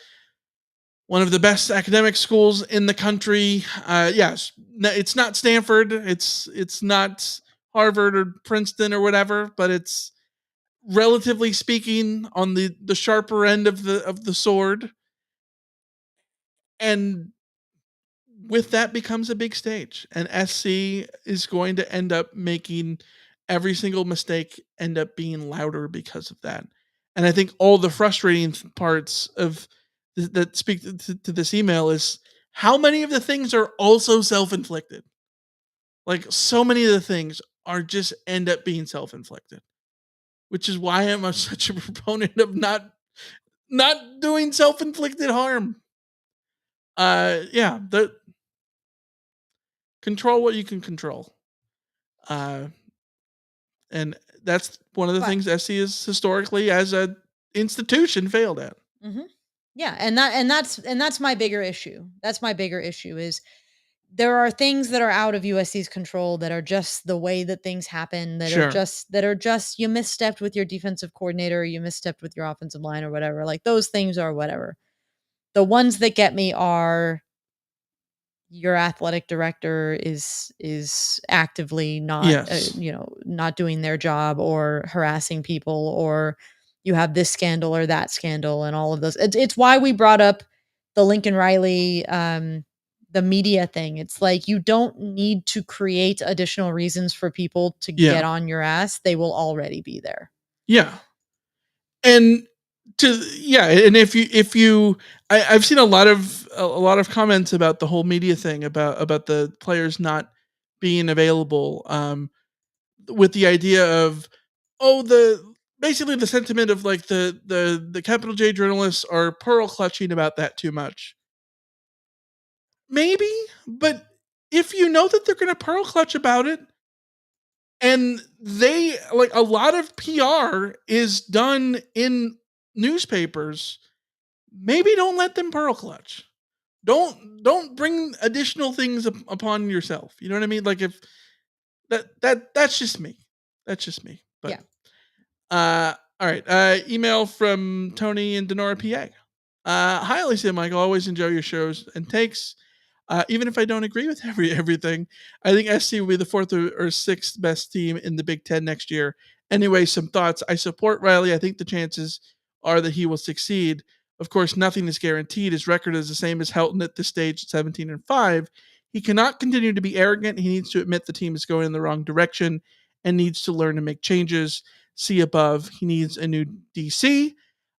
[SPEAKER 8] best academic schools in the country. Yes, it's not Stanford. It's not Harvard or Princeton or whatever, but it's, relatively speaking, on the sharper end of the sword. And with that becomes a big stage, and SC is going to end up making every single mistake end up being louder because of that. And I think all the frustrating parts of that speak to this email is how many of the things are also self-inflicted. Like so many of the things are just end up being self-inflicted, which is why I'm such a proponent of not doing self-inflicted harm. Control what you can control. And that's one of the things SC is historically as a institution failed at.
[SPEAKER 6] Mm-hmm. Yeah, and that's my bigger issue. That's my bigger issue is there are things that are out of USC's control that are just the way that things happen, that are just you misstepped with your defensive coordinator, you misstepped with your offensive line or whatever. Like those things are whatever. The ones that get me are your athletic director is actively not not doing their job or harassing people, or you have this scandal or that scandal and all of those. It's why we brought up the Lincoln Riley the media thing. It's like you don't need to create additional reasons for people to get on your ass. They will already be there.
[SPEAKER 8] Yeah. And if you I've seen a lot of comments about the whole media thing about the players not being available with the idea of basically the sentiment of like the capital J journalists are pearl clutching about that too much. Maybe, but if you know that they're going to pearl clutch about it, and they like a lot of PR is done in newspapers, maybe don't let them pearl clutch. Don't bring additional things upon yourself. You know what I mean? Like if that's just me. That's just me. But all right. Email from Tony in Denora, PA. Hi, Alicia and Michael. Always enjoy your shows and takes. Even if I don't agree with everything, I think SC will be the 4th or 6th best team in the Big Ten next year. Anyway, some thoughts. I support Riley. I think the chances are that he will succeed. Of course, nothing is guaranteed. His record is the same as Helton at this stage, 17-5. He cannot continue to be arrogant. He needs to admit the team is going in the wrong direction and needs to learn to make changes. See above. He needs a new DC.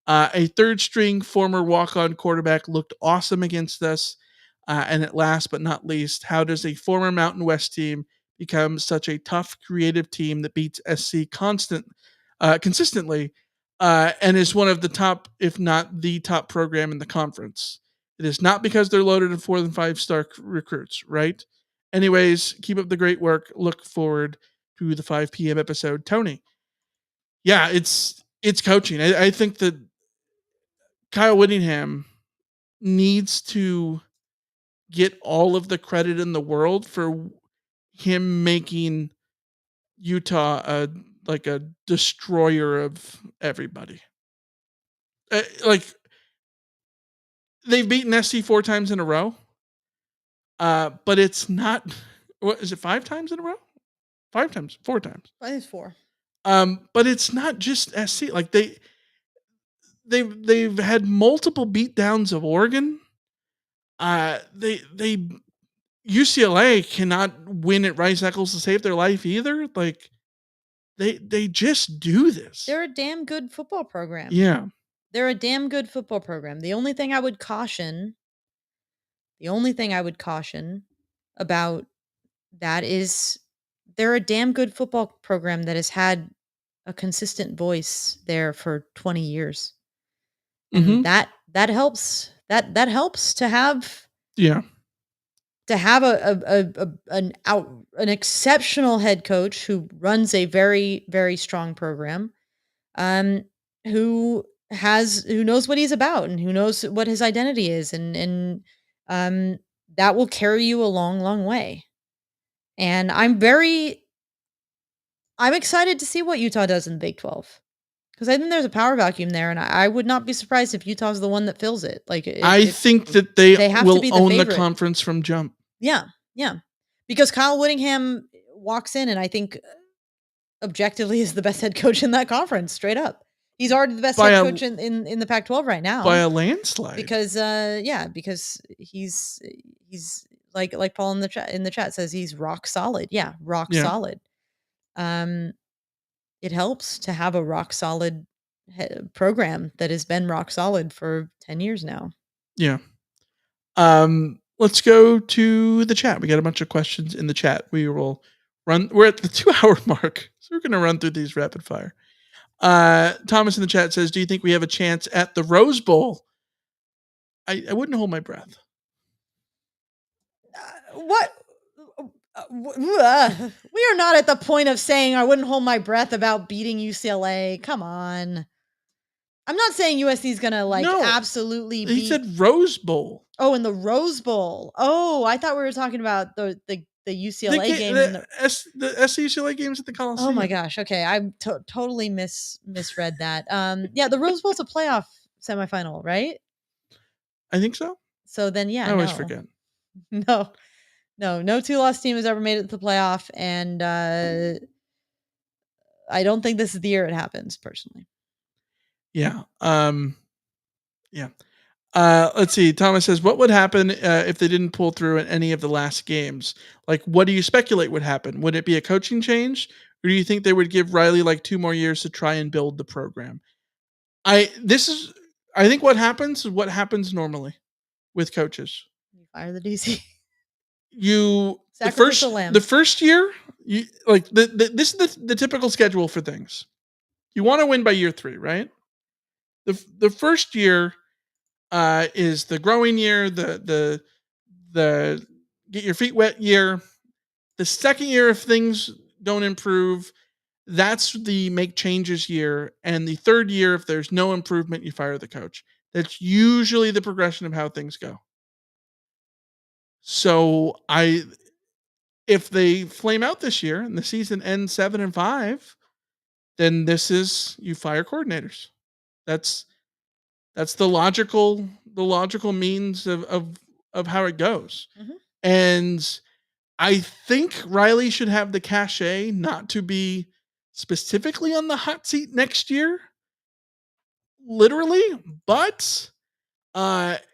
[SPEAKER 8] A third-string former walk-on quarterback looked awesome against us. And at last but not least, how does a former Mountain West team become such a tough, creative team that beats SC consistently and is one of the top, if not the top program in the conference? It is not because they're loaded in 4- and 5-star recruits, right? Anyways, keep up the great work. Look forward to the 5 p.m. episode. Tony. Yeah, it's coaching. I think that Kyle Whittingham needs to get all of the credit in the world for him making Utah a destroyer of everybody. Like they've beaten SC 4 times in a row. But it's not, what is it, 5 times in a row? 4 times.
[SPEAKER 6] I think it's 4.
[SPEAKER 8] But it's not just SC. Like they've had multiple beatdowns of Oregon. UCLA cannot win at Rice Eccles to save their life either. Like they just do this.
[SPEAKER 6] They're a damn good football program.
[SPEAKER 8] Yeah.
[SPEAKER 6] They're a damn good football program. The only thing I would caution about that is they're a damn good football program that has had a consistent voice there for 20 years. And that helps. That helps to have an exceptional head coach who runs a very, very strong program, who knows what he's about and who knows what his identity is, and that will carry you a long, long way. And I'm excited to see what Utah does in the Big 12. Because I think there's a power vacuum there, and I would not be surprised if Utah's the one that fills it. Like
[SPEAKER 8] I think that they
[SPEAKER 6] have
[SPEAKER 8] will
[SPEAKER 6] to be
[SPEAKER 8] own
[SPEAKER 6] favorite.
[SPEAKER 8] the conference from jump.
[SPEAKER 6] Yeah. Because Kyle Whittingham walks in and I think objectively is the best head coach in that conference, straight up. He's already the best head coach in the Pac-12 right now.
[SPEAKER 8] By a landslide.
[SPEAKER 6] Because because he's like Paul in the chat says he's rock solid. Yeah, rock solid. It helps to have a rock solid program that has been rock solid for 10 years now.
[SPEAKER 8] Yeah. Let's go to the chat. We got a bunch of questions in the chat. We're at the 2-hour mark, so we're going to run through these rapid fire. Thomas in the chat says, do you think we have a chance at the Rose Bowl? I wouldn't hold my breath.
[SPEAKER 6] What? We are not at the point of saying I wouldn't hold my breath about beating UCLA. Come on. I'm not saying USC is going to absolutely beat.
[SPEAKER 8] He said Rose Bowl.
[SPEAKER 6] Oh, in the Rose Bowl. Oh, I thought we were talking about the UCLA game.
[SPEAKER 8] The SC UCLA games at the Coliseum.
[SPEAKER 6] Oh my gosh. Okay. I totally misread that. Yeah, the Rose Bowl's a playoff semifinal, right?
[SPEAKER 8] I think so.
[SPEAKER 6] So then, yeah.
[SPEAKER 8] I always forget.
[SPEAKER 6] No 2-loss team has ever made it to the playoff. And I don't think this is the year it happens, personally.
[SPEAKER 8] Yeah. Yeah. Let's see. Thomas says, what would happen if they didn't pull through in any of the last games? Like, what do you speculate would happen? Would it be a coaching change? Or do you think they would give Riley 2 more years to try and build the program? I think what happens is what happens normally with coaches.
[SPEAKER 6] You fire the DC.
[SPEAKER 8] The first year, this is the typical schedule for things. You want to win by year 3, right? The first year is the growing year, the get your feet wet year. The second year, if things don't improve, that's the make changes year. And the third year, if there's no improvement, you fire the coach. That's usually the progression of how things go. So if they flame out this year and the season ends 7-5, then you fire coordinators. That's the logical means of how it goes.
[SPEAKER 6] Mm-hmm.
[SPEAKER 8] And I think Riley should have the cachet not to be specifically on the hot seat next year, literally, but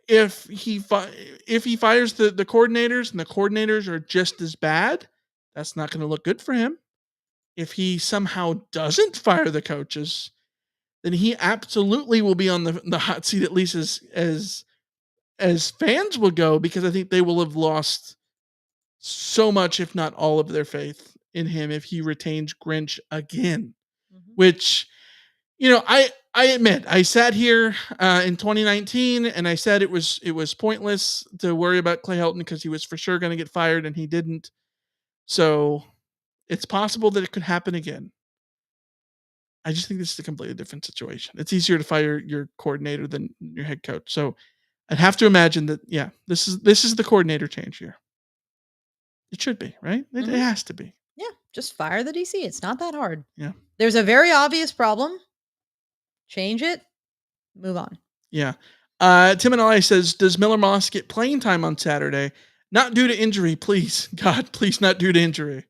[SPEAKER 8] if he fires the coordinators and the coordinators are just as bad, that's not going to look good for him. If he somehow doesn't fire the coaches, then he absolutely will be on the hot seat, at least as fans will go, because I think they will have lost so much, if not all of their faith in him, if he retains Grinch again. Mm-hmm. Which, I admit, I sat here in 2019 and I said it was pointless to worry about Clay Helton because he was for sure going to get fired and he didn't. So it's possible that it could happen again. I just think this is a completely different situation. It's easier to fire your coordinator than your head coach. So I'd have to imagine that, yeah, this is the coordinator change here. It should be, right? It has to be.
[SPEAKER 6] Yeah, just fire the DC. It's not that hard.
[SPEAKER 8] Yeah.
[SPEAKER 6] There's a very obvious problem. Change it. Move on.
[SPEAKER 8] Yeah. Tim and I says, does Miller Moss get playing time on Saturday? Not due to injury, please. God, please not due to injury.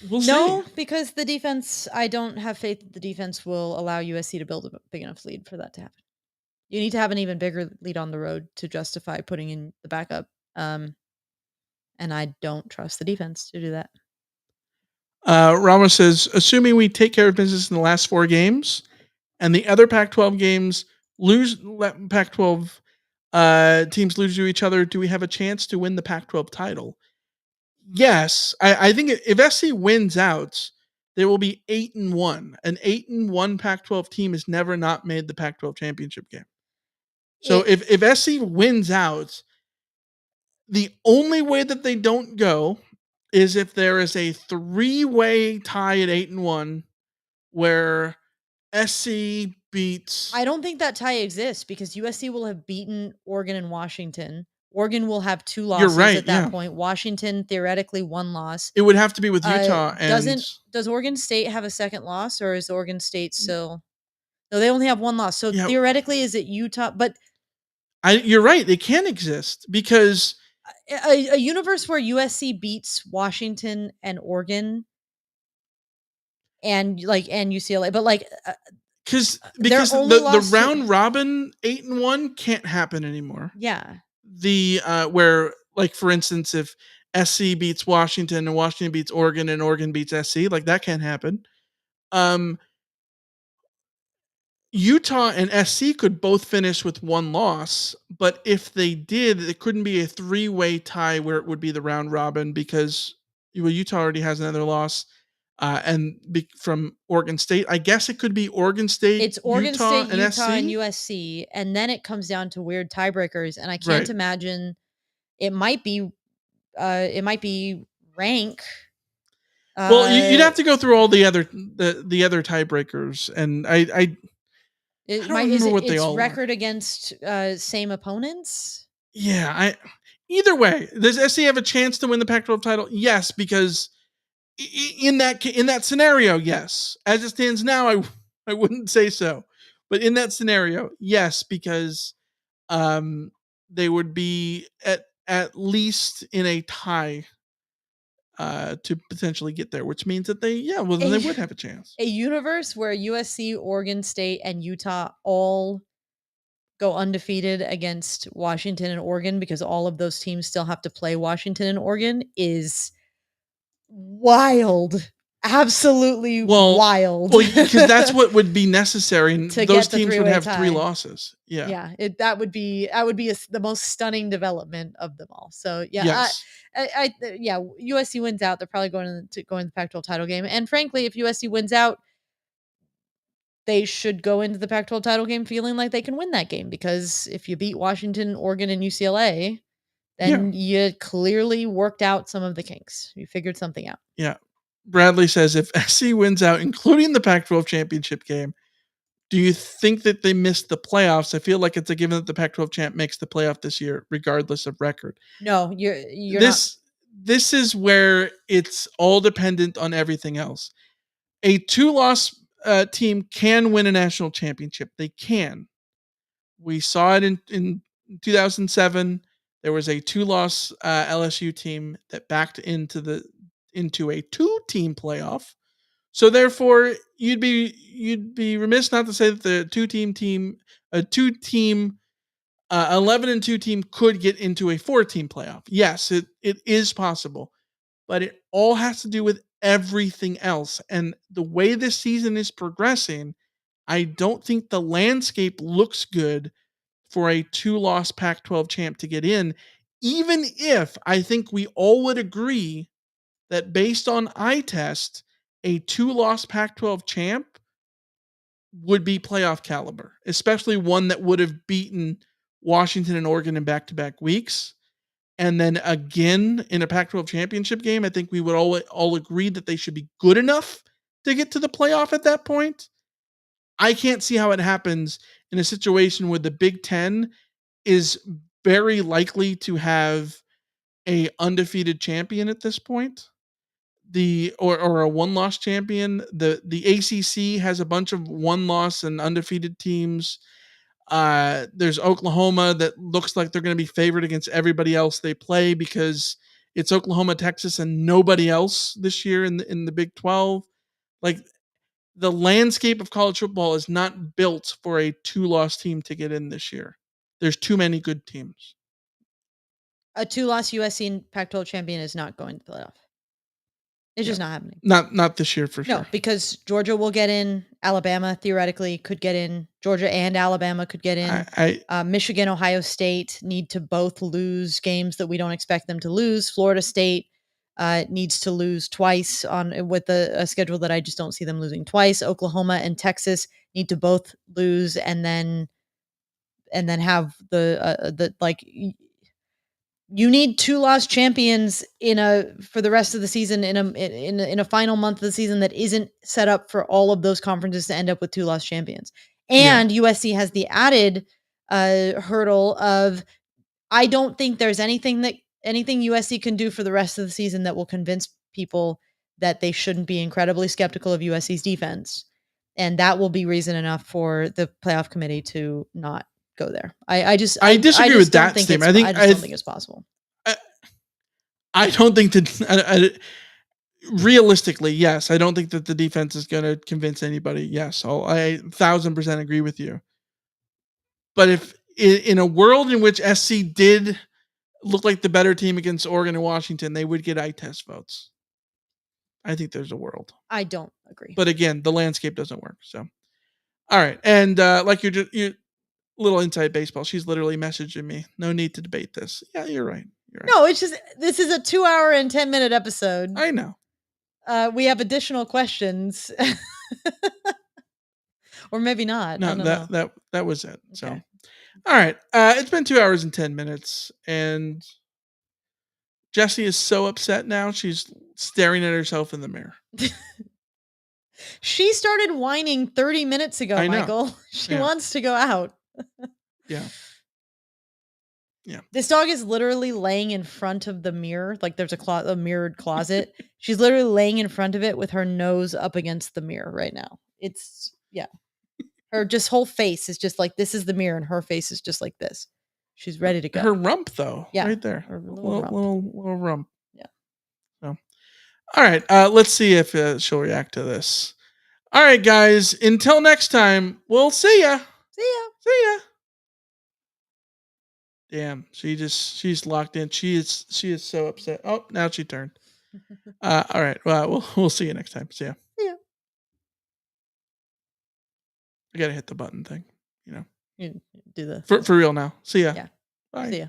[SPEAKER 8] We'll
[SPEAKER 6] no,
[SPEAKER 8] see.
[SPEAKER 6] Because the defense, I don't have faith that the defense will allow USC to build a big enough lead for that to happen. You need to have an even bigger lead on the road to justify putting in the backup. And I don't trust the defense to do that.
[SPEAKER 8] Ramos says, assuming we take care of business in the last 4 games and the other Pac-12 games Pac-12 teams lose to each other, do we have a chance to win the Pac-12 title? Yes. I think if SC wins out, there will be 8-1. An 8-1 Pac-12 team has never not made the Pac-12 championship game. So if SC wins out, the only way that they don't go is if there is a 3-way tie at 8-1 where SC beats.
[SPEAKER 6] I don't think that tie exists because USC will have beaten Oregon and Washington. Oregon will have 2 losses at that point. Washington, theoretically, 1 loss.
[SPEAKER 8] It would have to be with Utah.
[SPEAKER 6] Does Oregon State have a second loss, or is Oregon State still? No, they only have 1 loss. So theoretically, is it Utah? But
[SPEAKER 8] you're right. They can exist because
[SPEAKER 6] a universe where USC beats Washington and Oregon and UCLA, but
[SPEAKER 8] because the round robin 8-1 can't happen anymore.
[SPEAKER 6] Yeah.
[SPEAKER 8] The where, like, for instance, if SC beats Washington and Washington beats Oregon and Oregon beats SC, like, that can't happen. Utah and SC could both finish with one loss, but if they did, it couldn't be a 3-way tie where it would be the round robin because Utah already has another loss. From Oregon State, I guess it could be Oregon State,
[SPEAKER 6] It's Oregon
[SPEAKER 8] Utah,
[SPEAKER 6] State,
[SPEAKER 8] and
[SPEAKER 6] Utah,
[SPEAKER 8] SC.
[SPEAKER 6] and USC, and then it comes down to weird tiebreakers. And I can't
[SPEAKER 8] Right.
[SPEAKER 6] imagine it might be rank.
[SPEAKER 8] Well, you'd have to go through all the other tiebreakers, and I don't remember what they all
[SPEAKER 6] record against same opponents.
[SPEAKER 8] Yeah, either way, does SC have a chance to win the Pac-12 title? Yes, because in that scenario, yes. As it stands now, I wouldn't say so, but in that scenario, yes, because they would be at least in a tie to potentially get there, which means that they would have a chance.
[SPEAKER 6] A universe where USC, Oregon State, and Utah all go undefeated against Washington and Oregon because all of those teams still have to play Washington and Oregon is wild. Absolutely wild.
[SPEAKER 8] Well, because that's what would be necessary, and those teams would have 3 losses.
[SPEAKER 6] Yeah. That would be the most stunning development of them all. So yeah,
[SPEAKER 8] yes.
[SPEAKER 6] USC wins out. They're probably going to go in the Pac-12 title game, and frankly, if USC wins out, they should go into the Pac-12 title game feeling like they can win that game, because if you beat Washington, Oregon, and UCLA, then you clearly worked out some of the kinks. You figured something out.
[SPEAKER 8] Yeah. Bradley says, if SC wins out, including the Pac-12 championship game, do you think that they missed the playoffs? I feel like it's a given that the Pac-12 champ makes the playoff this year, regardless of record.
[SPEAKER 6] No, you're
[SPEAKER 8] not. This is where it's all dependent on everything else. A 2-loss team can win a national championship. They can. We saw it in 2007. There was a 2-loss LSU team that backed into a 2-team playoff. So therefore, you'd be remiss not to say that the 2-team 11-2 team could get into a 4-team playoff. Yes, it is possible, but it all has to do with everything else. And the way this season is progressing, I don't think the landscape looks good for a 2-loss Pac-12 champ to get in, even if I think we all would agree that based on eye test, a 2-loss Pac-12 champ would be playoff caliber, especially one that would have beaten Washington and Oregon in back-to-back weeks. And then again in a Pac-12 championship game, I think we would all agree that they should be good enough to get to the playoff at that point. I can't see how it happens in a situation where the Big Ten is very likely to have a undefeated champion at this point. Or a 1-loss champion. The ACC has a bunch of 1-loss and undefeated teams. There's Oklahoma that looks like they're going to be favored against everybody else they play because it's Oklahoma, Texas, and nobody else this year in the Big 12. Like, the landscape of college football is not built for a 2-loss team to get in this year. There's too many good teams.
[SPEAKER 6] A 2-loss USC and Pac-12 champion is not going to the playoff. It's just not happening.
[SPEAKER 8] Not this year for sure.
[SPEAKER 6] No, because Georgia will get in. Alabama theoretically could get in. Georgia and Alabama could get in. Michigan, Ohio State need to both lose games that we don't expect them to lose. Florida State needs to lose twice with a schedule that I just don't see them losing twice. Oklahoma and Texas need to both lose and then have the you need 2-loss champions for the rest of the season in a final month of the season that isn't set up for all of those conferences to end up with 2-loss champions. And USC has the added hurdle of, I don't think there's anything USC can do for the rest of the season that will convince people that they shouldn't be incredibly skeptical of USC's defense. And that will be reason enough for the playoff committee to not go there. I disagree
[SPEAKER 8] with that statement. I
[SPEAKER 6] don't think it's possible.
[SPEAKER 8] I don't think that realistically, yes, I don't think that the defense is going to convince anybody. Yes, I 1,000% agree with you. But if in a world in which SC did look like the better team against Oregon and Washington, they would get eye test votes. I think there's a world.
[SPEAKER 6] I don't agree.
[SPEAKER 8] But again, the landscape doesn't work. So All right. And like you little inside baseball, she's literally messaging me. No need to debate this. Yeah, you're right. You're right.
[SPEAKER 6] No, it's just this is a 2 hour and 10-minute episode.
[SPEAKER 8] I know.
[SPEAKER 6] We have additional questions. Or maybe not. I don't know.
[SPEAKER 8] That was it. So
[SPEAKER 6] Okay.
[SPEAKER 8] all right. It's been 2 hours and 10 minutes, and Jessie is so upset now. She's staring at herself in the mirror.
[SPEAKER 6] She started whining 30 minutes ago,
[SPEAKER 8] I know.
[SPEAKER 6] Michael. She
[SPEAKER 8] Yeah.
[SPEAKER 6] wants to go out.
[SPEAKER 8] Yeah. Yeah.
[SPEAKER 6] This dog is literally laying in front of the mirror. Like there's a mirrored closet. She's literally laying in front of it with her nose up against the mirror right now. It's, yeah. Her just whole face is just like, this is the mirror, and her face is just like this. She's ready to go.
[SPEAKER 8] Her rump, though.
[SPEAKER 6] Yeah.
[SPEAKER 8] Right there.
[SPEAKER 6] Her little rump.
[SPEAKER 8] Little rump.
[SPEAKER 6] Yeah.
[SPEAKER 8] So, all right. Let's see if she'll react to this. All right, guys. Until next time, we'll see ya.
[SPEAKER 6] See ya.
[SPEAKER 8] See ya. Damn. She's locked in. She is so upset. Oh, now she turned. All right. Well, we'll see you next time. See ya.
[SPEAKER 6] See ya.
[SPEAKER 8] I gotta hit the button thing. You know.
[SPEAKER 6] You do the
[SPEAKER 8] For real now. See ya.
[SPEAKER 6] Yeah.
[SPEAKER 8] Bye.
[SPEAKER 6] See ya.